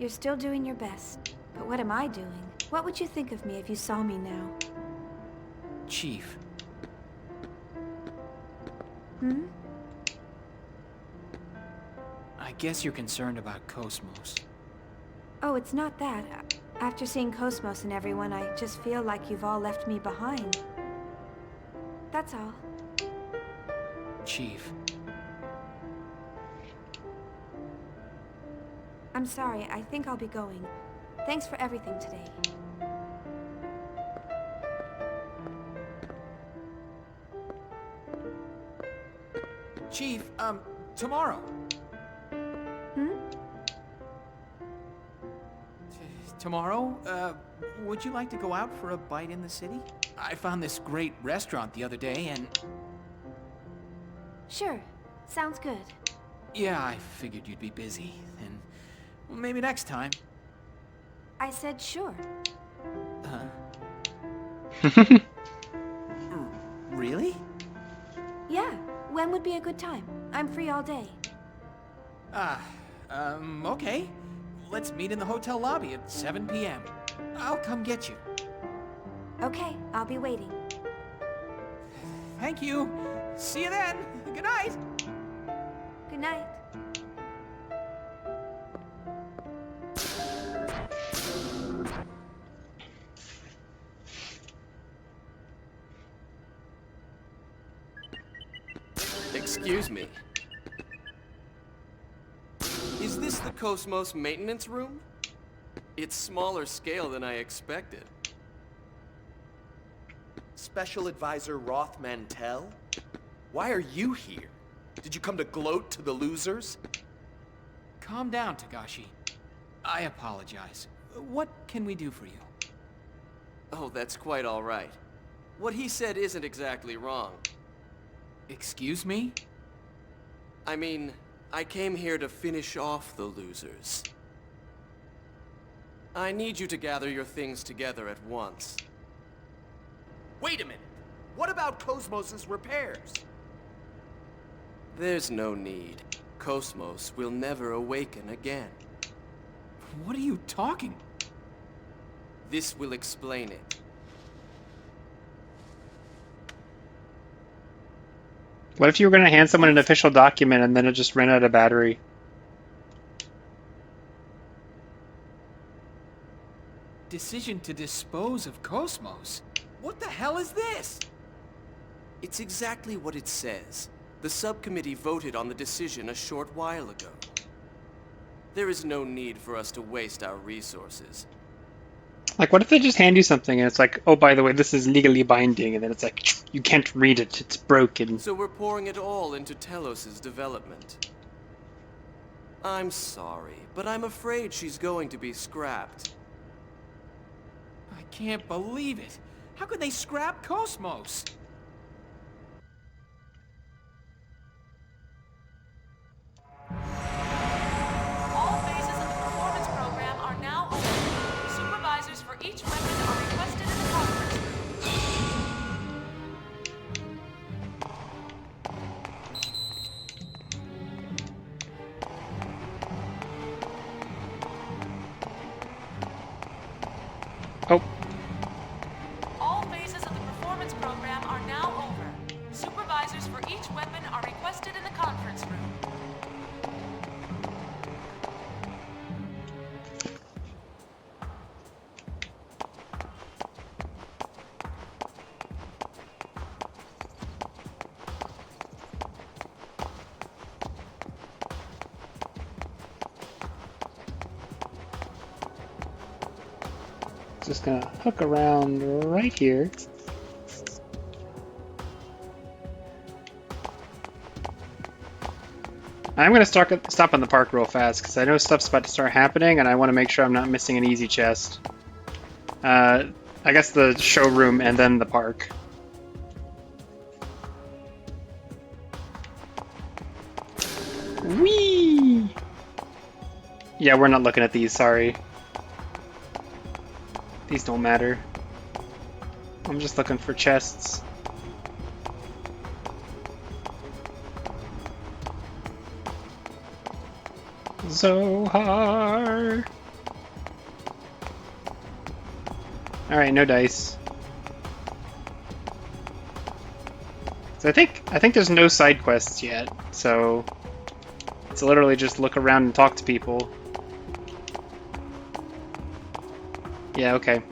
S4: you're still doing your best, but what am I doing? What would you think of me if you saw me now?
S19: Chief.
S4: Hmm?
S19: I guess you're concerned about Cosmos.
S4: Oh, it's not that. After seeing Cosmos and everyone, I just feel like you've all left me behind. That's all.
S19: Chief.
S4: I'm sorry, I think I'll be going. Thanks for everything today.
S19: Chief, tomorrow.
S4: Hmm?
S19: tomorrow, would you like to go out for a bite in the city? I found this great restaurant the other day and...
S4: Sure. Sounds good.
S19: Yeah, I figured you'd be busy, and well, maybe next time.
S4: I said sure.
S19: Really?
S4: Yeah. When would be a good time? I'm free all day.
S19: Okay. Let's meet in the hotel lobby at 7 p.m. I'll come get you.
S4: Okay, I'll be waiting.
S19: Thank you. See you then. Good night.
S4: Good night.
S22: Excuse me. Is this the Cosmos maintenance room? It's smaller scale than I expected.
S17: Special Advisor Roth Mantell? Why are you here? Did you come to gloat to the losers?
S19: Calm down, Tagashi. I apologize. What can we do for you?
S22: Oh, that's quite all right. What he said isn't exactly wrong.
S19: Excuse me?
S22: I mean, I came here to finish off the losers. I need you to gather your things together at once.
S17: Wait a minute! What about Cosmos's repairs?
S22: There's no need. Cosmos will never awaken again.
S19: What are you talking?
S22: This will explain it.
S1: What if you were going to hand someone an official document and then it just ran out of battery?
S19: Decision to dispose of Cosmos? What the hell is this?
S22: It's exactly what it says. The subcommittee voted on the decision a short while ago. There is no need for us to waste our resources.
S1: Like, what if they just hand you something and it's like, oh, by the way, this is legally binding, and then it's like, you can't read it, it's broken.
S22: So we're pouring it all into Telos's development. I'm sorry, but I'm afraid she's going to be scrapped.
S19: I can't believe it. How could they scrap Cosmos?
S3: All phases of the performance program are now over. Supervisors for each weapon are requested in the conference room.
S1: Oh.
S3: All phases of the performance program are now over. Supervisors for each weapon are requested in the conference room.
S1: Just gonna hook around right here. I'm gonna stop on the park real fast because I know stuff's about to start happening and I want to make sure I'm not missing an easy chest. I guess the showroom and then the park. Whee! Yeah, we're not looking at these, sorry. These don't matter. I'm just looking for chests. Zohar! Alright, no dice. So I think there's no side quests yet, so it's literally just look around and talk to people. Yeah, okay.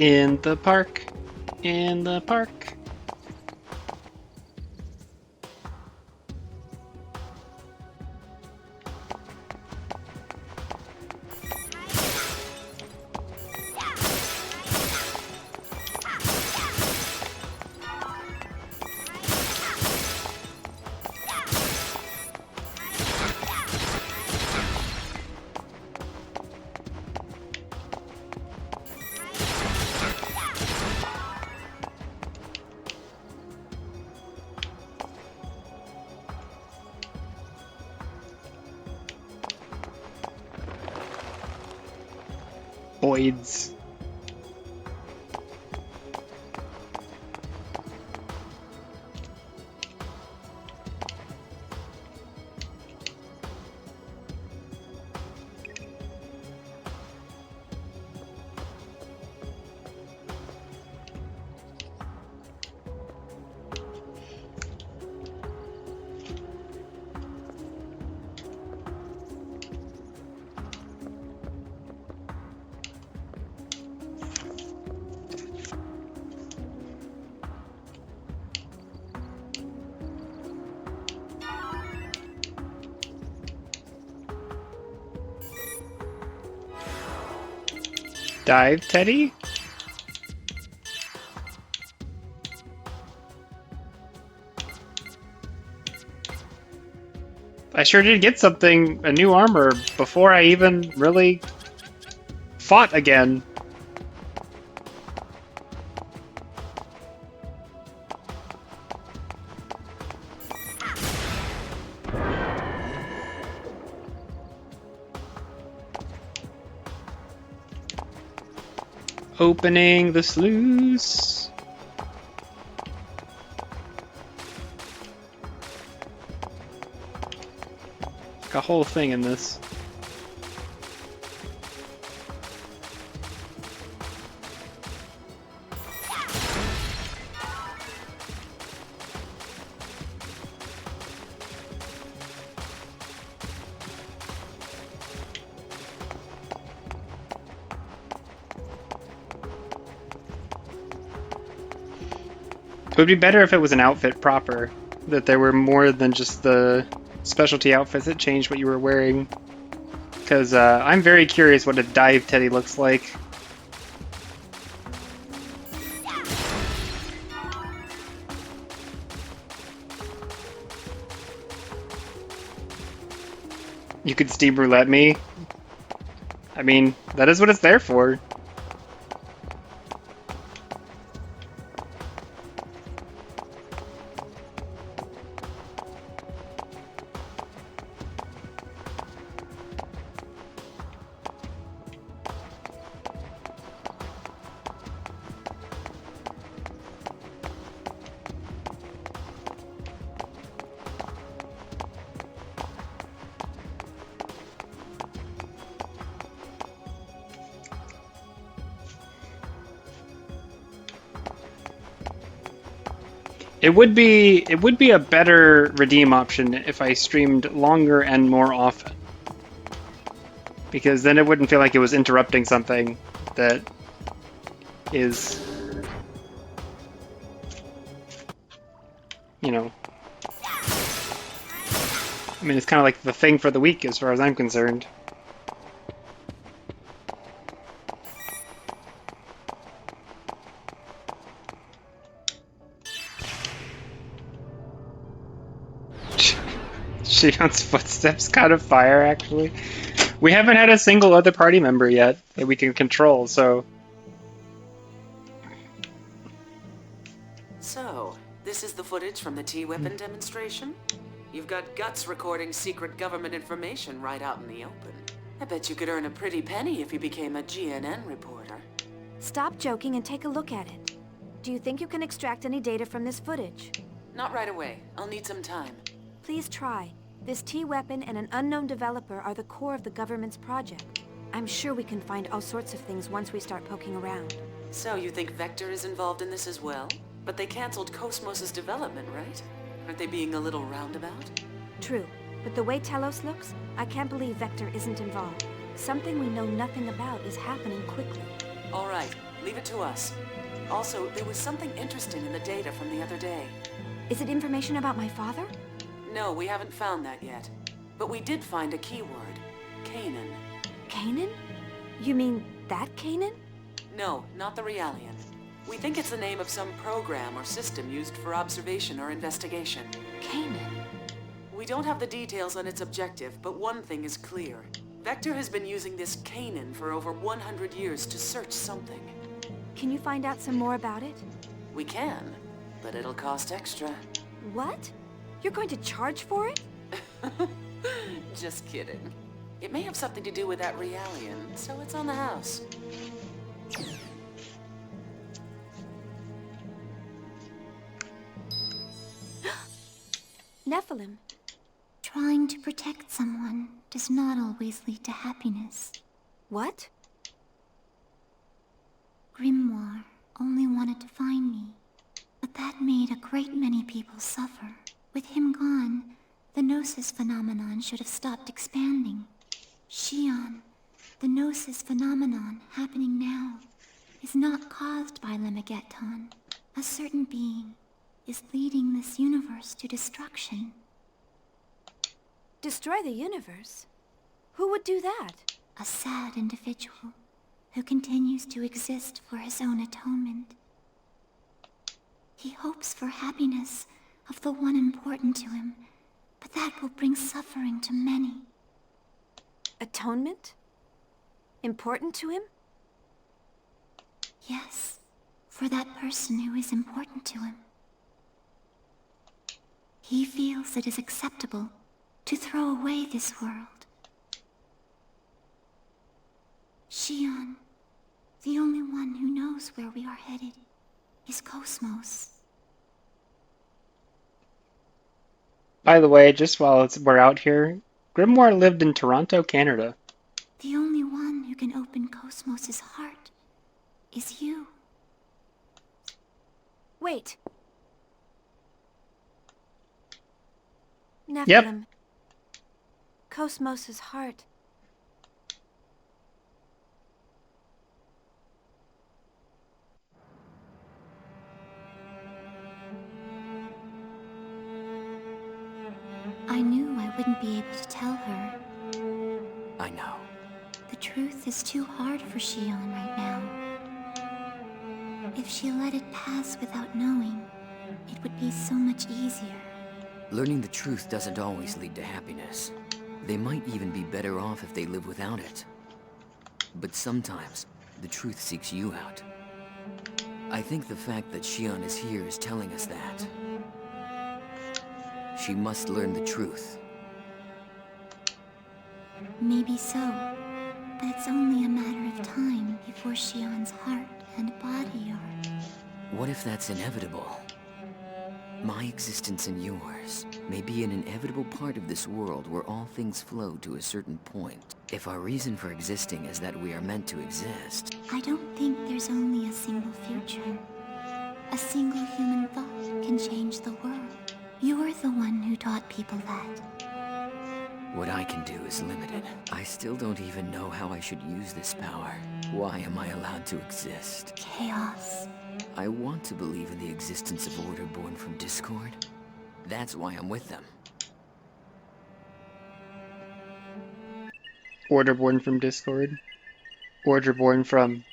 S1: In the park. In the park. Voids. Dive, Teddy? I sure did get something, a new armor, before I even really fought again. Opening the sluice. Like a whole thing in this. It would be better if it was an outfit proper, that there were more than just the specialty outfits that changed what you were wearing. Because I'm very curious what a dive teddy looks like. You could steam roulette me. I mean, that is what it's there for. It would be a better redeem option if I streamed longer and more often. Because then it wouldn't feel like it was interrupting something that is, you know, I mean, it's kind of like the thing for the week as far as I'm concerned. Shion's footsteps kind of fire, actually. We haven't had a single other party member yet that we can control, so...
S20: So, this is the footage from the T-weapon demonstration? You've got guts recording secret government information right out in the open. I bet you could earn a pretty penny if you became a GNN reporter.
S7: Stop joking and take a look at it. Do you think you can extract any data from this footage?
S20: Not right away. I'll need some time.
S7: Please try. This T-weapon and an unknown developer are the core of the government's project. I'm sure we can find all sorts of things once we start poking around.
S20: So you think Vector is involved in this as well? But they canceled Cosmos' development, right? Aren't they being a little roundabout?
S7: True. But the way Telos looks, I can't believe Vector isn't involved. Something we know nothing about is happening quickly.
S20: All right. Leave it to us. Also, there was something interesting in the data from the other day.
S7: Is it information about my father?
S20: No, we haven't found that yet. But we did find a keyword. Kanan.
S7: Kanan? You mean that Kanan?
S20: No, not the Realian. We think it's the name of some program or system used for observation or investigation.
S7: Kanan?
S20: We don't have the details on its objective, but one thing is clear. Vector has been using this Kanan for over 100 years to search something.
S7: Can you find out some more about it?
S20: We can, but it'll cost extra.
S7: What? You're going to charge for it?
S20: Just kidding. It may have something to do with that Realian, so it's on the house.
S7: Nephilim.
S18: Trying to protect someone does not always lead to happiness.
S7: What?
S18: Grimoire only wanted to find me, but that made a great many people suffer. With him gone, the Gnosis phenomenon should have stopped expanding. Xion, the Gnosis phenomenon happening now, is not caused by Lemegeton. A certain being is leading this universe to destruction.
S7: Destroy the universe? Who would do that?
S18: A sad individual who continues to exist for his own atonement. He hopes for happiness of the one important to him, but that will bring suffering to many.
S7: Atonement? Important to him?
S18: Yes, for that person who is important to him. He feels it is acceptable to throw away this world. Xion, the only one who knows where we are headed, is Cosmos.
S1: By the way, just while we're out here, Grimoire lived in Toronto, Canada.
S18: The only one who can open Cosmos's heart is you.
S7: Wait. Nephilim.
S1: Yep.
S7: Cosmos's heart.
S18: I knew I wouldn't be able to tell her.
S5: I know.
S18: The truth is too hard for Xion right now. If she let it pass without knowing, it would be so much easier.
S5: Learning the truth doesn't always lead to happiness. They might even be better off if they live without it. But sometimes, the truth seeks you out. I think the fact that Xion is here is telling us that. She must learn the truth.
S18: Maybe so, but it's only a matter of time before Xion's heart and body are...
S5: What if that's inevitable? My existence and yours may be an inevitable part of this world where all things flow to a certain point. If our reason for existing is that we are meant to exist...
S18: I don't think there's only a single future. A single human thought can change the world. You're the one who taught people that.
S5: What I can do is limited. I still don't even know how I should use this power. Why am I allowed to exist?
S18: Chaos.
S5: I want to believe in the existence of order born from discord. That's why I'm with them.
S1: Order born from Discord. Order born from...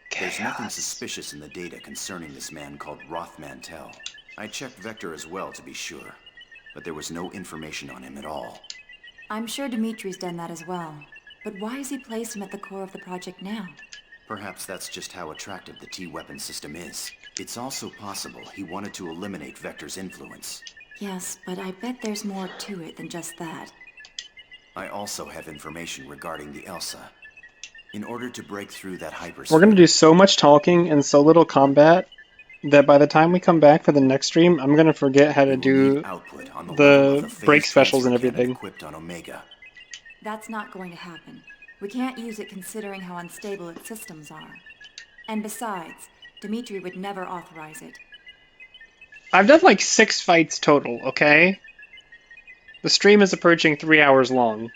S1: chaos.
S6: There's nothing suspicious in the data concerning this man called Roth Mantell. I checked Vector as well to be sure, but there was no information on him at all.
S11: I'm sure Dimitri's done that as well. But why has he placed him at the core of the project now?
S6: Perhaps that's just how attractive the T-weapon system is. It's also possible he wanted to eliminate Vector's influence.
S11: Yes, but I bet there's more to it than just that.
S6: I also have information regarding the Elsa. In order to break through that hypersphere...
S1: We're gonna do so much talking and so little combat that by the time we come back for the next stream, I'm gonna forget how to do the break specials and everything.
S6: Equipped on Omega.
S11: That's not going to happen. We can't use it considering how unstable its systems are. And besides, Dimitri would never authorize it.
S1: I've done like 6 fights total, okay? The stream is approaching 3 hours long.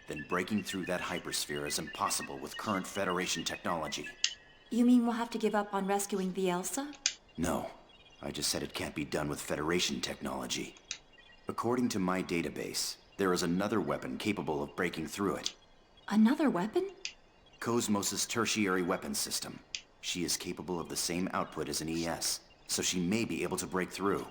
S6: Then breaking through that hypersphere is impossible with current Federation technology.
S11: You mean we'll have to give up on rescuing the Elsa?
S6: No. I just said it can't be done with Federation technology. According to my database, there is another weapon capable of breaking through it.
S11: Another weapon?
S6: Cosmos' tertiary weapon system. She is capable of the same output as an ES, so she may be able to break through.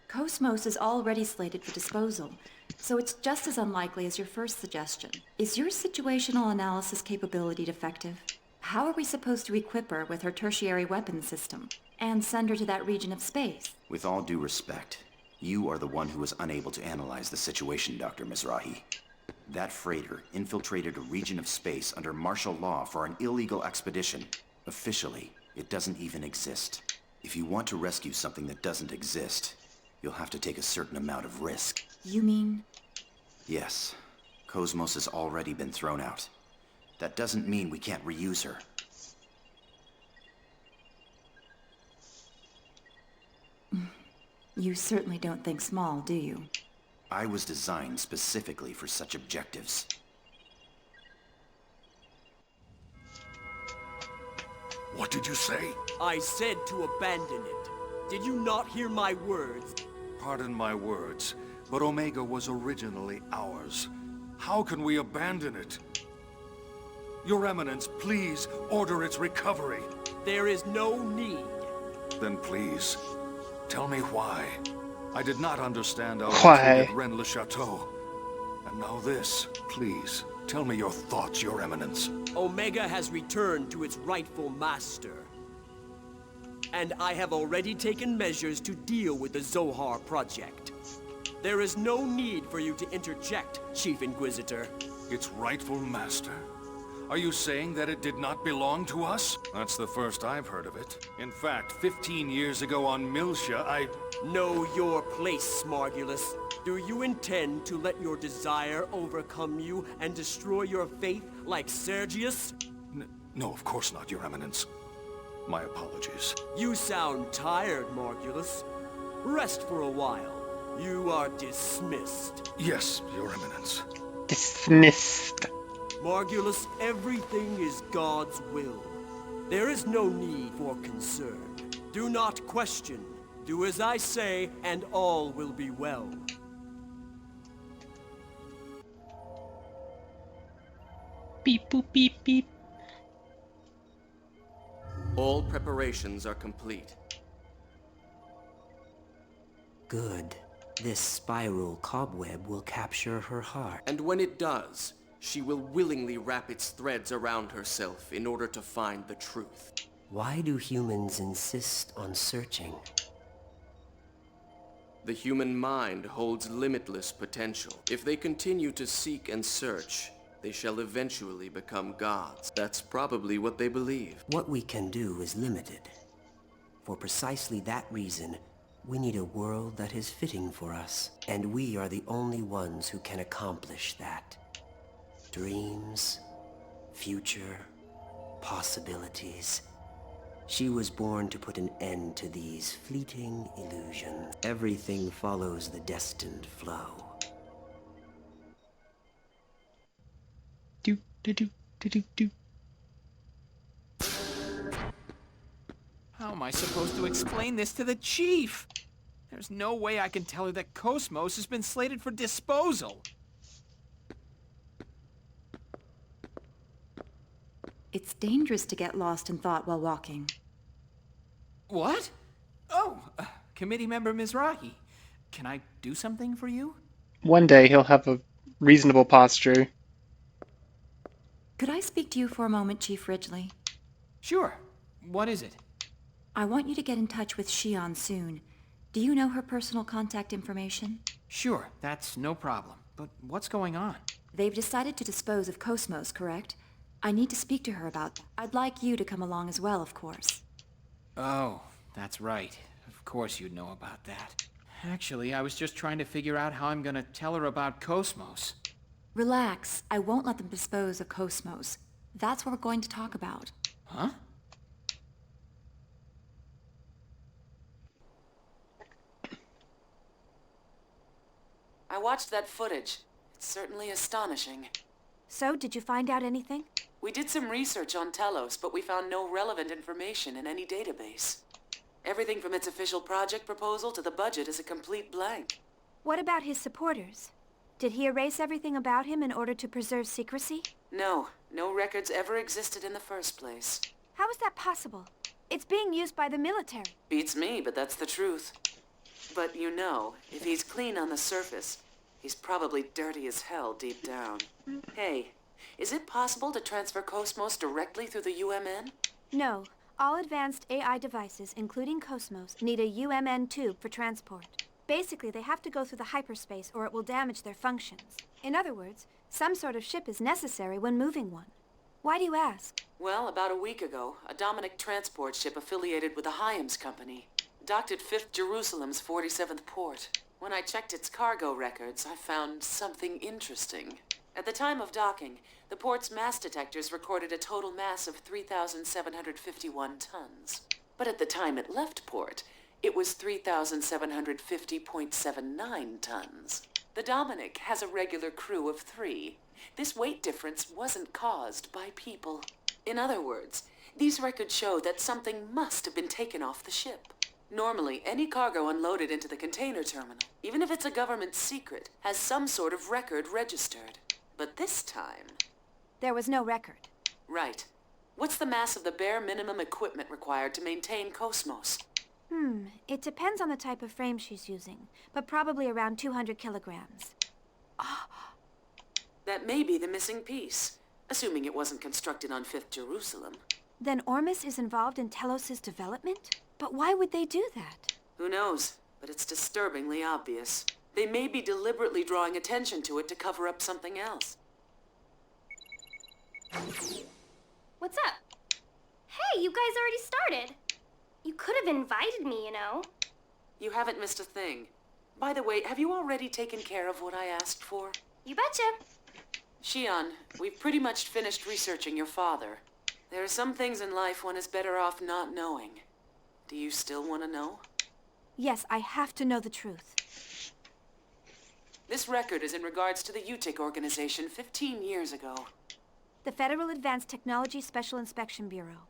S11: Cosmos is already slated for disposal, so it's just as unlikely as your first suggestion. Is your situational analysis capability defective? How are we supposed to equip her with her tertiary weapon system and send her to that region of space?
S6: With all due respect, you are the one who is unable to analyze the situation, Dr. Mizrahi. That freighter infiltrated a region of space under martial law for an illegal expedition. Officially, it doesn't even exist. If you want to rescue something that doesn't exist, you'll have to take a certain amount of risk.
S11: You mean?
S6: Yes. Cosmos has already been thrown out. That doesn't mean we can't reuse her.
S11: You certainly don't think small, do you?
S6: I was designed specifically for such objectives.
S2: What did you say?
S16: I said to abandon it. Did you not hear my words?
S2: Pardon my words, but Omega was originally ours. How can we abandon it? Your Eminence, please order its recovery.
S16: There is no need.
S2: Then please, tell me why. I did not understand our
S1: Why?
S2: intrigue at Rennes-le-Chateau. And now this, please, tell me your thoughts, Your Eminence.
S16: Omega has returned to its rightful master. And I have already taken measures to deal with the Zohar project. There is no need for you to interject, Chief Inquisitor.
S2: Its rightful master? Are you saying that it did not belong to us? That's the first I've heard of it. In fact, 15 years ago on Miltia, I...
S16: Know your place, Smargulus. Do you intend to let your desire overcome you and destroy your faith like Sergius?
S2: No, of course not, Your Eminence. My apologies.
S16: You sound tired, Margulus. Rest for a while. You are dismissed.
S2: Yes, Your Eminence.
S1: Dismissed.
S16: Margulus, everything is God's will. There is no need for concern. Do not question. Do as I say, and all will be well.
S1: Beep boop beep beep.
S22: All preparations are complete.
S5: Good. This spiral cobweb will capture her heart.
S22: And when it does, she will willingly wrap its threads around herself in order to find the truth.
S5: Why do humans insist on searching?
S22: The human mind holds limitless potential. If they continue to seek and search, they shall eventually become gods. That's probably what they believe.
S5: What we can do is limited. For precisely that reason, we need a world that is fitting for us. And we are the only ones who can accomplish that. Dreams, future, possibilities. She was born to put an end to these fleeting illusions. Everything follows the destined flow.
S1: Do do do do do do.
S19: How am I supposed to explain this to the chief? There's no way I can tell her that Cosmos has been slated for disposal.
S11: It's dangerous to get lost in thought while walking.
S19: What? Oh, committee member Mizrahi. Can I do something for you?
S1: One day he'll have a reasonable posture.
S11: Could I speak to you for a moment, Chief Ridgely?
S19: Sure. What is it?
S11: I want you to get in touch with Shion soon. Do you know her personal contact information?
S19: Sure, that's no problem. But what's going on?
S11: They've decided to dispose of Cosmos, correct? I need to speak to her about that. I'd like you to come along as well, of course.
S19: Oh, that's right. Of course you'd know about that. Actually, I was just trying to figure out how I'm gonna tell her about Cosmos.
S11: Relax. I won't let them dispose of Cosmos. That's what we're going to talk about.
S19: Huh?
S20: I watched that footage. It's certainly astonishing.
S7: So, did you find out anything?
S20: We did some research on Telos, but we found no relevant information in any database. Everything from its official project proposal to the budget is a complete blank.
S7: What about his supporters? Did he erase everything about him in order to preserve secrecy?
S20: No records ever existed in the first place.
S7: How is that possible? It's being used by the military.
S20: Beats me, but that's the truth. But you know, if he's clean on the surface, he's probably dirty as hell deep down. Hey, is it possible to transfer Cosmos directly through the UMN?
S7: No. All advanced AI devices, including Cosmos, need a UMN tube for transport.
S4: Basically, they have to go through the hyperspace or it will damage their functions. In other words, some sort of ship is necessary when moving one. Why do you ask?
S20: Well, about a week ago, a Dominic transport ship affiliated with the Hyams Company docked at 5th Jerusalem's 47th port. When I checked its cargo records, I found something interesting. At the time of docking, the port's mass detectors recorded a total mass of 3,751 tons. But at the time it left port, it was 3,750.79 tons. The Dominic has a regular crew of 3. This weight difference wasn't caused by people. In other words, these records show that something must have been taken off the ship. Normally, any cargo unloaded into the container terminal, even if it's a government secret, has some sort of record registered. But this time...
S4: There was no record.
S20: Right. What's the mass of the bare minimum equipment required to maintain Cosmos?
S4: It depends on the type of frame she's using, but probably around 200 kilograms.
S20: That may be the missing piece, assuming it wasn't constructed on 5th Jerusalem.
S4: Then Ormus is involved in Telos' development? But why would they do that?
S20: Who knows? But it's disturbingly obvious. They may be deliberately drawing attention to it to cover up something else.
S8: What's up? Hey, you guys already started. You could have invited me, you know.
S20: You haven't missed a thing. By the way, have you already taken care of what I asked for?
S8: You betcha.
S20: Shion, we've pretty much finished researching your father. There are some things in life one is better off not knowing. Do you still want to know?
S4: Yes, I have to know the truth.
S20: This record is in regards to the UTIC organization 15 years ago.
S4: The Federal Advanced Technology Special Inspection Bureau.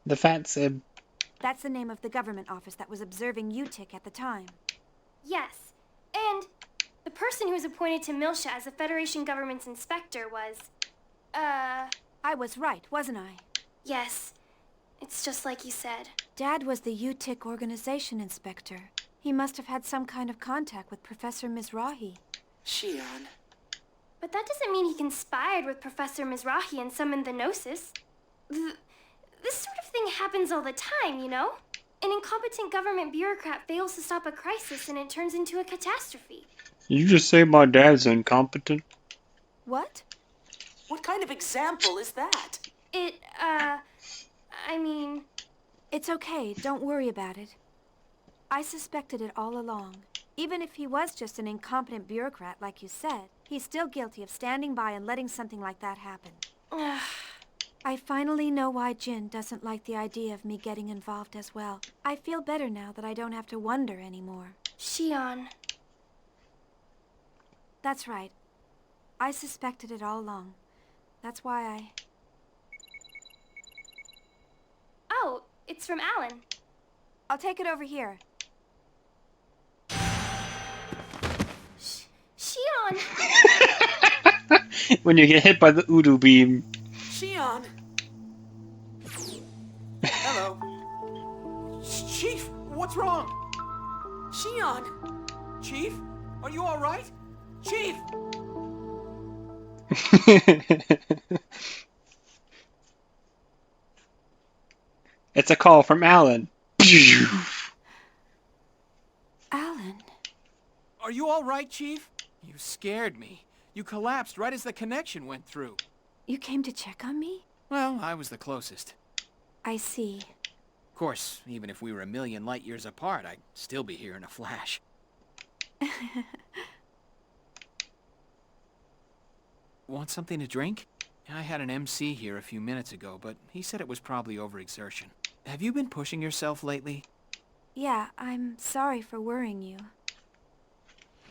S1: The Fat Sib.
S4: That's the name of the government office that was observing UTIC at the time.
S8: Yes, and the person who was appointed to Milsha as the Federation government's inspector was...
S4: I was right, wasn't I?
S8: Yes. It's just like you said.
S4: Dad was the UTIC organization inspector. He must have had some kind of contact with Professor Mizrahi.
S20: Shion.
S8: But that doesn't mean he conspired with Professor Mizrahi and summoned the Gnosis. This sort of thing happens all the time, you know? An incompetent government bureaucrat fails to stop a crisis and it turns into a catastrophe.
S1: You just say my dad's incompetent?
S4: What?
S20: What kind of example is that?
S8: I mean...
S4: It's okay, don't worry about it. I suspected it all along. Even if he was just an incompetent bureaucrat, like you said, he's still guilty of standing by and letting something like that happen. I finally know why Jin doesn't like the idea of me getting involved as well. I feel better now that I don't have to wonder anymore.
S8: Shion.
S4: That's right. I suspected it all along. That's why I...
S8: Oh, it's from Alan.
S4: I'll take it over here.
S8: Shion!
S1: When you get hit by the Udu beam.
S20: Shion!
S13: Hello. Chief, what's wrong?
S20: Shion!
S13: Chief, are you all right? Chief!
S1: It's a call from Alan.
S4: Alan?
S13: Are you all right, Chief? You scared me. You collapsed right as the connection went through.
S4: You came to check on me?
S19: Well, I was the closest.
S4: I see.
S19: Of course, even if we were a million light years apart, I'd still be here in a flash. Want something to drink? I had an MC here a few minutes ago, but he said it was probably overexertion. Have you been pushing yourself lately?
S4: Yeah, I'm sorry for worrying you.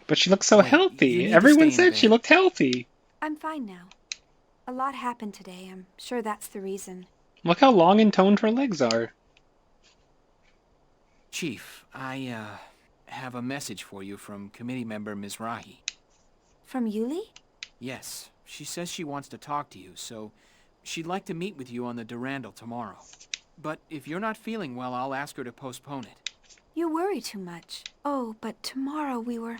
S1: But she looks so
S19: Wait, you
S1: healthy.
S19: need to
S1: Everyone
S19: stay in
S1: said she
S19: bed.
S1: looked healthy.
S4: I'm fine now. A lot happened today. I'm sure that's the reason.
S1: Look how long and toned her legs are.
S19: Chief, I, have a message for you from committee member Mizrahi.
S4: From Yuli?
S19: Yes, she says she wants to talk to you, so she'd like to meet with you on the Durandal tomorrow. But if you're not feeling well, I'll ask her to postpone it.
S4: You worry too much. Oh, but tomorrow we were...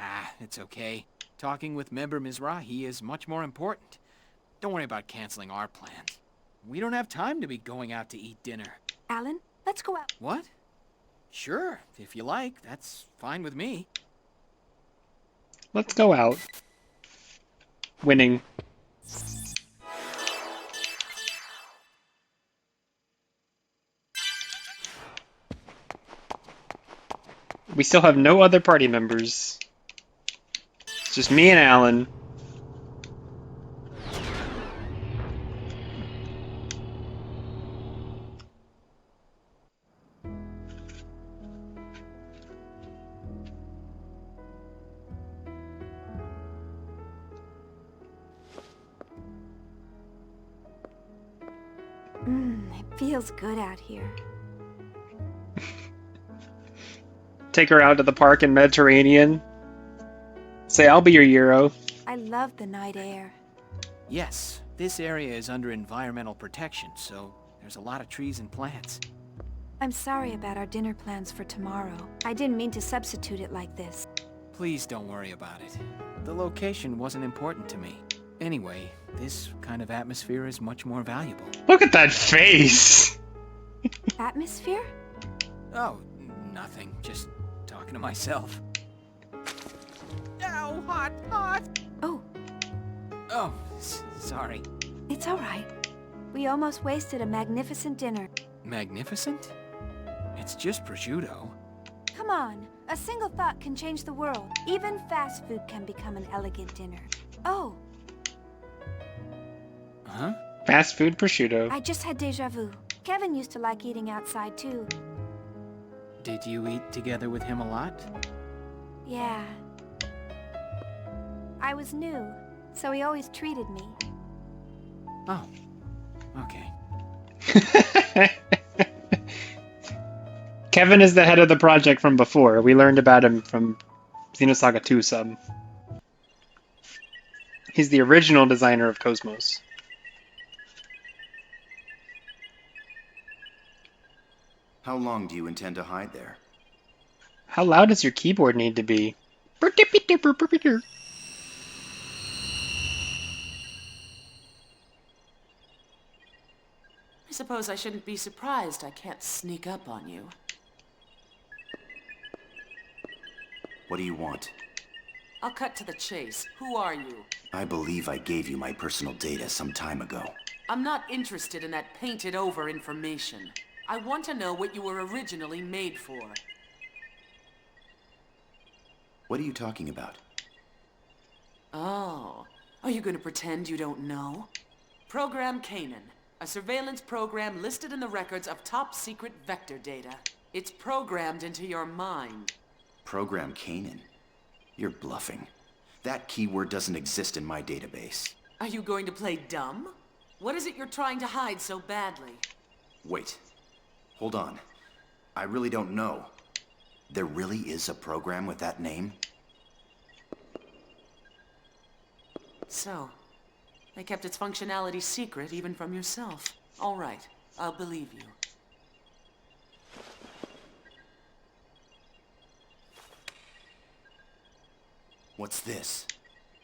S19: Ah, it's okay. Talking with member Mizrahi is much more important. Don't worry about canceling our plans. We don't have time to be going out to eat dinner.
S4: Alan, let's go out.
S19: What? Sure, if you like, that's fine with me.
S1: Let's go out. Winning. We still have no other party members. It's just me and Alan.
S7: It feels good out here.
S1: Take her out to the park in Mediterranean. Say, I'll be your Euro.
S7: I love the night air.
S19: Yes, this area is under environmental protection, so there's a lot of trees and plants.
S7: I'm sorry about our dinner plans for tomorrow. I didn't mean to substitute it like this.
S19: Please don't worry about it. The location wasn't important to me. Anyway, this kind of atmosphere is much more valuable.
S1: Look at that face!
S7: Atmosphere?
S19: Oh, nothing. Just talking to myself. Ow, hot, hot!
S7: Oh.
S19: Oh, sorry.
S7: It's all right. We almost wasted a magnificent dinner.
S19: Magnificent? It's just prosciutto.
S7: Come on. A single thought can change the world. Even fast food can become an elegant dinner. Oh.
S19: Huh?
S1: Fast food prosciutto.
S7: I just had déjà vu. Kevin used to like eating outside, too.
S19: Did you eat together with him a lot?
S7: Yeah. I was new, so he always treated me.
S19: Oh. Okay.
S1: Kevin is the head of the project from before. We learned about him from Xenosaga 2 sub. He's the original designer of Cosmos.
S6: How long do you intend to hide there?
S1: How loud does your keyboard need to be?
S20: I suppose I shouldn't be surprised I can't sneak up on you.
S6: What do you want?
S20: I'll cut to the chase. Who are you?
S6: I believe I gave you my personal data some time ago.
S20: I'm not interested in that painted-over information. I want to know what you were originally made for.
S6: What are you talking about?
S20: Oh, are you going to pretend you don't know? Program Canaan, a surveillance program listed in the records of top-secret vector data. It's programmed into your mind.
S6: Program Canaan? You're bluffing. That keyword doesn't exist in my database.
S20: Are you going to play dumb? What is it you're trying to hide so badly?
S6: Wait. Hold on. I really don't know. There really is a program with that name?
S20: So, they kept its functionality secret even from yourself. All right, I'll believe you.
S6: What's this?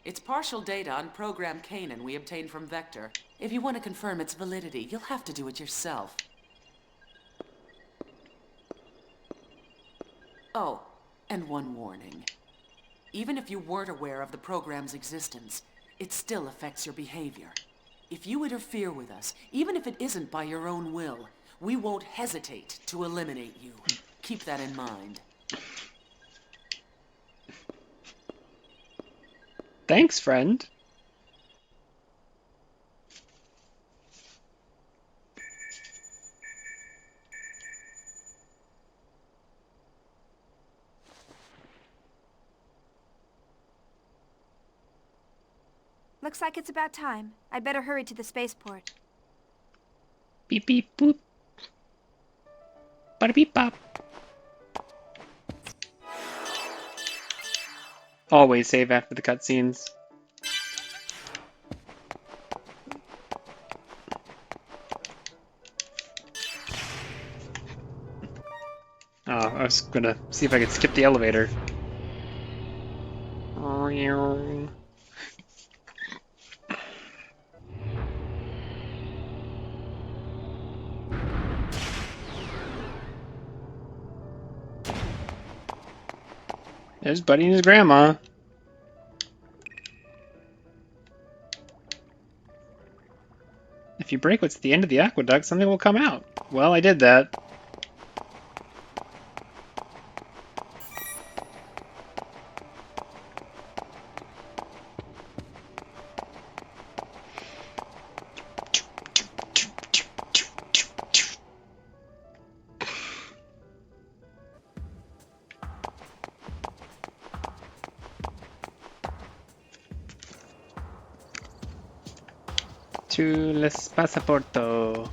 S20: It's partial data on Program Canaan we obtained from Vector. If you want to confirm its validity, you'll have to do it yourself. Oh, and one warning. Even if you weren't aware of the program's existence, it still affects your behavior. If you interfere with us, even if it isn't by your own will, we won't hesitate to eliminate you. Keep that in mind.
S1: Thanks, friend.
S7: Looks like it's about time. I'd better hurry to the spaceport.
S1: Beep beep boop. Bada beep bop. Always save after the cutscenes. Oh, I was gonna see if I could skip the elevator. There's Buddy and his grandma. If you break what's at the end of the aqueduct, something will come out. Well, I did that. To les pasaporto.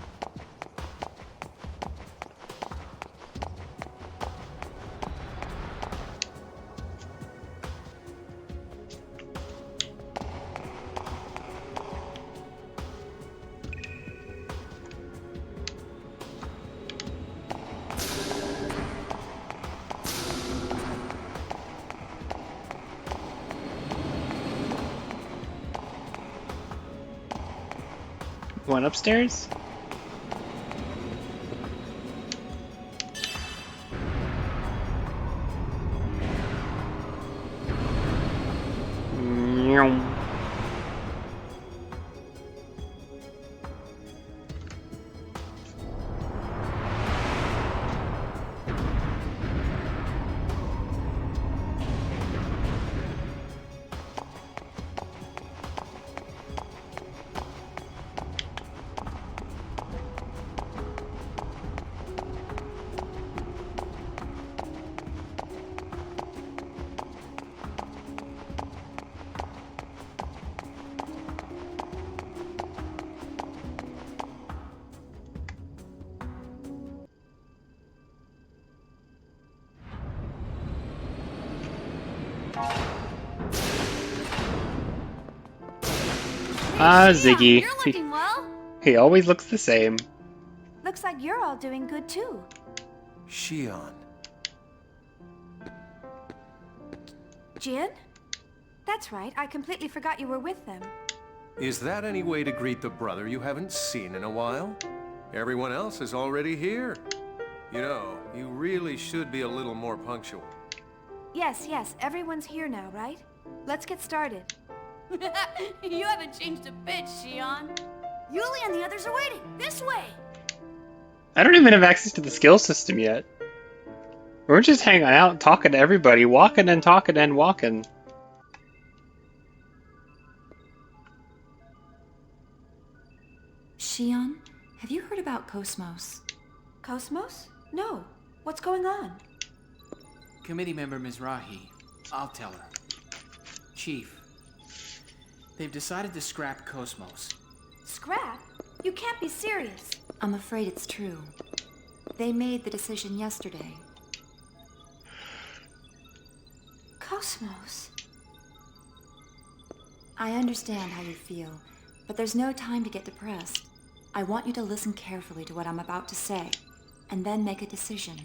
S1: Going upstairs? Ah, Ziggy.
S4: You're looking well.
S1: He always looks the same.
S7: Looks like you're all doing good too.
S10: Shion.
S7: Jin? That's right, I completely forgot you were with them.
S14: Is that any way to greet the brother you haven't seen in a while? Everyone else is already here. You know, you really should be a little more punctual.
S7: Yes, everyone's here now, right? Let's get started.
S21: You haven't changed a bit, Shion. Yuli and the others are waiting. This way!
S1: I don't even have access to the skill system yet. We're just hanging out, talking to everybody, walking and talking and walking.
S11: Shion, have you heard about Cosmos?
S7: Cosmos? No. What's going on?
S19: Committee member Mizrahi. I'll tell her. Chief, they've decided to scrap Cosmos.
S7: Scrap? You can't be serious.
S11: I'm afraid it's true. They made the decision yesterday.
S7: Cosmos?
S11: I understand how you feel, but there's no time to get depressed. I want you to listen carefully to what I'm about to say, and then make a decision.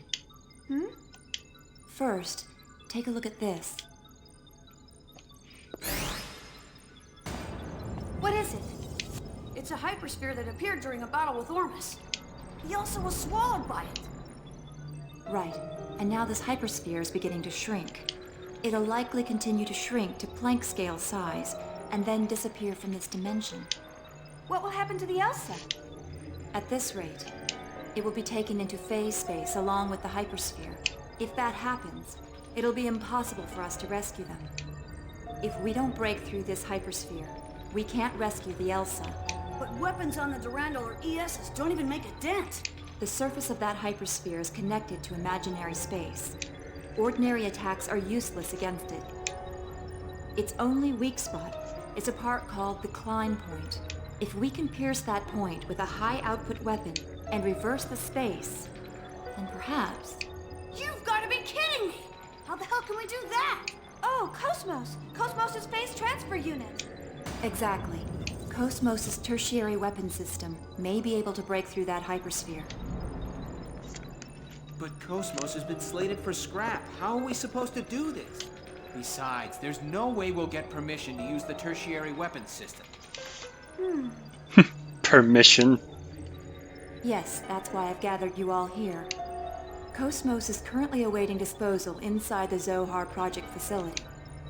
S11: First, take a look at this.
S21: What is it? It's a hypersphere that appeared during a battle with Ormus. He also was swallowed by it.
S11: Right, and now this hypersphere is beginning to shrink. It'll likely continue to shrink to Planck scale size, and then disappear from this dimension.
S7: What will happen to the Elsa?
S11: At this rate, it will be taken into phase space along with the hypersphere. If that happens, it'll be impossible for us to rescue them. If we don't break through this hypersphere, we can't rescue the Elsa.
S21: But weapons on the Durandal or ESs don't even make a dent.
S11: The surface of that hypersphere is connected to imaginary space. Ordinary attacks are useless against it. Its only weak spot is a part called the Klein point. If we can pierce that point with a high-output weapon and reverse the space, then perhaps...
S21: You've got to be kidding me! How the hell can we do that?
S7: Oh, Cosmos! Cosmos' phase transfer unit!
S11: Exactly. Cosmos' tertiary weapon system may be able to break through that hypersphere.
S19: But Cosmos has been slated for scrap. How are we supposed to do this? Besides, there's no way we'll get permission to use the tertiary weapons system.
S1: Permission.
S11: Yes, that's why I've gathered you all here. Cosmos is currently awaiting disposal inside the Zohar Project facility.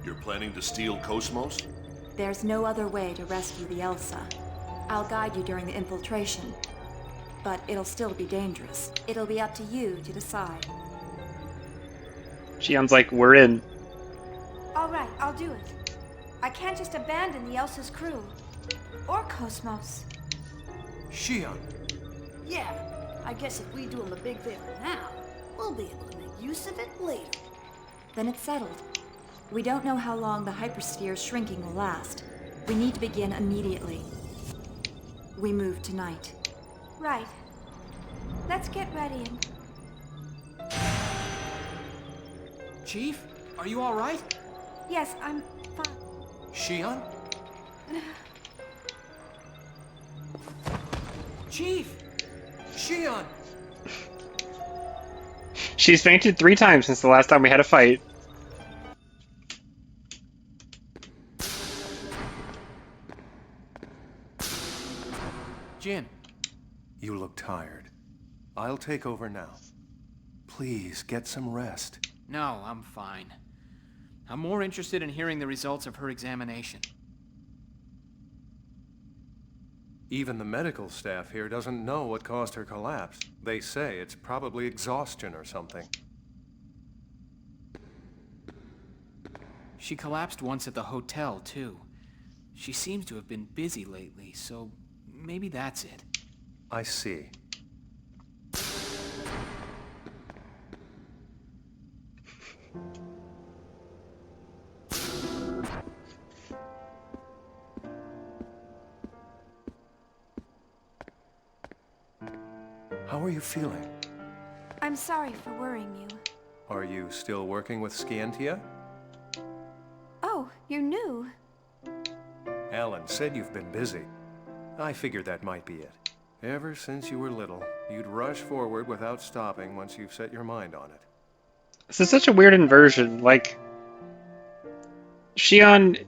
S9: You're planning to steal Cosmos?
S11: There's no other way to rescue the Elsa. I'll guide you during the infiltration, but it'll still be dangerous. It'll be up to you to decide.
S1: Shion's like, we're in.
S4: All right, I'll do it. I can't just abandon the Elsa's crew. Or Cosmos.
S14: Shion!
S21: Yeah, I guess if we do him a big favor now, we'll be able to make use of it later.
S11: Then it's settled. We don't know how long the hypersphere's shrinking will last. We need to begin immediately. We move tonight.
S4: Right. Let's get ready and...
S19: Chief, are you all right?
S4: Yes, I'm fine.
S14: Shion?
S19: Chief!
S14: Shion!
S1: She's fainted 3 times since the last time we had a fight.
S19: Jin.
S14: You look tired. I'll take over now. Please, get some rest.
S19: No, I'm fine. I'm more interested in hearing the results of her examination.
S14: Even the medical staff here doesn't know what caused her collapse. They say it's probably exhaustion or something.
S19: She collapsed once at the hotel, too. She seems to have been busy lately, so maybe that's it.
S14: I see. How are you feeling?
S4: I'm sorry for worrying you.
S14: Are you still working with Scientia?
S4: Oh, you're new.
S14: Alan said you've been busy. I figured that might be it. Ever since you were little, you'd rush forward without stopping once you've set your mind on it.
S1: This is such a weird inversion. Like, Shion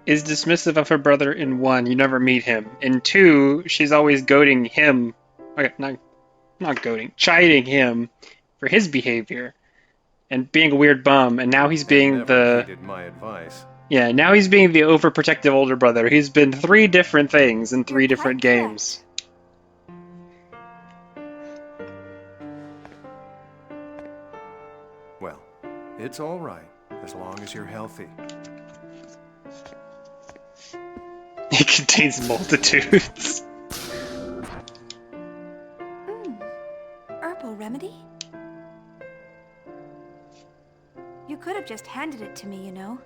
S1: is dismissive of her brother in 1, you never meet him. In 2, she's always goading him. Okay, not goading, chiding him for his behavior and being a weird bum. And now he's being
S14: Never heeded my advice.
S1: Yeah, now he's being the overprotective older brother. He's been 3 different things in 3 different games.
S14: Well, it's all right, as long as you're healthy.
S1: It contains multitudes.
S4: Herbal remedy? You could have just handed it to me, you know.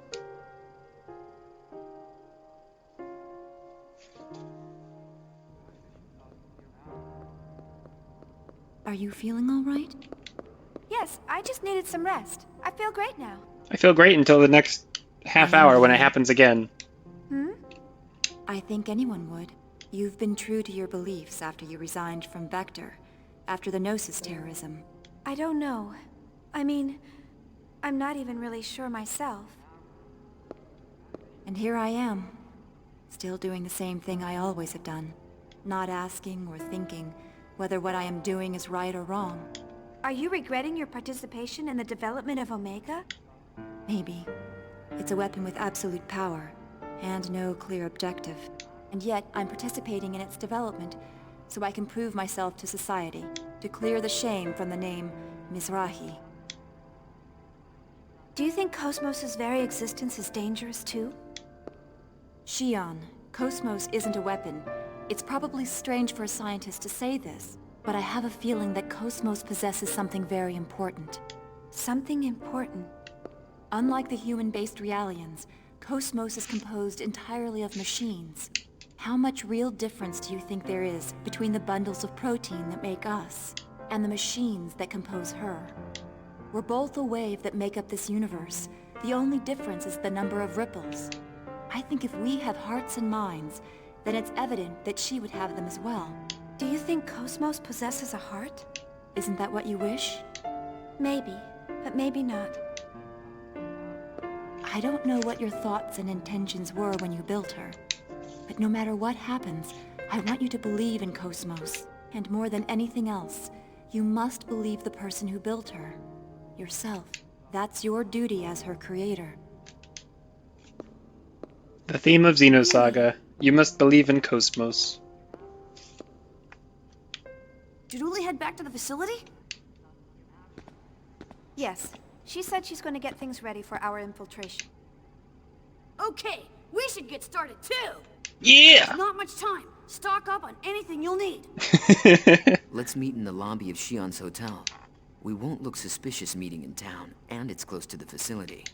S11: Are you feeling all right?
S4: Yes, I just needed some rest. I feel great now.
S1: I feel great until the next half hour when it happens again.
S11: I think anyone would. You've been true to your beliefs after you resigned from Vector, after the Gnosis terrorism.
S4: I don't know. I mean, I'm not even really sure myself.
S11: And here I am, still doing the same thing I always have done. Not asking or thinking whether what I am doing is right or wrong.
S4: Are you regretting your participation in the development of Omega?
S11: Maybe. It's a weapon with absolute power, and no clear objective. And yet, I'm participating in its development, so I can prove myself to society, to clear the shame from the name Mizrahi.
S4: Do you think Cosmos' very existence is dangerous too?
S11: Shion, Cosmos isn't a weapon. It's probably strange for a scientist to say this, but I have a feeling that Cosmos possesses something very important.
S4: Something important?
S11: Unlike the human-based Realians, Cosmos is composed entirely of machines. How much real difference do you think there is between the bundles of protein that make us and the machines that compose her? We're both a wave that make up this universe. The only difference is the number of ripples. I think if we have hearts and minds, then it's evident that she would have them as well.
S4: Do you think Cosmos possesses a heart?
S11: Isn't that what you wish?
S4: Maybe, but maybe not.
S11: I don't know what your thoughts and intentions were when you built her, but no matter what happens, I want you to believe in Cosmos. And more than anything else, You must believe the person who built her. Yourself. That's your duty as her creator.
S1: The theme of Xenosaga. You must believe in Cosmos.
S21: Did Uli head back to the facility?
S7: Yes. She said she's going to get things ready for our infiltration.
S21: Okay, we should get started too!
S1: Yeah!
S21: There's not much time. Stock up on anything you'll need.
S5: Let's meet in the lobby of Shion's hotel. We won't look suspicious meeting in town, and it's close to the facility.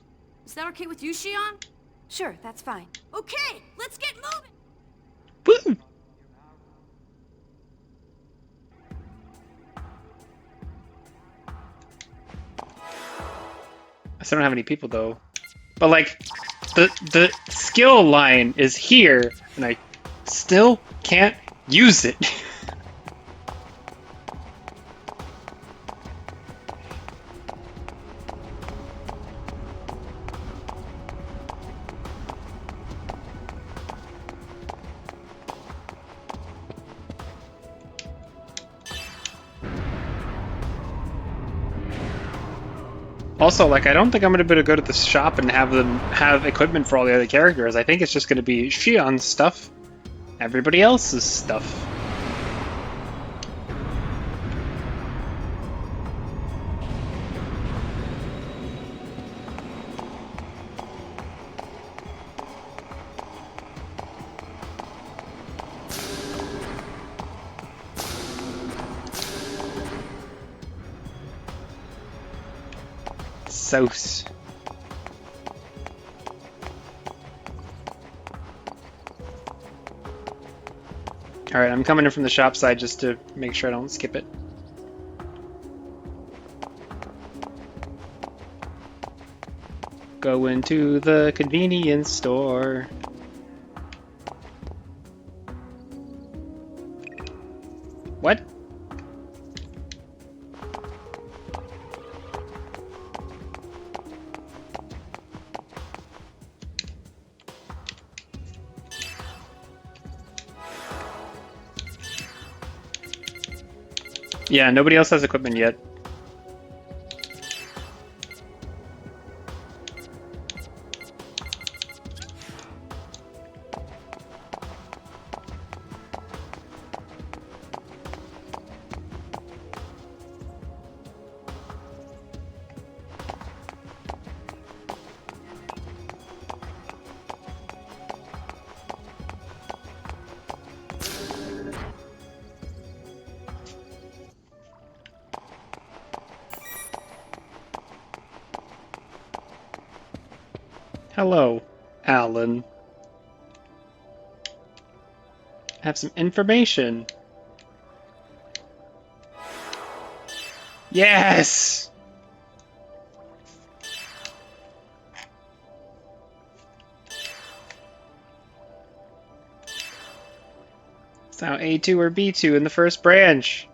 S21: Is that okay with you, Shion?
S7: Sure, that's fine.
S21: Okay, let's get moving!
S1: Woo! I still don't have any people though. But like, the skill line is here, and I still can't use it. Also, like, I don't think I'm going to be able to go to the shop and have them have equipment for all the other characters. I think it's just going to be Shion's stuff, everybody else's stuff. Sauce. Alright, I'm coming in from the shop side just to make sure I don't skip it. Go into the convenience store. What? Yeah, nobody else has equipment yet. Hello, Alan. Have some information. Yes! It's now A2 or B2 in the first branch.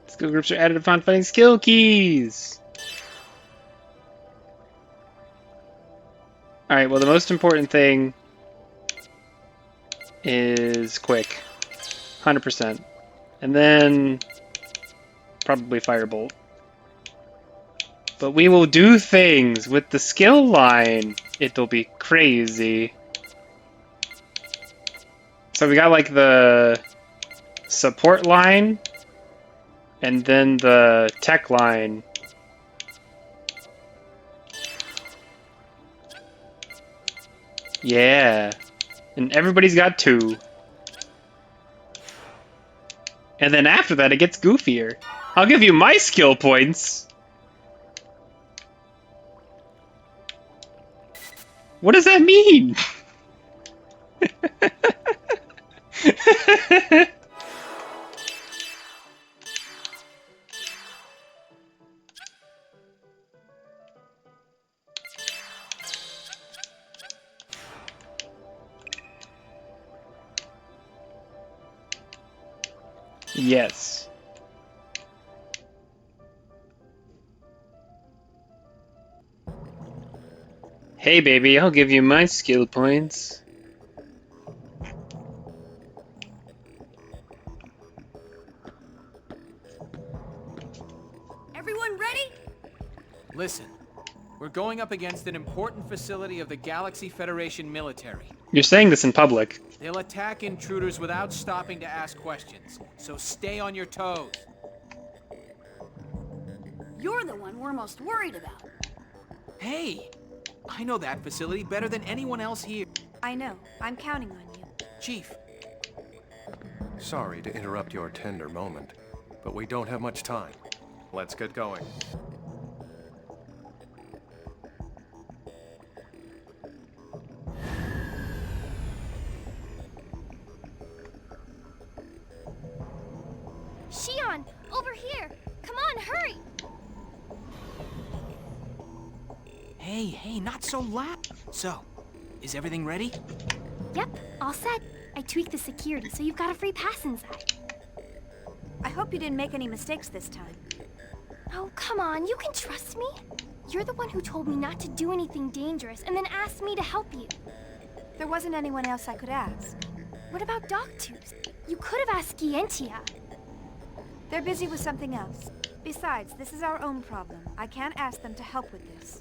S1: Skill groups are added upon finding skill keys. Alright, well the most important thing is quick. 100%. And then probably firebolt. But we will do things with the skill line. It'll be crazy. So we got like the support line and then the tech line. Yeah, and everybody's got 2. And then after that, it gets goofier. I'll give you my skill points. What does that mean? Yes. Hey baby, I'll give you my skill points.
S19: Listen, we're going up against an important facility of the Galaxy Federation military.
S1: You're saying this in public.
S19: They'll attack intruders without stopping to ask questions, so stay on your toes.
S21: You're the one we're most worried about.
S19: Hey, I know that facility better than anyone else here.
S7: I know. I'm counting on you.
S19: Chief.
S14: Sorry to interrupt your tender moment, but we don't have much time. Let's get going.
S8: Shion, over here! Come on, hurry!
S19: Hey, not so loud. So, is everything ready?
S8: Yep, all set. I tweaked the security, so you've got a free pass inside.
S7: I hope you didn't make any mistakes this time.
S8: Oh, come on, you can trust me. You're the one who told me not to do anything dangerous and then asked me to help you.
S7: There wasn't anyone else I could ask.
S8: What about Dogtooth? You could have asked Gientia.
S7: They're busy with something else. Besides, this is our own problem. I can't ask them to help with this.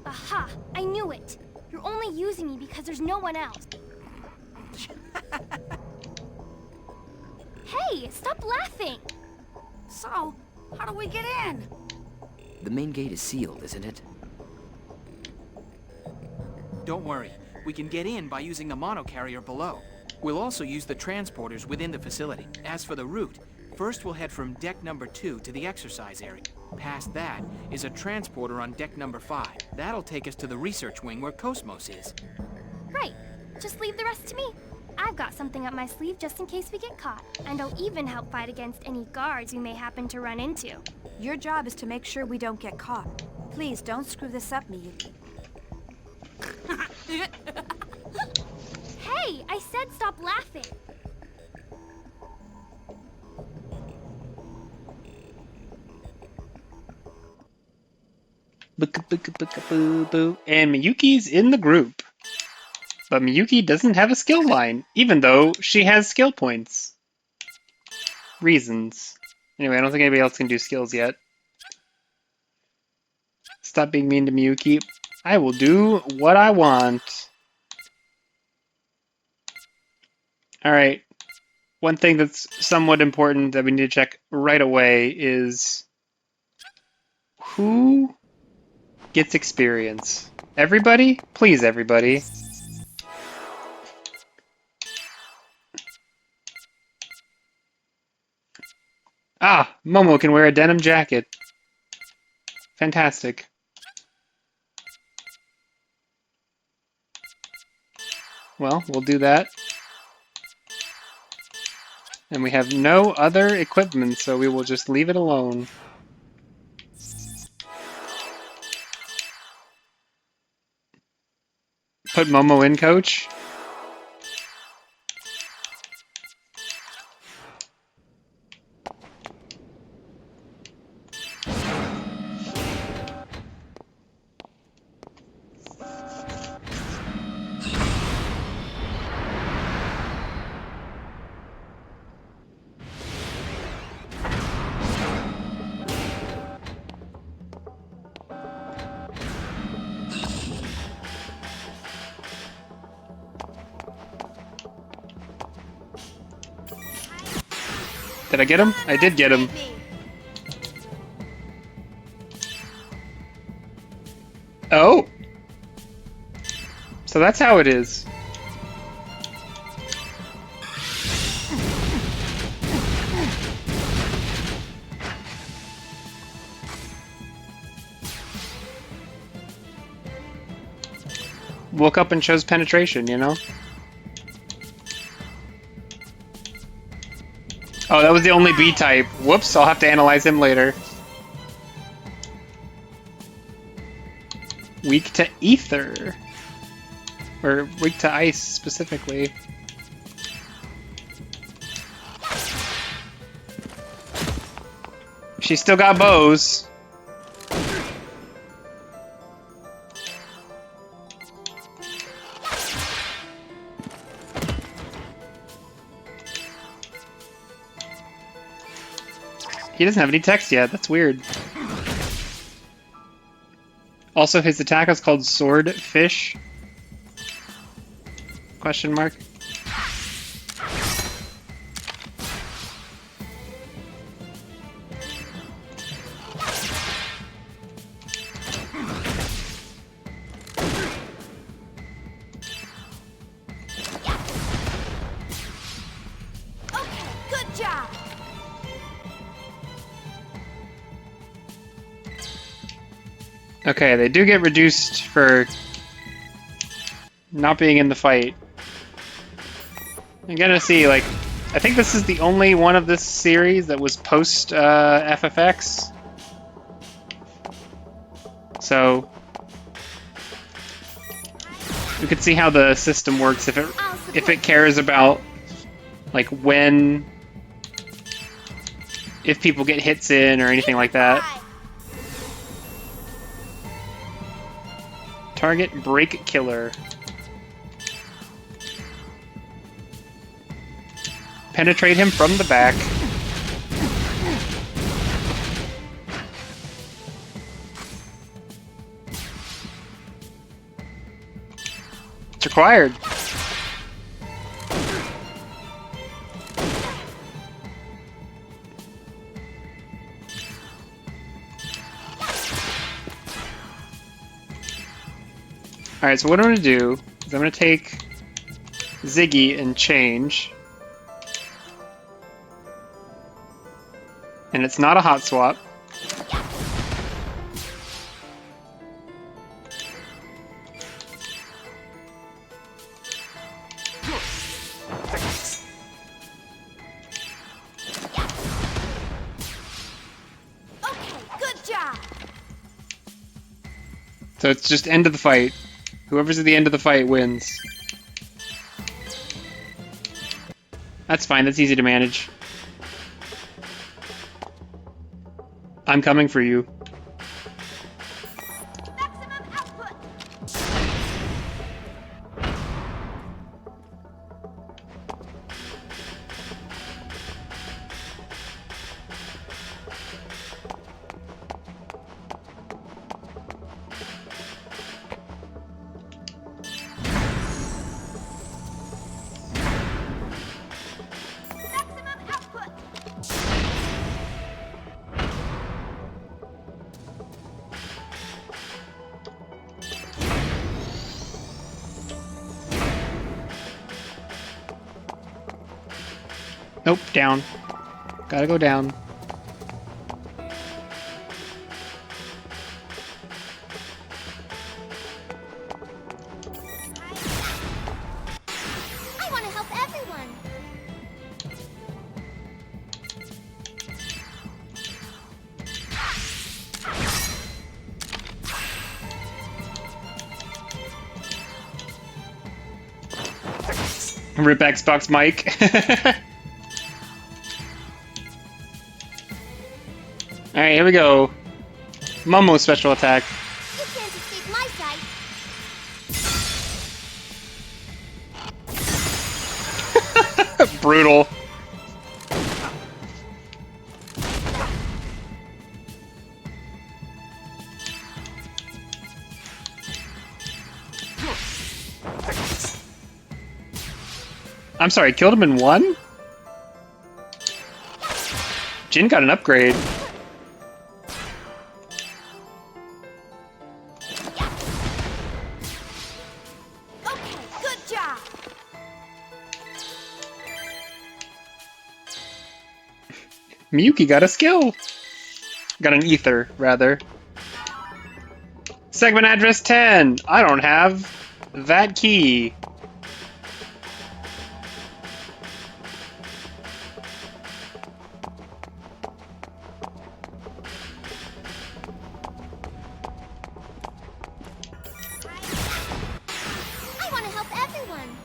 S8: Aha! I knew it! You're only using me because there's no one else. Hey, stop laughing!
S21: So, how do we get in?
S5: The main gate is sealed, isn't it?
S19: Don't worry. We can get in by using the monocarrier below. We'll also use the transporters within the facility. As for the route, first we'll head from deck number 2 to the exercise area. Past that is a transporter on deck number 5. That'll take us to the research wing where Cosmos is.
S8: Right. Just leave the rest to me. I've got something up my sleeve just in case we get caught. And I'll even help fight against any guards we may happen to run into.
S7: Your job is to make sure we don't get caught. Please, don't screw this up, Miyuki.
S8: Hey, I said stop laughing.
S1: And Miyuki's in the group. But Miyuki doesn't have a skill line, even though she has skill points. Reasons. Anyway, I don't think anybody else can do skills yet. Stop being mean to Miyuki. I will do what I want. Alright. One thing that's somewhat important that we need to check right away is who gets experience? Everybody? Please, everybody. Ah, Momo can wear a denim jacket. Fantastic. Well, we'll do that. And we have no other equipment, so we will just leave it alone. Put Momo in, coach. Did I get him? I did get him. Oh! So that's how it is. Woke up and chose penetration, you know? Oh, that was the only B type. Whoops, I'll have to analyze him later. Weak to ether. Or weak to ice, specifically. She's still got bows. He doesn't have any text yet, that's weird. Also, his attack is called Swordfish? Question mark.
S21: Good job!
S1: Okay, they do get reduced for not being in the fight. I'm gonna see, like, I think this is the only one of this series that was post FFX. So we could see how the system works if it cares about like if people get hits in or anything like that. Target Break Killer. Penetrate him from the back. It's required. Alright, so what I'm going to do is I'm going to take Ziggy and change. And it's not a hot swap.
S21: Okay, good job!
S1: So it's just end of the fight. Whoever's at the end of the fight wins. That's fine, that's easy to manage. I'm coming for you. Nope, down. Gotta go down.
S18: I want to help everyone.
S1: Rip Xbox Mike. Alright, here we go. Momo special attack.
S18: You can't escape my sight.
S1: Brutal. I'm sorry, killed him in one? Jin got an upgrade.
S21: Okay, good job!
S1: Miyuki got a skill. Got an ether, rather. Segment address 10. I don't have that key.
S18: I want to help everyone.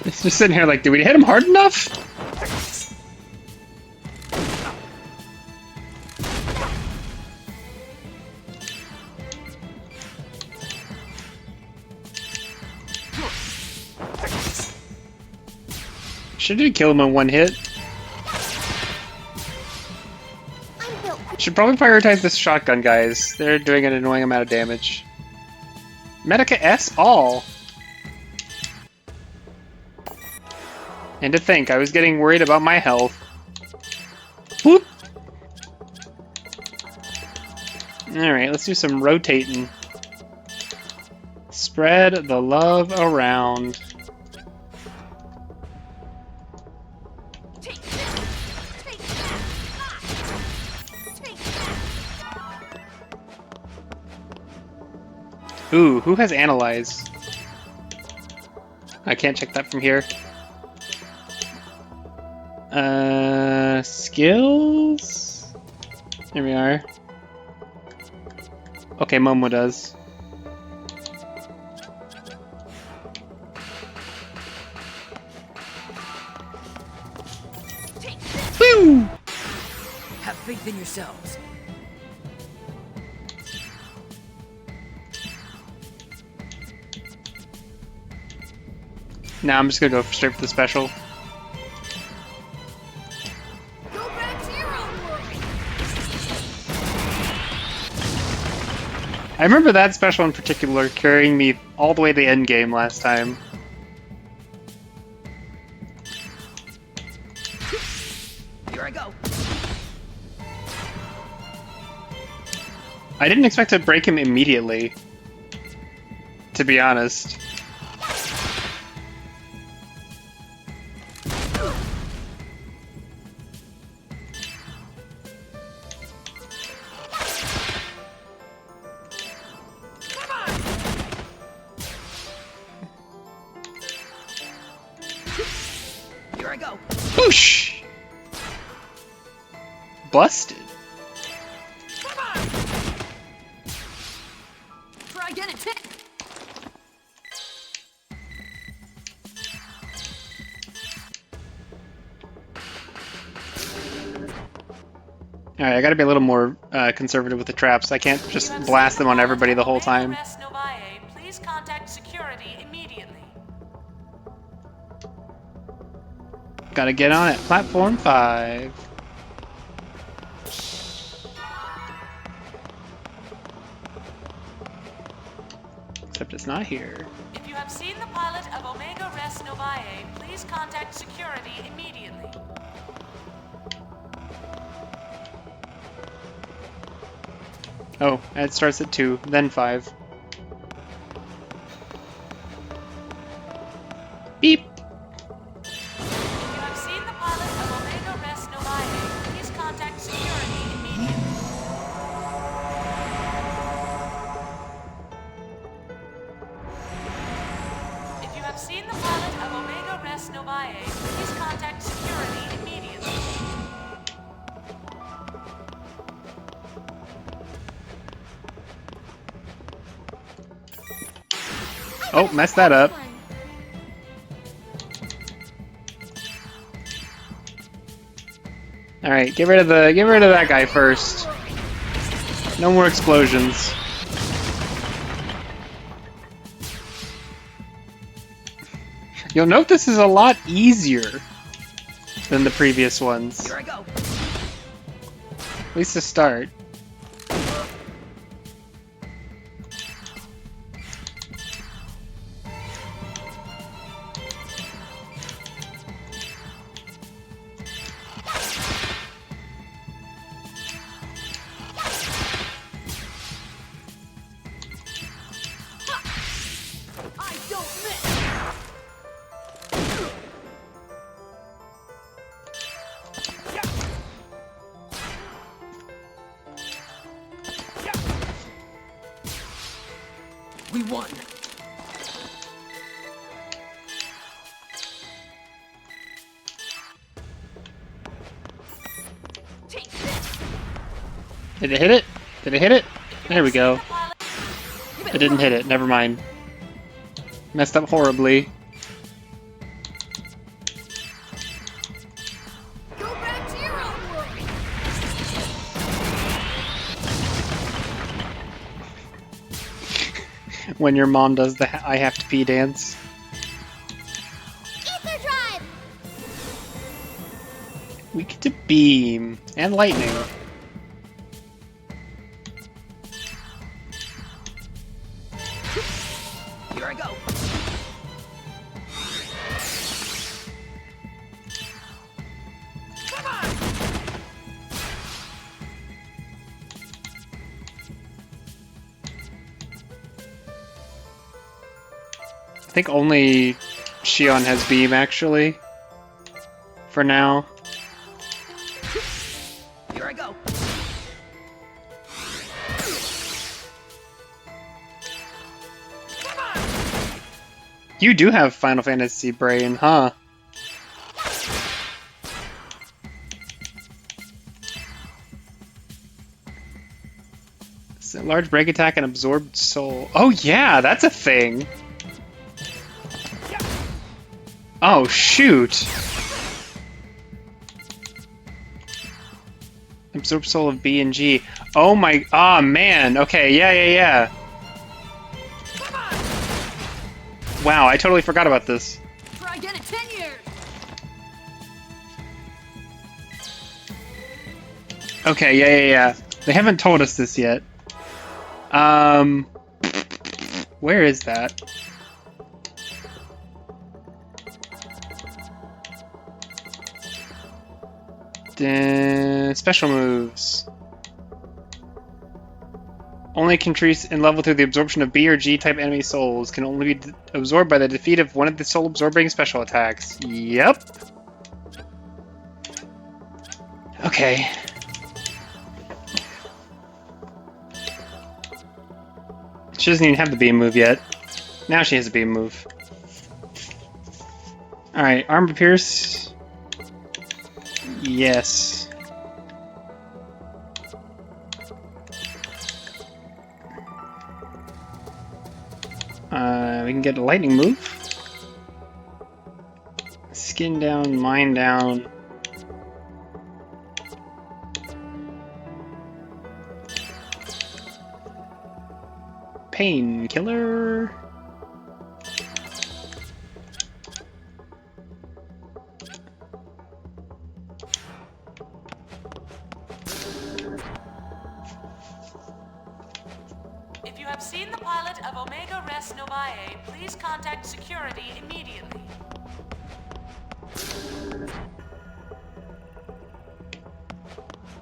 S1: It's just sitting here like, did we hit him hard enough? Should have killed him in one hit. Should probably prioritize this shotgun, guys. They're doing an annoying amount of damage. Medica S all. And to think, I was getting worried about my health. Whoop! Alright, let's do some rotating. Spread the love around. Ooh, who has Analyze? I can't check that from here. Skills? There we are. Okay, Momo does. Woo!
S5: Have faith in yourselves.
S1: Now I'm just gonna go straight for the special. I remember that special in particular carrying me all the way to the end game last time.
S5: Here I go.
S1: I didn't expect to break him immediately, to be honest.
S5: Here I go.
S1: Whoosh! Busted.
S21: Try again and hit.
S1: Alright, I gotta be a little more conservative with the traps. I can't just blast them on everybody the whole time.
S3: Please contact security immediately.
S1: Gotta get on it. Platform 5. Except it's not here.
S3: If you have seen the pilot of Omega Res Novae, please contact security immediately.
S1: Oh, it starts at 2, then 5. Beep!
S3: If you have seen the pilot of Omega Res Novae, please contact security immediately. If you have seen the pilot of Omega Res Novae, please contact security immediately.
S1: Oh, messed that up. Alright, get rid of that guy first. No more explosions. You'll note this is a lot easier than the previous ones.
S5: Here I go.
S1: At least to start.
S5: We won.
S1: Did it hit it? Did it hit it? There we go. It didn't hit it. Never mind. Messed up horribly. When your mom does the I have to pee dance.
S4: Ether drive!
S1: We get to beam and lightning.
S16: Here I go.
S1: I think only Shion has beam, actually. For now.
S16: Here I go.
S1: You do have Final Fantasy brain, huh? So large break attack and absorbed soul. Oh yeah, that's a thing. Oh shoot. Absorb soul of B and G. Oh my, man. Okay, yeah. Wow, I totally forgot about this.
S21: Try again in 10 years.
S1: Okay, yeah. They haven't told us this yet. Where is that? Special moves. Only can increase in level through the absorption of B or G type enemy souls. Can only be absorbed by the defeat of one of the soul absorbing special attacks. Yep. Okay. She doesn't even have the beam move yet. Now she has a beam move. Alright, armor pierce. Yes. We can get a lightning move. Skin down, mind down. Painkiller.
S3: If you have seen the pilot of Omega Res Novae, please contact security immediately.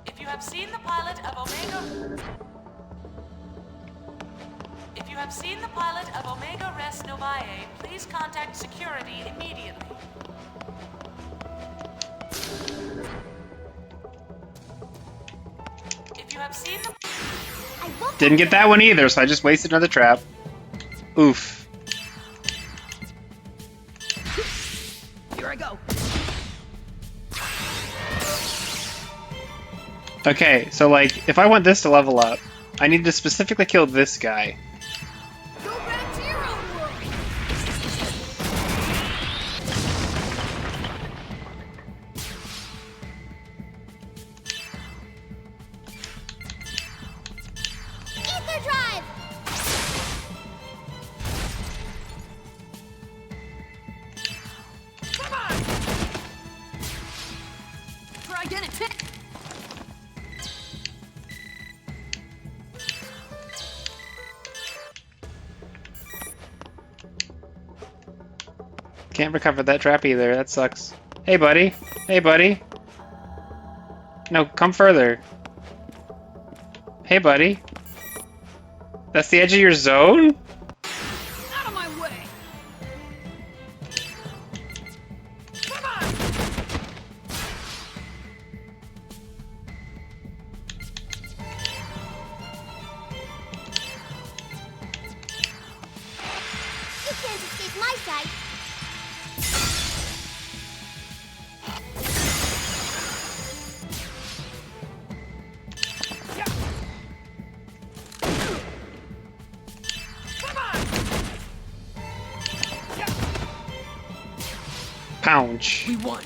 S3: If you have seen the pilot of Omega... If you have seen the pilot of Omega Res Novae, please contact security immediately. If you have seen the...
S1: Didn't get that one either, so I just wasted another trap. Oof.
S16: Here I go.
S1: Okay, so like, if I want this to level up, I need to specifically kill this guy.
S21: Go back to your own world.
S18: Ether drive!
S21: Come on. Try again in 10.
S1: Can't recover that trap either, that sucks. Hey buddy! Hey buddy! No, come further. Hey buddy! That's the edge of your zone?
S21: Out of my way. Come on.
S18: You can't escape my sight.
S1: Pounce.
S16: We won.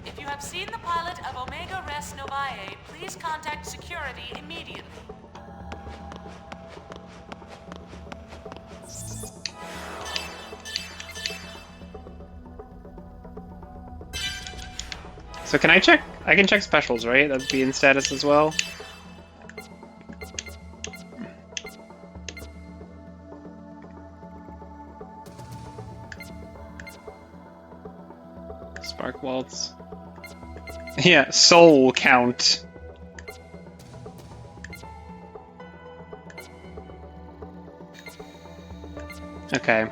S3: If you have seen the pilot of Omega Res Novae, please contact security immediately.
S1: So can I check? I can check specials, right? That'd be in status as well. Spark Waltz. Yeah, soul count. Okay.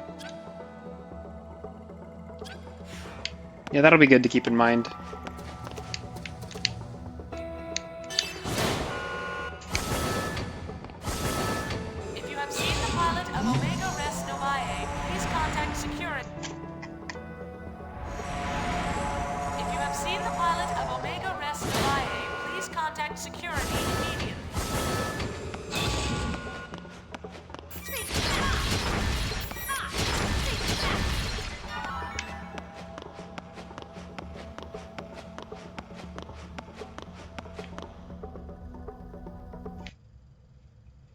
S1: Yeah, that'll be good to keep in mind.
S3: If you have seen the pilot of Omega Res Novae, please contact security. If you have seen the pilot of Omega Res Novae, please contact security immediately.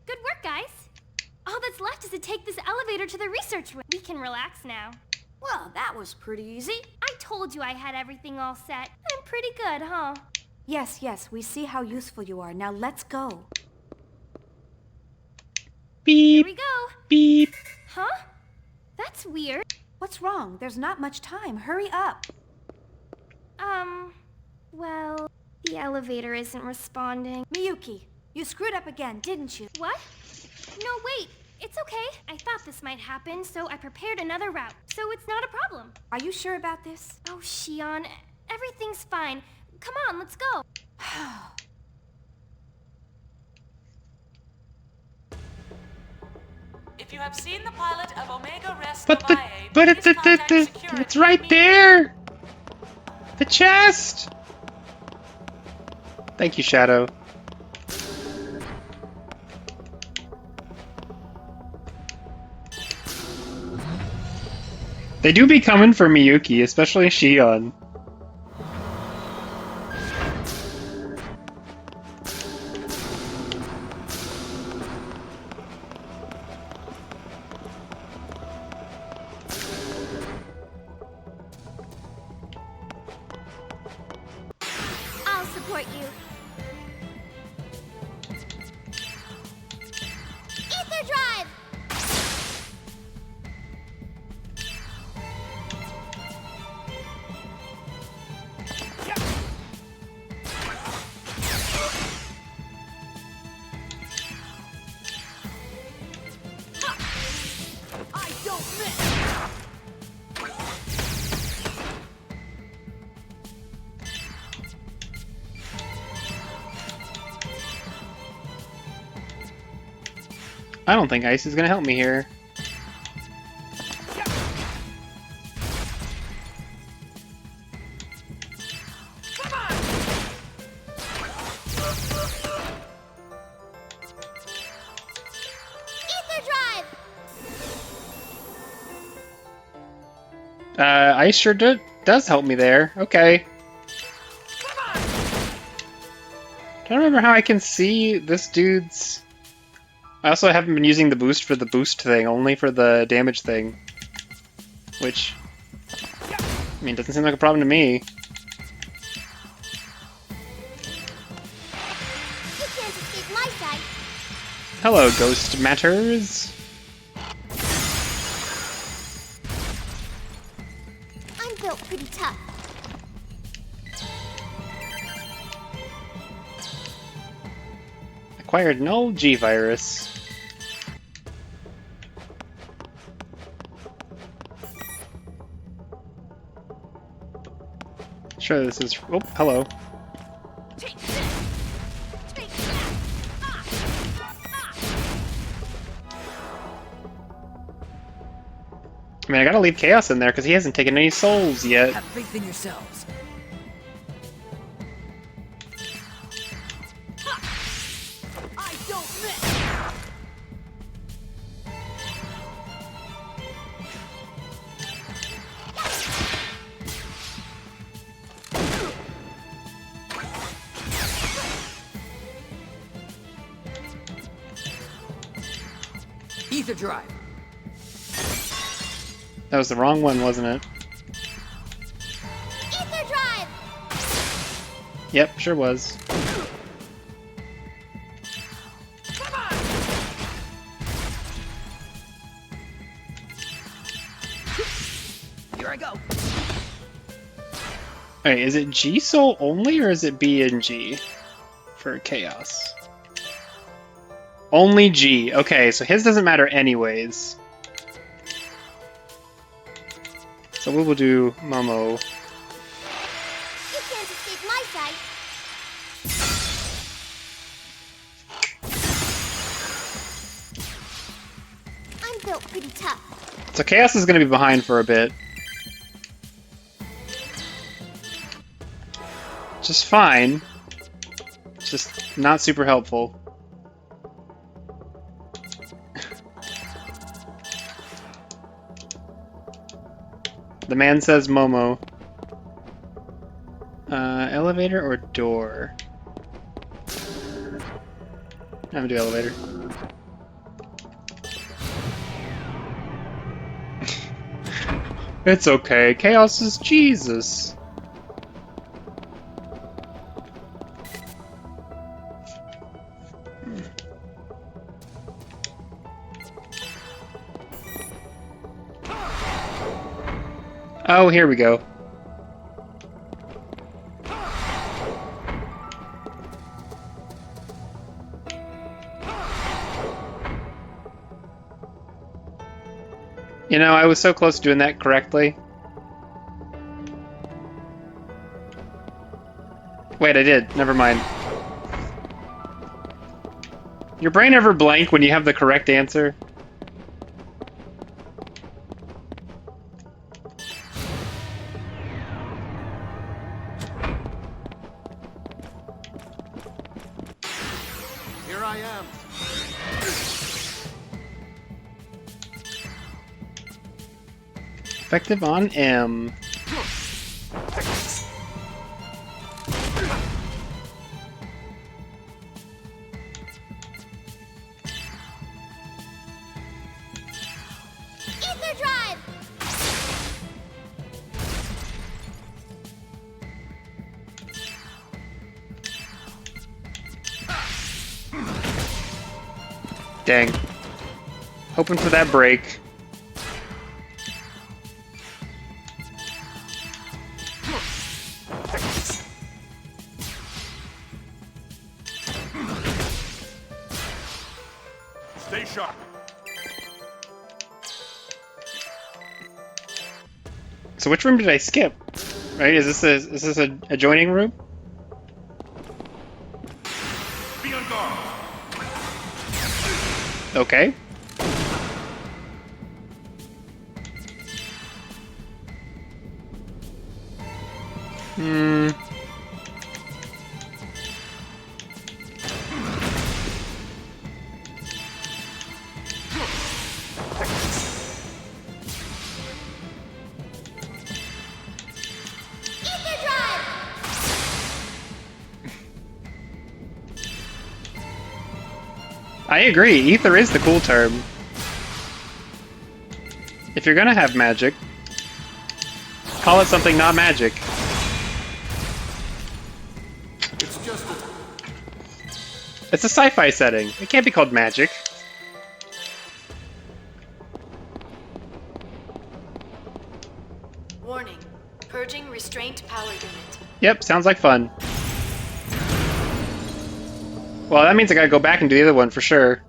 S8: Good work, guys. All that's left is to take this elevator to the research room. We can relax now.
S21: Well, that was pretty easy.
S8: I told you I had everything all set. I'm pretty good, huh?
S7: Yes, yes, we see how useful you are. Now let's go.
S1: Beep.
S8: Here we go.
S1: Beep.
S8: Huh? That's weird.
S7: What's wrong? There's not much time. Hurry up.
S8: Well, the elevator isn't responding.
S7: Miyuki, you screwed up again, didn't you?
S8: What? No, wait. It's okay. I thought this might happen, so I prepared another route. So it's not a problem.
S7: Are you sure about this?
S8: Oh, Shion, everything's fine. Come on, let's go.
S3: If you have seen the pilot of Omega Res
S1: But
S3: Novae,
S1: it's right there. The chest. Thank you, Shadow. They do be coming for Miyuki, especially Shion.
S8: I'll support you. Ether drive!
S21: I don't miss!
S1: I don't think Ice is gonna help me here.
S8: Ether drive!
S1: Ice sure does help me there. Okay. Don't remember how I can see this dude's... I also haven't been using the boost for the boost thing, only for the damage thing. Which, I mean, doesn't seem like a problem to me.
S8: You can't escape my sight.
S1: Hello, Ghost Matters.
S8: I'm built pretty tough.
S1: Acquired null G virus. Sure, this is. Oh, hello. I mean, I gotta leave Chaos in there because he hasn't taken any souls yet.
S5: Have faith in yourselves.
S21: I don't miss!
S5: Ether drive.
S1: That was the wrong one, wasn't it?
S8: Ether drive!
S1: Yep, sure was.
S12: Here I go.
S1: Alright, is it G Soul only or is it B and G for Chaos? Only G. Okay, so his doesn't matter anyways. So we will do Momo.
S12: You can't escape my sight. I'm built pretty tough.
S1: So Chaos is going to be behind for a bit. Just fine. Just not super helpful. The man says Momo. Elevator or door? I'm gonna do elevator. It's okay. Chaos is Jesus. Oh, here we go. You know, I was so close to doing that correctly. Wait, I did. Never mind. Your brain ever blank when you have the correct answer?
S2: Here I am.
S1: Effective on M.
S12: Ether drive.
S1: Dang. Hoping for that break.
S9: Stay sharp.
S1: So which room did I skip? Right? Is this a adjoining room?
S9: Be on guard.
S1: Okay. Hmm.
S12: Ether drive.
S1: I agree. Ether is the cool term. If you're gonna have magic, call it something not magic.
S9: It's just a...
S1: It's a sci-fi setting. It can't be called magic.
S3: Warning. Purging restraint power unit.
S1: Yep, sounds like fun. Well, that means I gotta go back and do the other one for sure.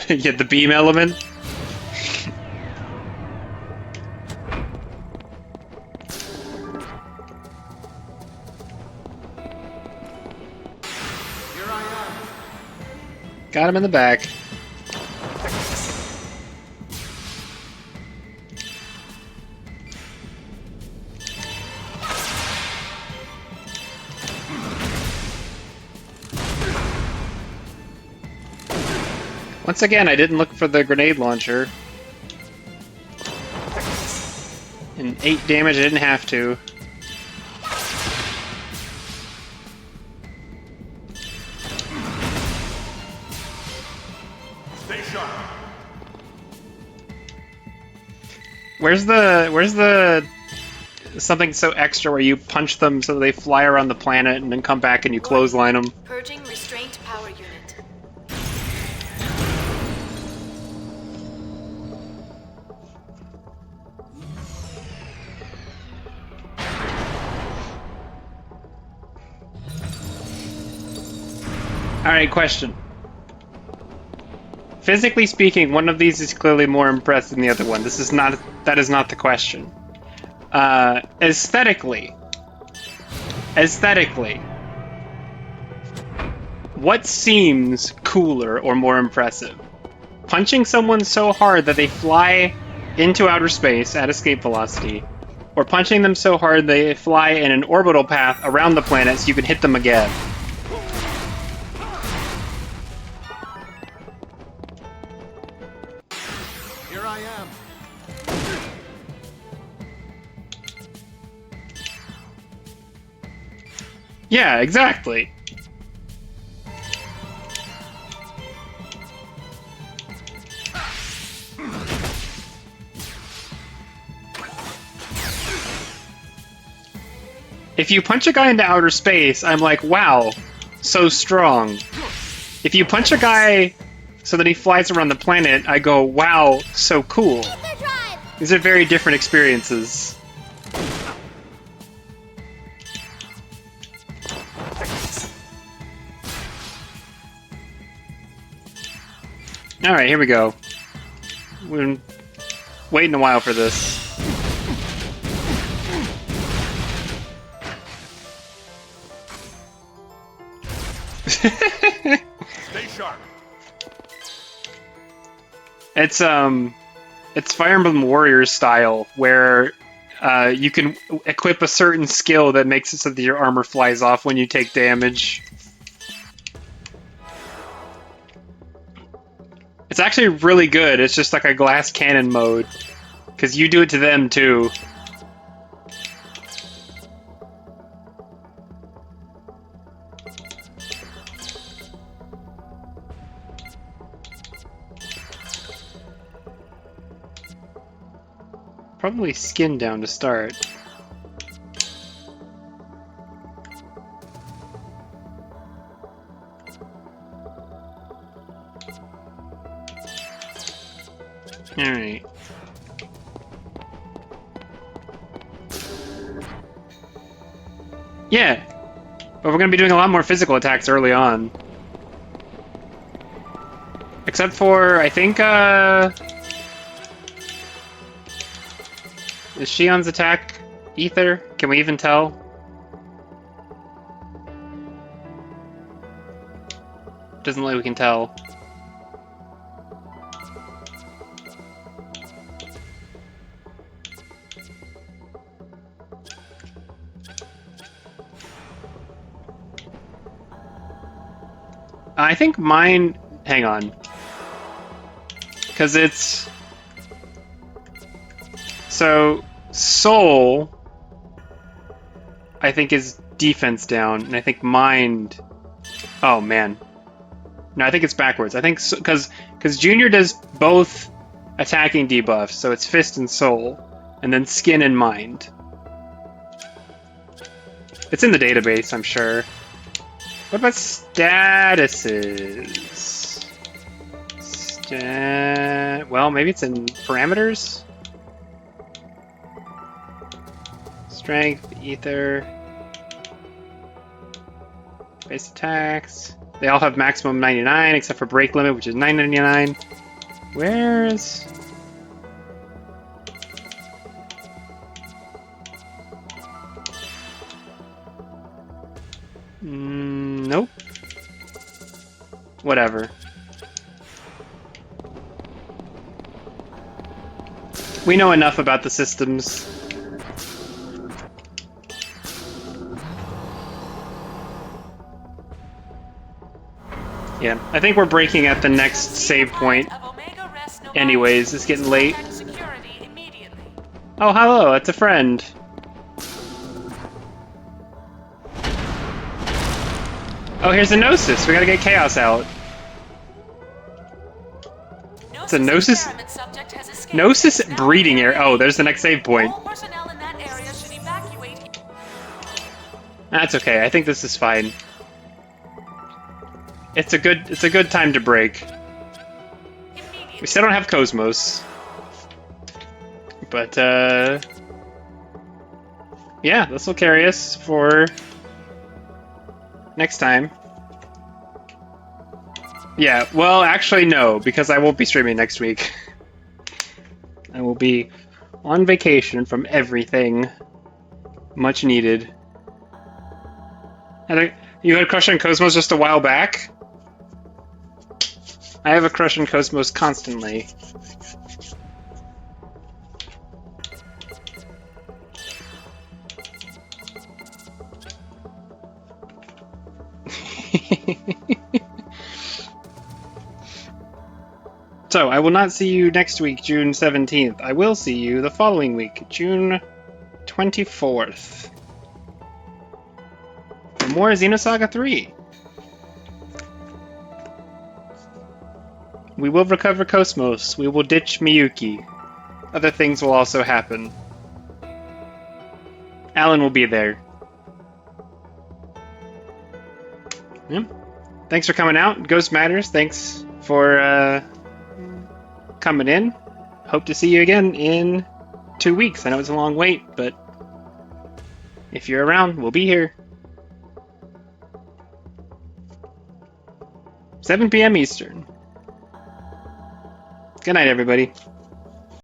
S1: Yeah, the beam element. Got him in the back. Once again, I didn't look for the grenade launcher. And 8 damage, I didn't have to.
S9: Stay sharp.
S1: Where's the something so extra where you punch them so they fly around the planet and then come back and you clothesline them?
S3: Purging restraint power unit.
S1: Alright, question. Physically speaking, one of these is clearly more impressive than the other one. That is not the question. Aesthetically, what seems cooler or more impressive? Punching someone so hard that they fly into outer space at escape velocity, or punching them so hard they fly in an orbital path around the planet so you can hit them again?
S2: Here I am.
S1: Yeah, exactly. If you punch a guy into outer space, I'm like, wow, so strong. If you punch a guy so that he flies around the planet, I go, wow, so cool. These are very different experiences. Alright, here we go. We've been waiting a while for this.
S9: Stay sharp.
S1: It's Fire Emblem Warriors style, where you can equip a certain skill that makes it so that your armor flies off when you take damage. It's actually really good. It's just like a glass cannon mode, because you do it to them too. Probably skin down to start. Alright. Yeah, but we're going to be doing a lot more physical attacks early on. Except for, I think, is Shion's attack ether? Can we even tell? Doesn't look like we can tell. I think mine... Hang on. Because it's... So, Soul, I think, is defense down, and I think Mind... Oh, man. No, I think it's backwards. I think... Because Junior does both attacking debuffs, so it's Fist and Soul, and then Skin and Mind. It's in the database, I'm sure. What about statuses? Well, maybe it's in parameters? Strength, ether, base attacks. They all have maximum 99 except for break limit, which is 999. Where's... Nope. Whatever. We know enough about the systems. Yeah, I think we're breaking at the next save point. Anyways, it's getting late. Oh, hello, it's a friend. Oh, here's a Gnosis. We gotta get Chaos out. It's a Gnosis? Gnosis breeding area. Oh, there's the next save point. That's okay. I think this is fine. It's a good time to break. We still don't have Cosmos. But yeah, this will carry us for next time. Yeah, well, actually no, because I won't be streaming next week. I will be on vacation from everything. Much needed. You had a crush on Cosmos just a while back? I have a crush on Cosmos constantly. So, I will not see you next week, June 17th. I will see you the following week, June 24th. For more Xenosaga 3. We will recover Cosmos. We will ditch Miyuki. Other things will also happen. Alan will be there. Yep. Thanks for coming out. Ghost Matters, thanks for coming in. Hope to see you again in 2 weeks. I know it's a long wait, but if you're around, we'll be here. 7 p.m. Eastern. Good night, everybody.